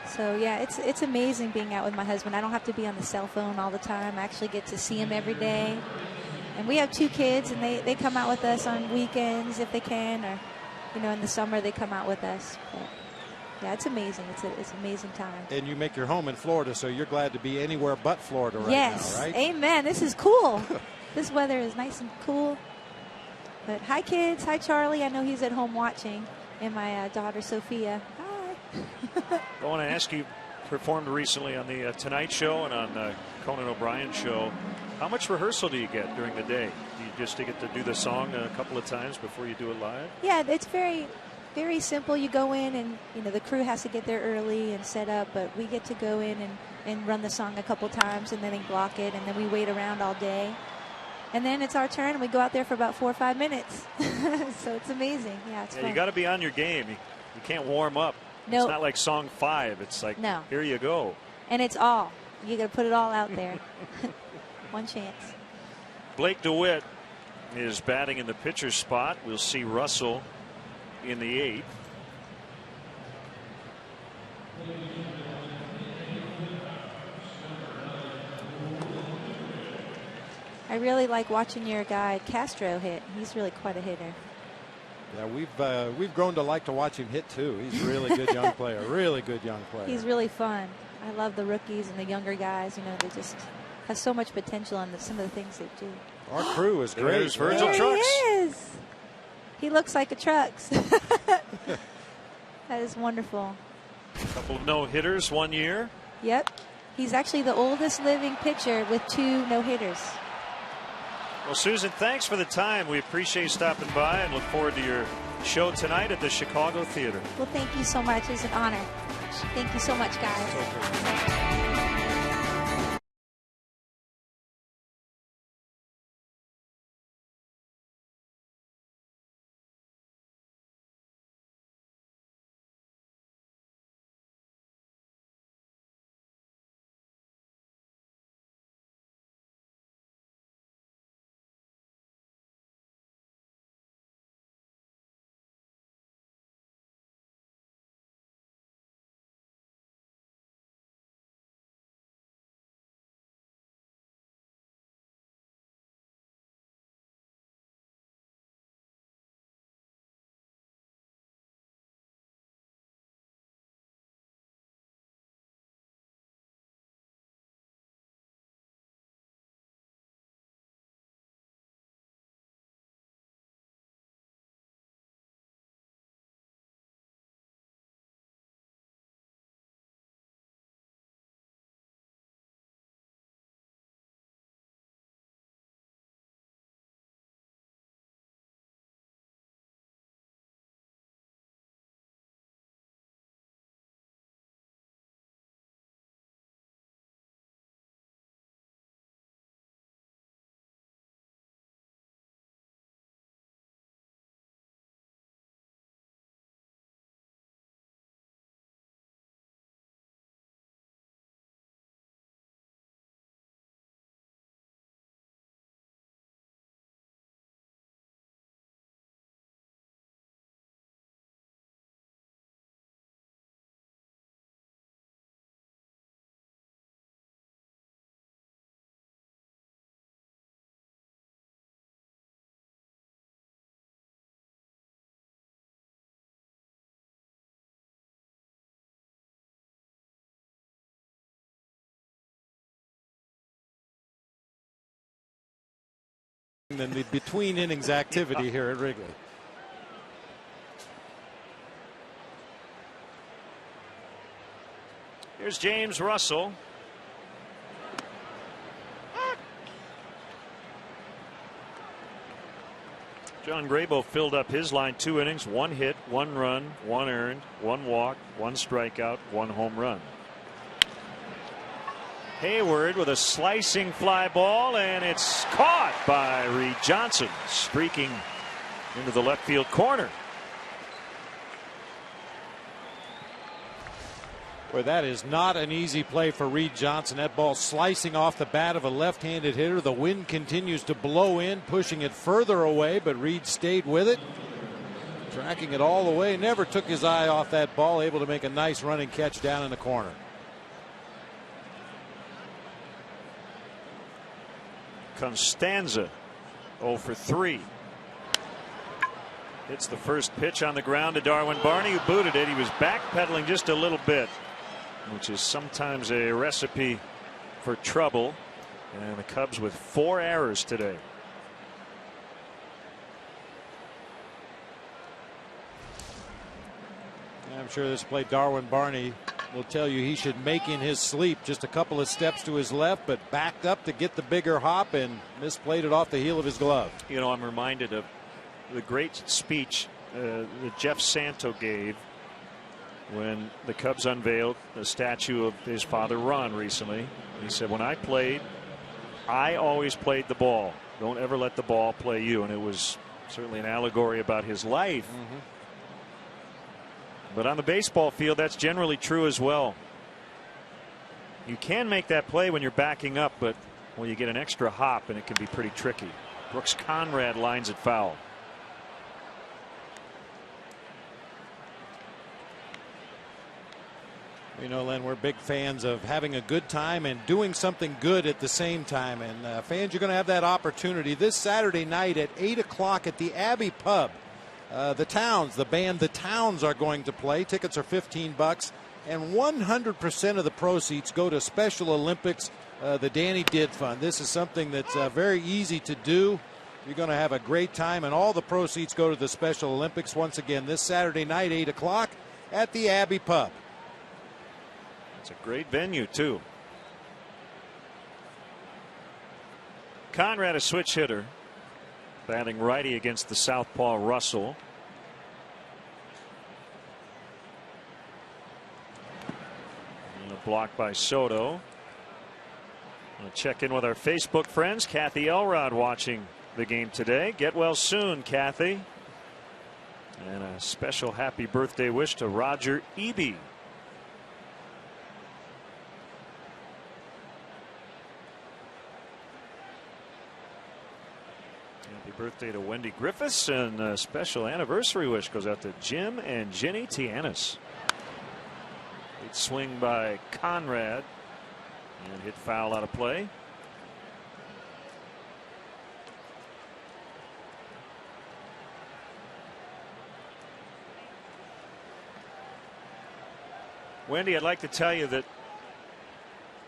So, yeah, it's amazing being out with my husband. I don't have to be on the cell phone all the time. I actually get to see him every day. And we have 2 kids, and they come out with us on weekends if they can, or, you know, in the summer they come out with us. But, yeah, it's amazing. It's an amazing time. And you make your home in Florida, so you're glad to be anywhere but Florida right Yes. now, right? Amen. This is cool. This weather is nice and cool. But hi, kids. Hi, Charlie. I know he's at home watching. And my daughter, Sophia. Hi. I want to ask you, performed recently on the Tonight Show and on the Conan O'Brien Show. How much rehearsal do you get during the day? Do you just get to do the song a couple of times before you do it live? Yeah, it's very, very simple. You go in and, you know, the crew has to get there early and set up, but we get to go in and run the song a couple times, and then they block it, and then we wait around all day. And then it's our turn, and we go out there for about 4 or 5 minutes. So it's amazing. Yeah, it's fun. You got to be on your game. You can't warm up. No. It's not like song 5. It's like, no. Here you go. And it's all. You got to put it all out there. One chance. Blake DeWitt is batting in the pitcher's spot. We'll see Russell in the 8th. I really like watching your guy Castro hit. He's really quite a hitter. Yeah, we've grown to like to watch him hit too. He's a really good young player. Really good young player. He's really fun. I love the rookies and the younger guys. You know, they just have so much potential in some of the things they do. Our crew is great. There's Virgil There Trucks. he is. He looks like a Trucks. That is wonderful. A couple of no-hitters one year. Yep. He's actually the oldest living pitcher with 2 no-hitters. Well, Susan, thanks for the time. We appreciate you stopping by and look forward to your show tonight at the Chicago Theater. Well, thank you so much. It's an honor. Thank you so much, guys. than the between innings activity here at Wrigley. Here's James Russell. John Grabo filled up his line, 2 innings, 1 hit, 1 run, 1 earned, 1 walk, 1 strikeout, 1 home run. Hayward with a slicing fly ball, and it's caught by Reed Johnson, streaking into the left field corner. Boy, that is not an easy play for Reed Johnson. That ball slicing off the bat of a left-handed hitter. The wind continues to blow in, pushing it further away, but Reed stayed with it, tracking it all the way. Never took his eye off that ball, able to make a nice running catch down in the corner. Constanza 0 for 3. Hits the first pitch on the ground to Darwin Barney, who booted it. He was backpedaling just a little bit, which is sometimes a recipe for trouble. And the Cubs with 4 errors today. I'm sure this play, Darwin Barney will tell you he should make in his sleep. Just a couple of steps to his left, but backed up to get the bigger hop and misplayed it off the heel of his glove. You know, I'm reminded of the great speech that Jeff Santo gave when the Cubs unveiled the statue of his father Ron recently. He said, when I played, I always played the ball. Don't ever let the ball play you. And it was certainly an allegory about his life. Mm-hmm. But on the baseball field, that's generally true as well. You can make that play when you're backing up, but when you get an extra hop, and it can be pretty tricky. Brooks Conrad lines it foul. You know, Len, we're big fans of having a good time and doing something good at the same time. And fans, you're going to have that opportunity this Saturday night at 8 o'clock at the Abbey Pub. The band The Towns are going to play. Tickets are $15, and 100% of the proceeds go to Special Olympics, the Danny Did Fund. This is something that's very easy to do. You're going to have a great time, and all the proceeds go to the Special Olympics. Once again, this Saturday night, 8 o'clock at the Abbey Pub. It's a great venue, too. Conrad, a switch hitter, batting righty against the southpaw Russell. And a block by Soto. I'll check in with our Facebook friends. Kathy Elrod watching the game today. Get well soon, Kathy. And a special happy birthday wish to Roger Eby. Birthday to Wendy Griffiths, and a special anniversary wish goes out to Jim and Ginny Tianis. Great swing by Conrad and hit foul out of play. Wendy, I'd like to tell you that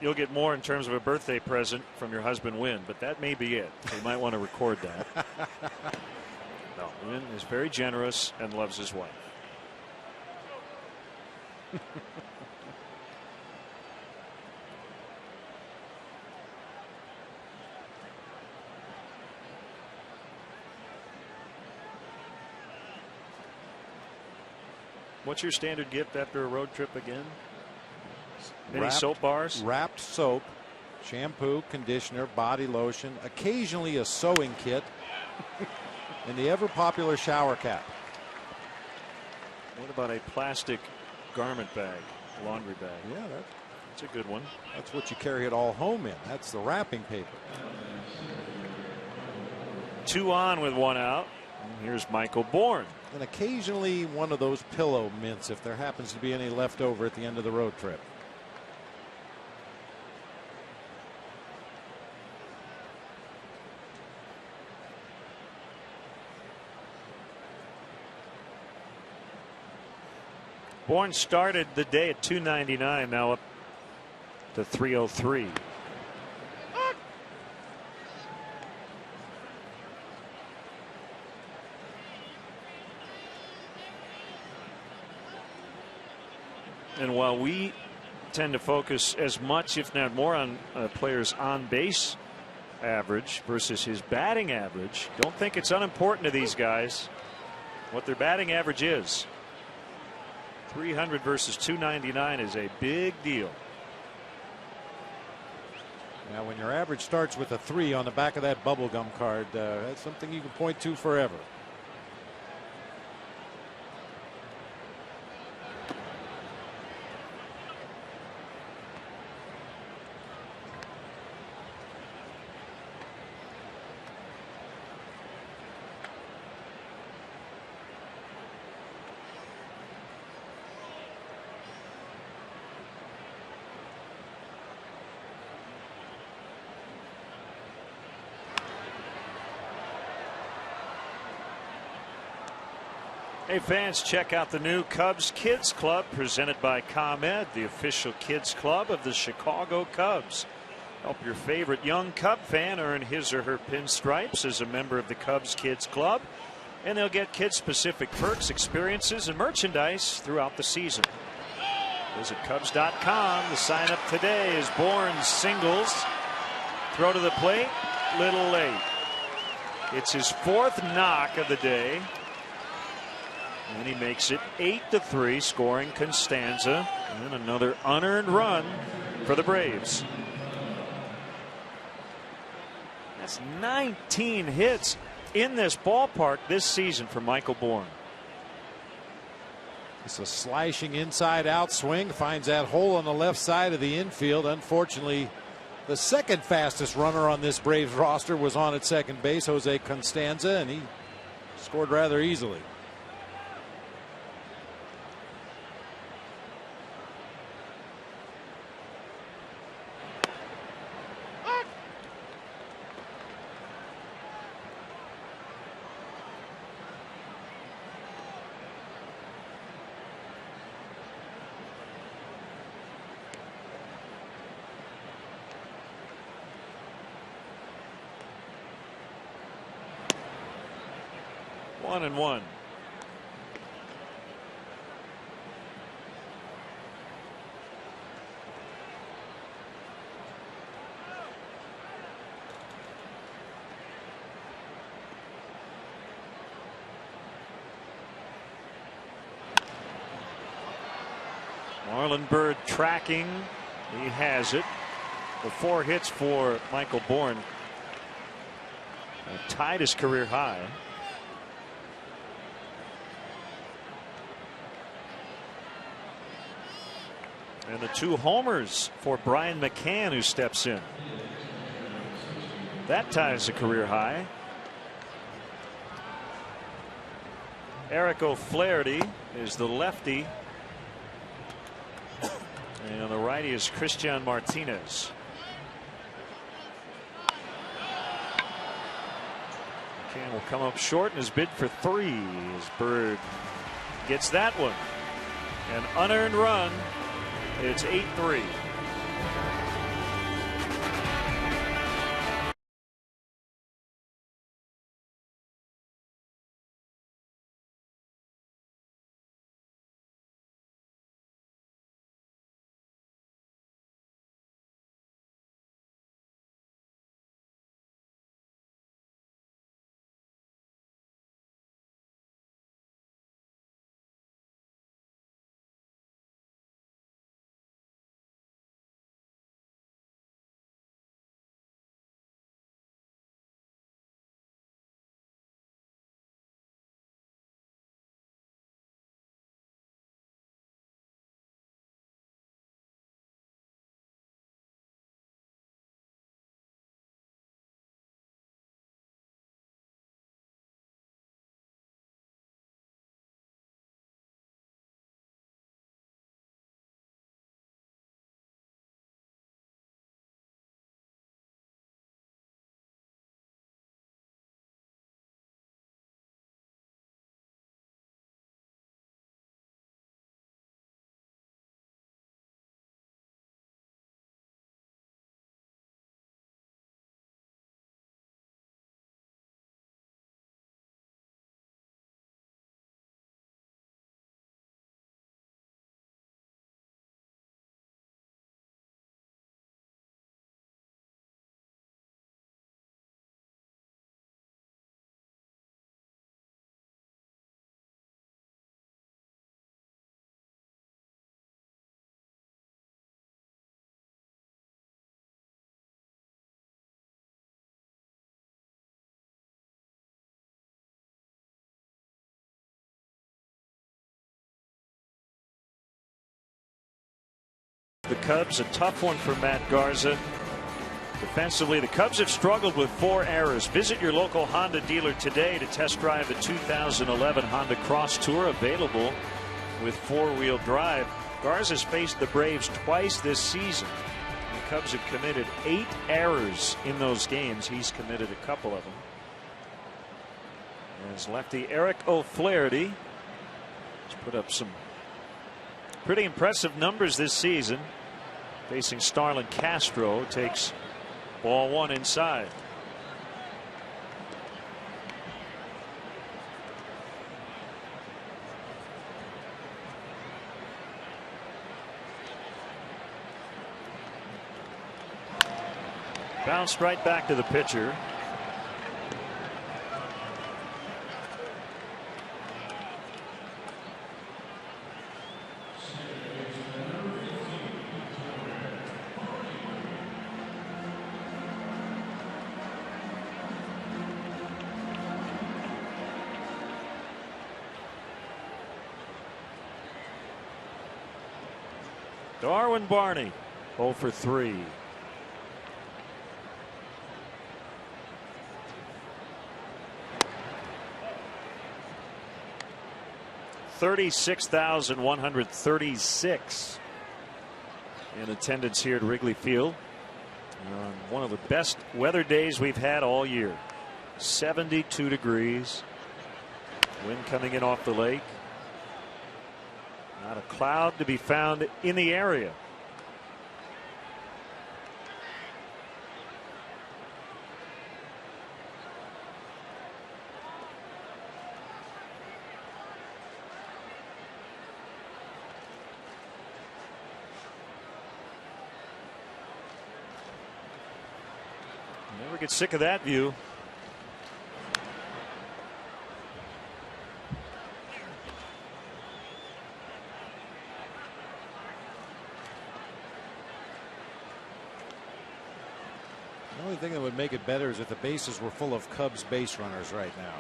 you'll get more in terms of a birthday present from your husband, Wynn, but that may be it. So you might want to record that. No, Wynn is very generous and loves his wife. What's your standard gift after a road trip again? Any soap bars? Wrapped soap, shampoo, conditioner, body lotion, occasionally a sewing kit, and the ever popular shower cap. What about a plastic garment bag, laundry bag? Yeah, that's a good one. That's what you carry it all home in. That's the wrapping paper. 2 on with 1 out. And here's Michael Bourne. And occasionally one of those pillow mints if there happens to be any left over at the end of the road trip. Bourne started the day at 299, now up to 303. And while we tend to focus as much, if not more, on players on base average versus his batting average, don't think it's unimportant to these guys what their batting average is. 300 versus 299 is a big deal. Now, when your average starts with a 3 on the back of that bubblegum card, that's something you can point to forever. Hey fans, check out the new Cubs Kids Club presented by ComEd, the official kids club of the Chicago Cubs. Help your favorite young Cub fan earn his or her pinstripes as a member of the Cubs Kids Club, and they'll get kid specific perks, experiences, and merchandise throughout the season. Visit Cubs.com to sign up today as Bourne singles. Throw to the plate, little late. It's his 4th knock of the day. And he makes it 8-3, scoring Constanza, and another unearned run for the Braves. That's 19 hits in this ballpark this season for Michael Bourne. It's a slashing inside out swing, finds that hole on the left side of the infield. Unfortunately, the second fastest runner on this Braves roster was on at second base, Jose Constanza, and he scored rather easily. One and one. Marlon Byrd tracking. He has it. The 4 hits for Michael Bourne tied his career high. And the 2 homers for Brian McCann, who steps in. That ties the career high. Eric O'Flaherty is the lefty. And on the righty is Christian Martinez. McCann will come up short in his bid for 3 as Bird gets that one. An unearned run. It's 8-3. Cubs. A tough one for Matt Garza. Defensively, the Cubs have struggled with 4 errors. Visit your local Honda dealer today to test drive the 2011 Honda Cross Tour, available with 4-wheel drive. Garza's faced the Braves twice this season. The Cubs have committed 8 errors in those games. He's committed a couple of them. As lefty Eric O'Flaherty has put up some pretty impressive numbers this season. Facing Starlin Castro, takes ball 1 inside. Bounced right back to the pitcher. Darwin Barney 0 for 3. $36,136 in attendance here at Wrigley Field on one of the best weather days we've had all year. 72 degrees. Wind coming in off the lake. Not a cloud to be found in the area. Never get sick of that view. The only thing that would make it better is if the bases were full of Cubs base runners right now.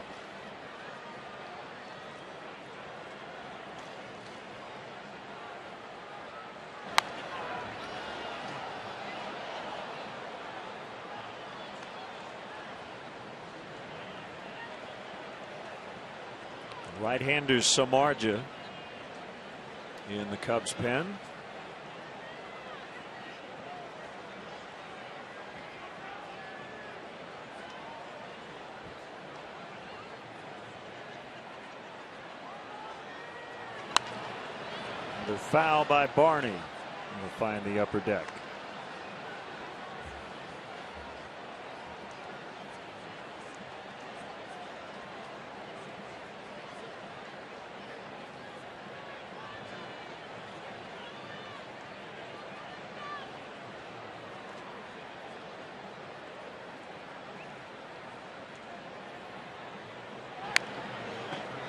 Right-hander Samardzija in the Cubs pen. The foul by Barney will find the upper deck.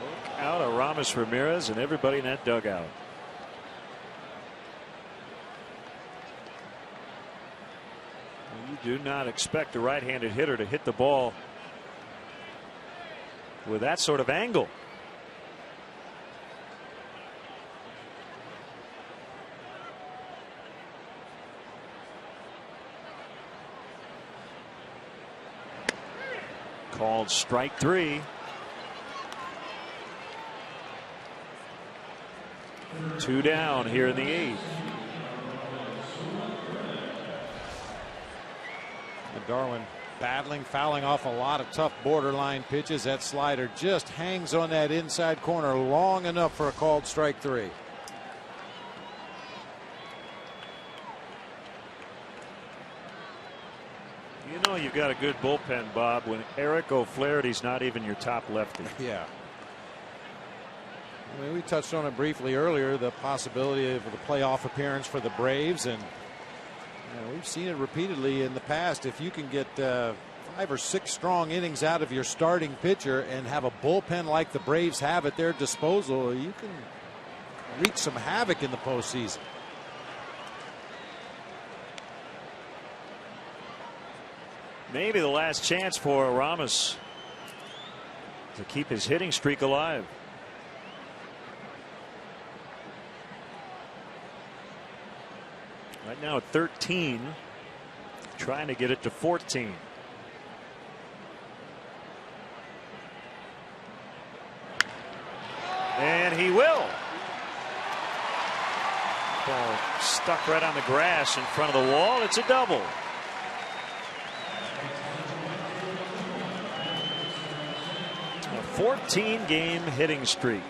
Look out, Aramis Ramirez and everybody in that dugout. Do not expect a right-handed hitter to hit the ball with that sort of angle. Called strike 3. 2 down here in the 8th. Darwin battling, fouling off a lot of tough borderline pitches. That slider just hangs on that inside corner long enough for a called strike 3. You know you've got a good bullpen, Bob, when Eric O'Flaherty's not even your top lefty. Yeah. I mean, we touched on it briefly earlier, the possibility of the playoff appearance for the Braves, and we've seen it repeatedly in the past. If you can get 5 or 6 strong innings out of your starting pitcher and have a bullpen like the Braves have at their disposal, you can wreak some havoc in the postseason. Maybe the last chance for Aramis to keep his hitting streak alive. right now at 13, trying to get it to 14. And he will. Ball stuck right on the grass in front of the wall. It's a double. A 14-game hitting streak.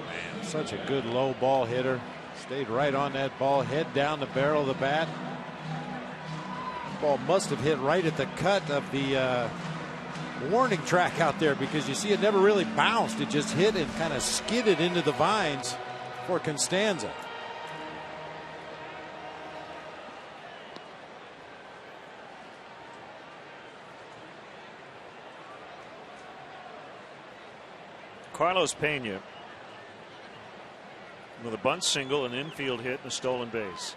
Man, such a good low ball hitter. Stayed right on that ball, head down the barrel of the bat. Ball must have hit right at the cut of the warning track out there, because you see it never really bounced. It just hit and kind of skidded into the vines for Constanza. Carlos Pena with a bunt single, an infield hit, and a stolen base.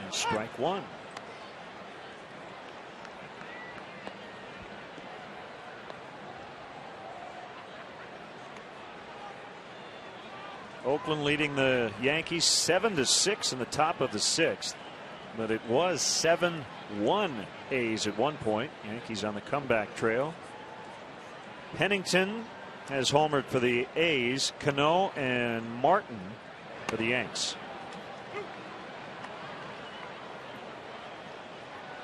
And strike one. Oakland leading the Yankees 7-6 in the top of the sixth. But it was 7-1 A's at one point. Yankees on the comeback trail. Pennington has homered for the A's. Cano and Martin for the Yanks.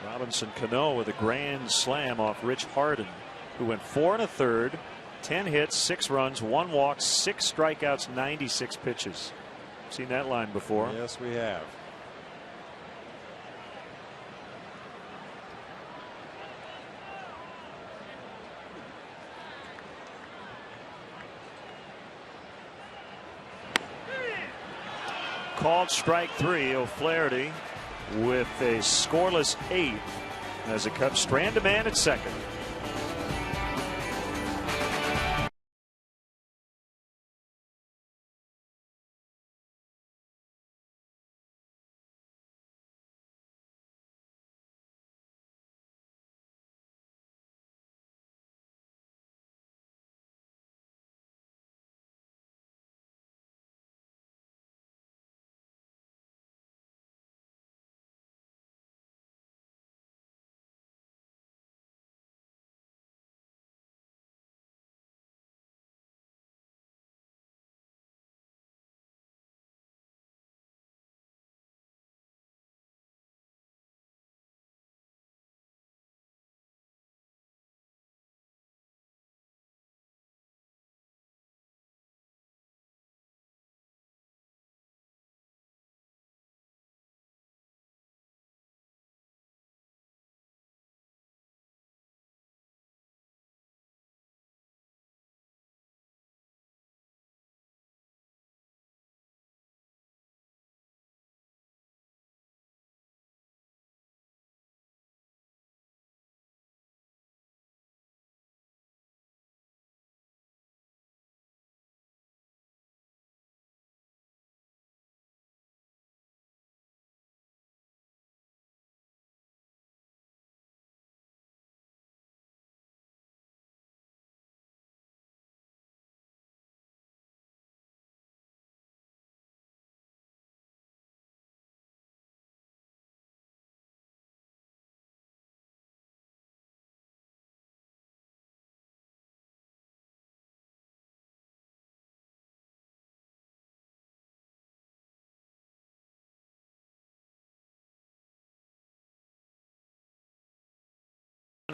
Robinson Cano with a grand slam off Rich Harden, who went 4 1/3, 10 hits, 6 runs, 1 walk, 6 strikeouts, 96 pitches. Seen that line before. Yes, we have. Called strike 3. O'Flaherty with a scoreless 8 as the Cubs strand a man at second.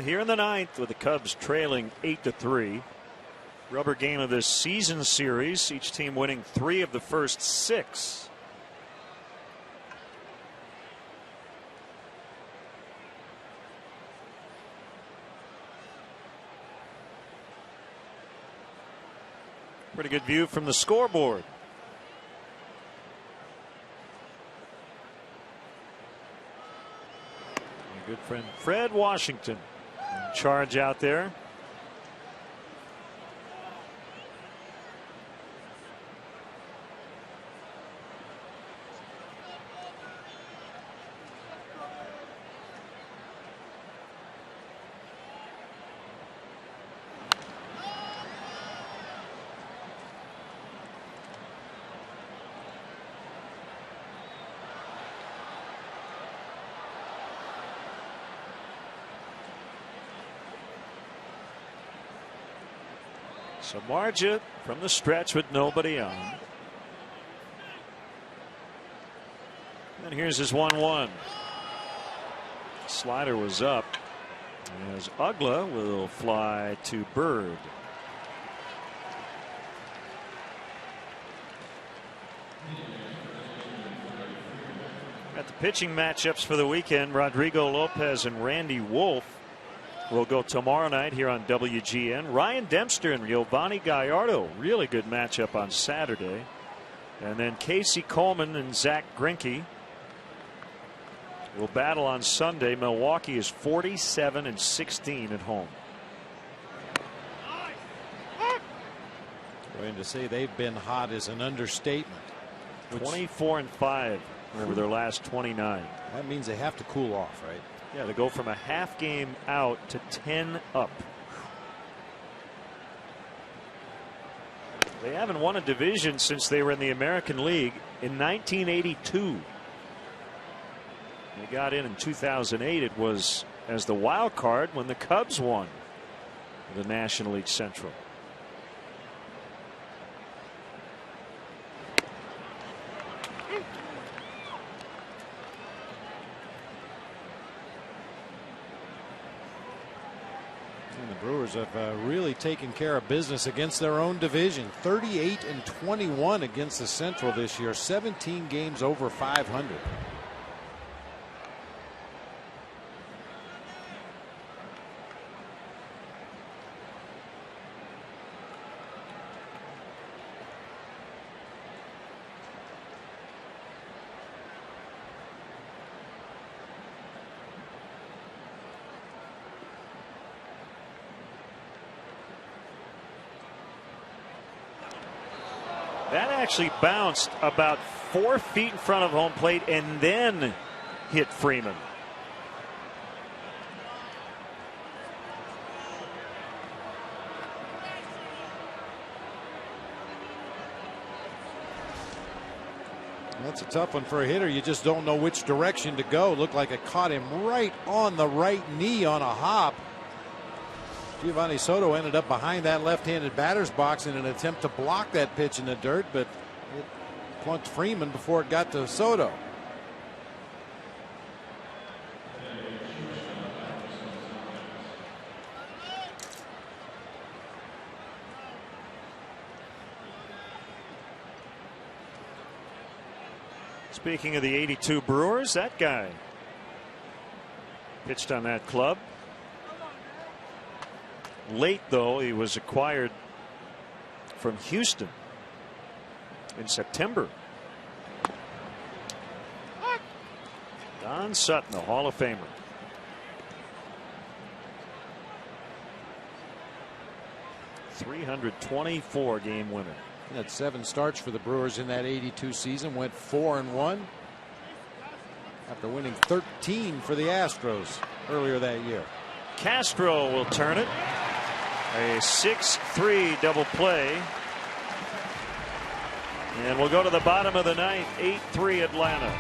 Here in the ninth with the Cubs trailing 8-3. Rubber game of this season series, each team winning 3 of the first 6. Pretty good view from the scoreboard. My good friend Fred Washington in charge out there. So Marja from the stretch with nobody on. And here's his 1-1. Slider was up as Ugla will fly to Bird. Got the pitching matchups for the weekend. Rodrigo Lopez and Randy Wolf will go tomorrow night here on WGN. Ryan Dempster and Giovanni Gallardo, really good matchup on Saturday. And then Casey Coleman and Zach Greinke will battle on Sunday. Milwaukee is 47-16 at home. Going to say they've been hot is an understatement. 24-5 over their last 29. That means they have to cool off, right? Yeah, to go from a half game out to 10 up. They haven't won a division since they were in the American League in 1982. They got in 2008. It was as the wild card when the Cubs won the National League Central. And the Brewers have really taken care of business against their own division. 38-21 against the Central this year. 17 games over 500. That actually bounced about 4 feet in front of home plate and then hit Freeman. That's a tough one for a hitter. You just don't know which direction to go. Looked like it caught him right on the right knee on a hop. Giovanni Soto ended up behind that left-handed batter's box in an attempt to block that pitch in the dirt, but it plunked Freeman before it got to Soto. Speaking of the 82 Brewers, that guy pitched on that club. Late, though, he was acquired from Houston in September. Don Sutton, the Hall of Famer. .324 game winner. He had 7 starts for the Brewers in that 82 season. Went 4-1 after winning 13 for the Astros earlier that year. Castro will turn it. A 6-3 double play. And we'll go to the bottom of the ninth. 8-3 Atlanta.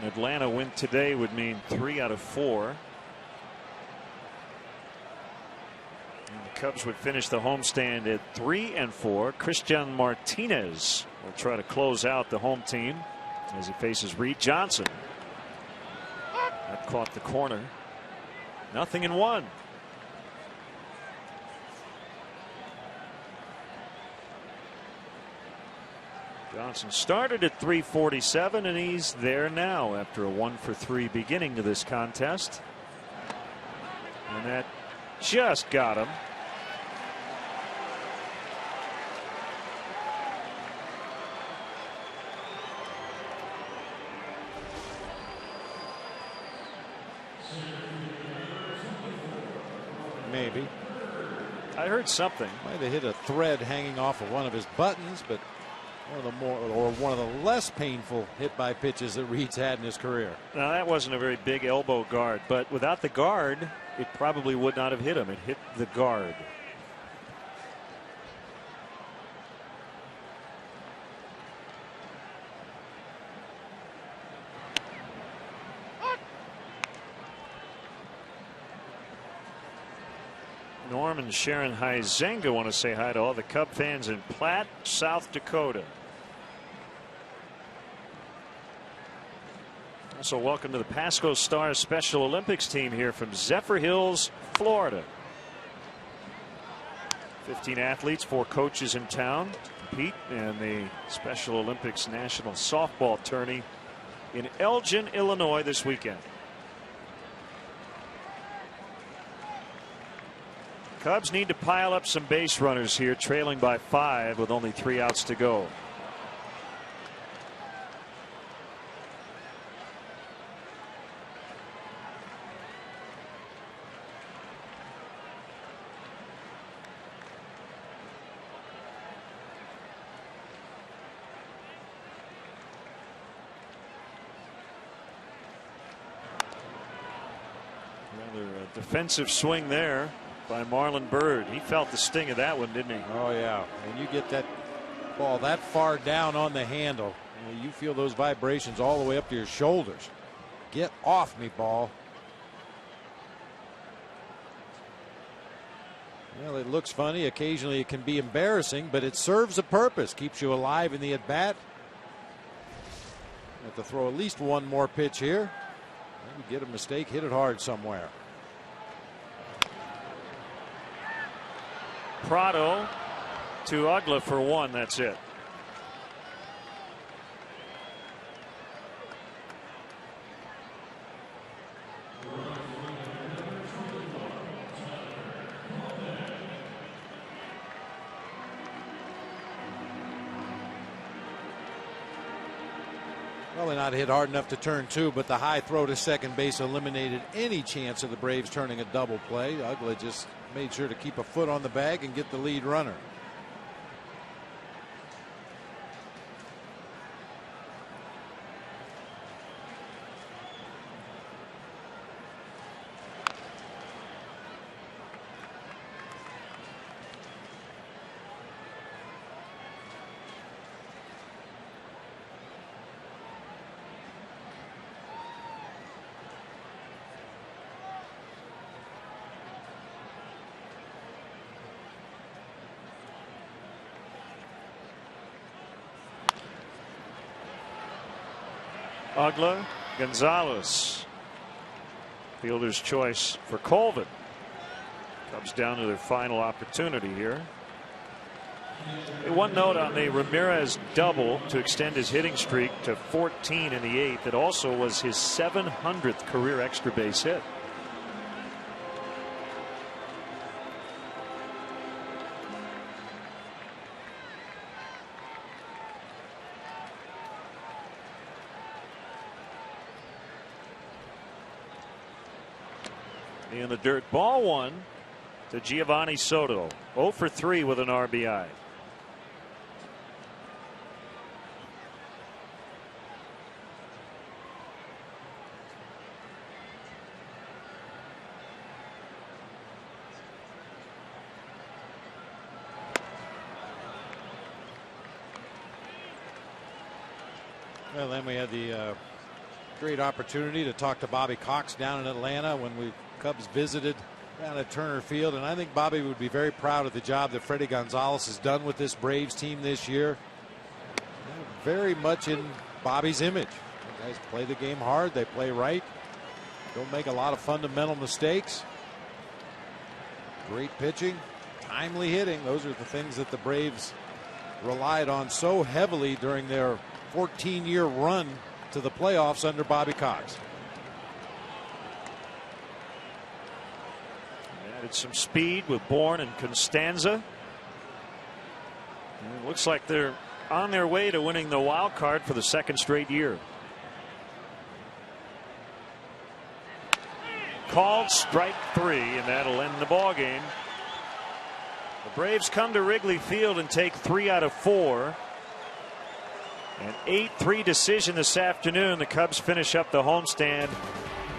An Atlanta win today would mean 3 out of 4. And the Cubs would finish the homestand at 3-4. Christian Martinez will try to close out the home team as he faces Reed Johnson. That caught the corner. 0-1. Johnson started at 347, and he's there now after a 1-for-3 beginning to this contest. And that just got him. Maybe. I heard something. Might have hit a thread hanging off of one of his buttons, but one of the less painful hit by pitches that Reed's had in his career. Now that wasn't a very big elbow guard, but without the guard, it probably would not have hit him. It hit the guard. Norm and Sharon Huizenga want to say hi to all the Cub fans in Platte, South Dakota. Also, welcome to the Pasco Stars Special Olympics team here from Zephyr Hills, Florida. 15 athletes, 4 coaches in town to compete in the Special Olympics National Softball Tourney in Elgin, Illinois this weekend. Cubs need to pile up some base runners here, trailing by 5 with only 3 outs to go. Rather a defensive swing there by Marlon Byrd. He felt the sting of that one, didn't he? Oh yeah, when you get that ball that far down on the handle, you feel those vibrations all the way up to your shoulders. Get off me, ball. Well, it looks funny. Occasionally it can be embarrassing, but it serves a purpose. Keeps you alive in the at-bat. Have to throw at least one more pitch here. Maybe get a mistake, hit it hard somewhere. Prado to Ugla for 1. That's it. Probably not hit hard enough to turn 2, but the high throw to second base eliminated any chance of the Braves turning a double play. Ugla just made sure to keep a foot on the bag and get the lead runner. Ugla, Gonzalez. Fielder's choice for Colvin. Cubs down to their final opportunity here. One note on the Ramirez double to extend his hitting streak to 14 in the 8th. It also was his 700th career extra base hit. In the dirt, ball 1 to Giovanni Soto. 0 for 3 with an RBI. Well, then we had the Great opportunity to talk to Bobby Cox down in Atlanta when Cubs visited down at Turner Field, and I think Bobby would be very proud of the job that Freddie Gonzalez has done with this Braves team this year. Very much in Bobby's image. You guys play the game hard, they play right, don't make a lot of fundamental mistakes. Great pitching, timely hitting. Those are the things that the Braves relied on so heavily during their 14-year run to the playoffs under Bobby Cox. Added some speed with Bourne and Constanza. And it looks like they're on their way to winning the wild card for the second straight year. Called strike 3, and that'll end the ball game. The Braves come to Wrigley Field and take 3 out of 4. An 8-3 decision this afternoon. The Cubs finish up the homestand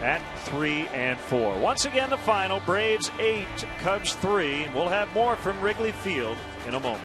at 3-4. Once again, the final: Braves 8, Cubs 3. We'll have more from Wrigley Field in a moment.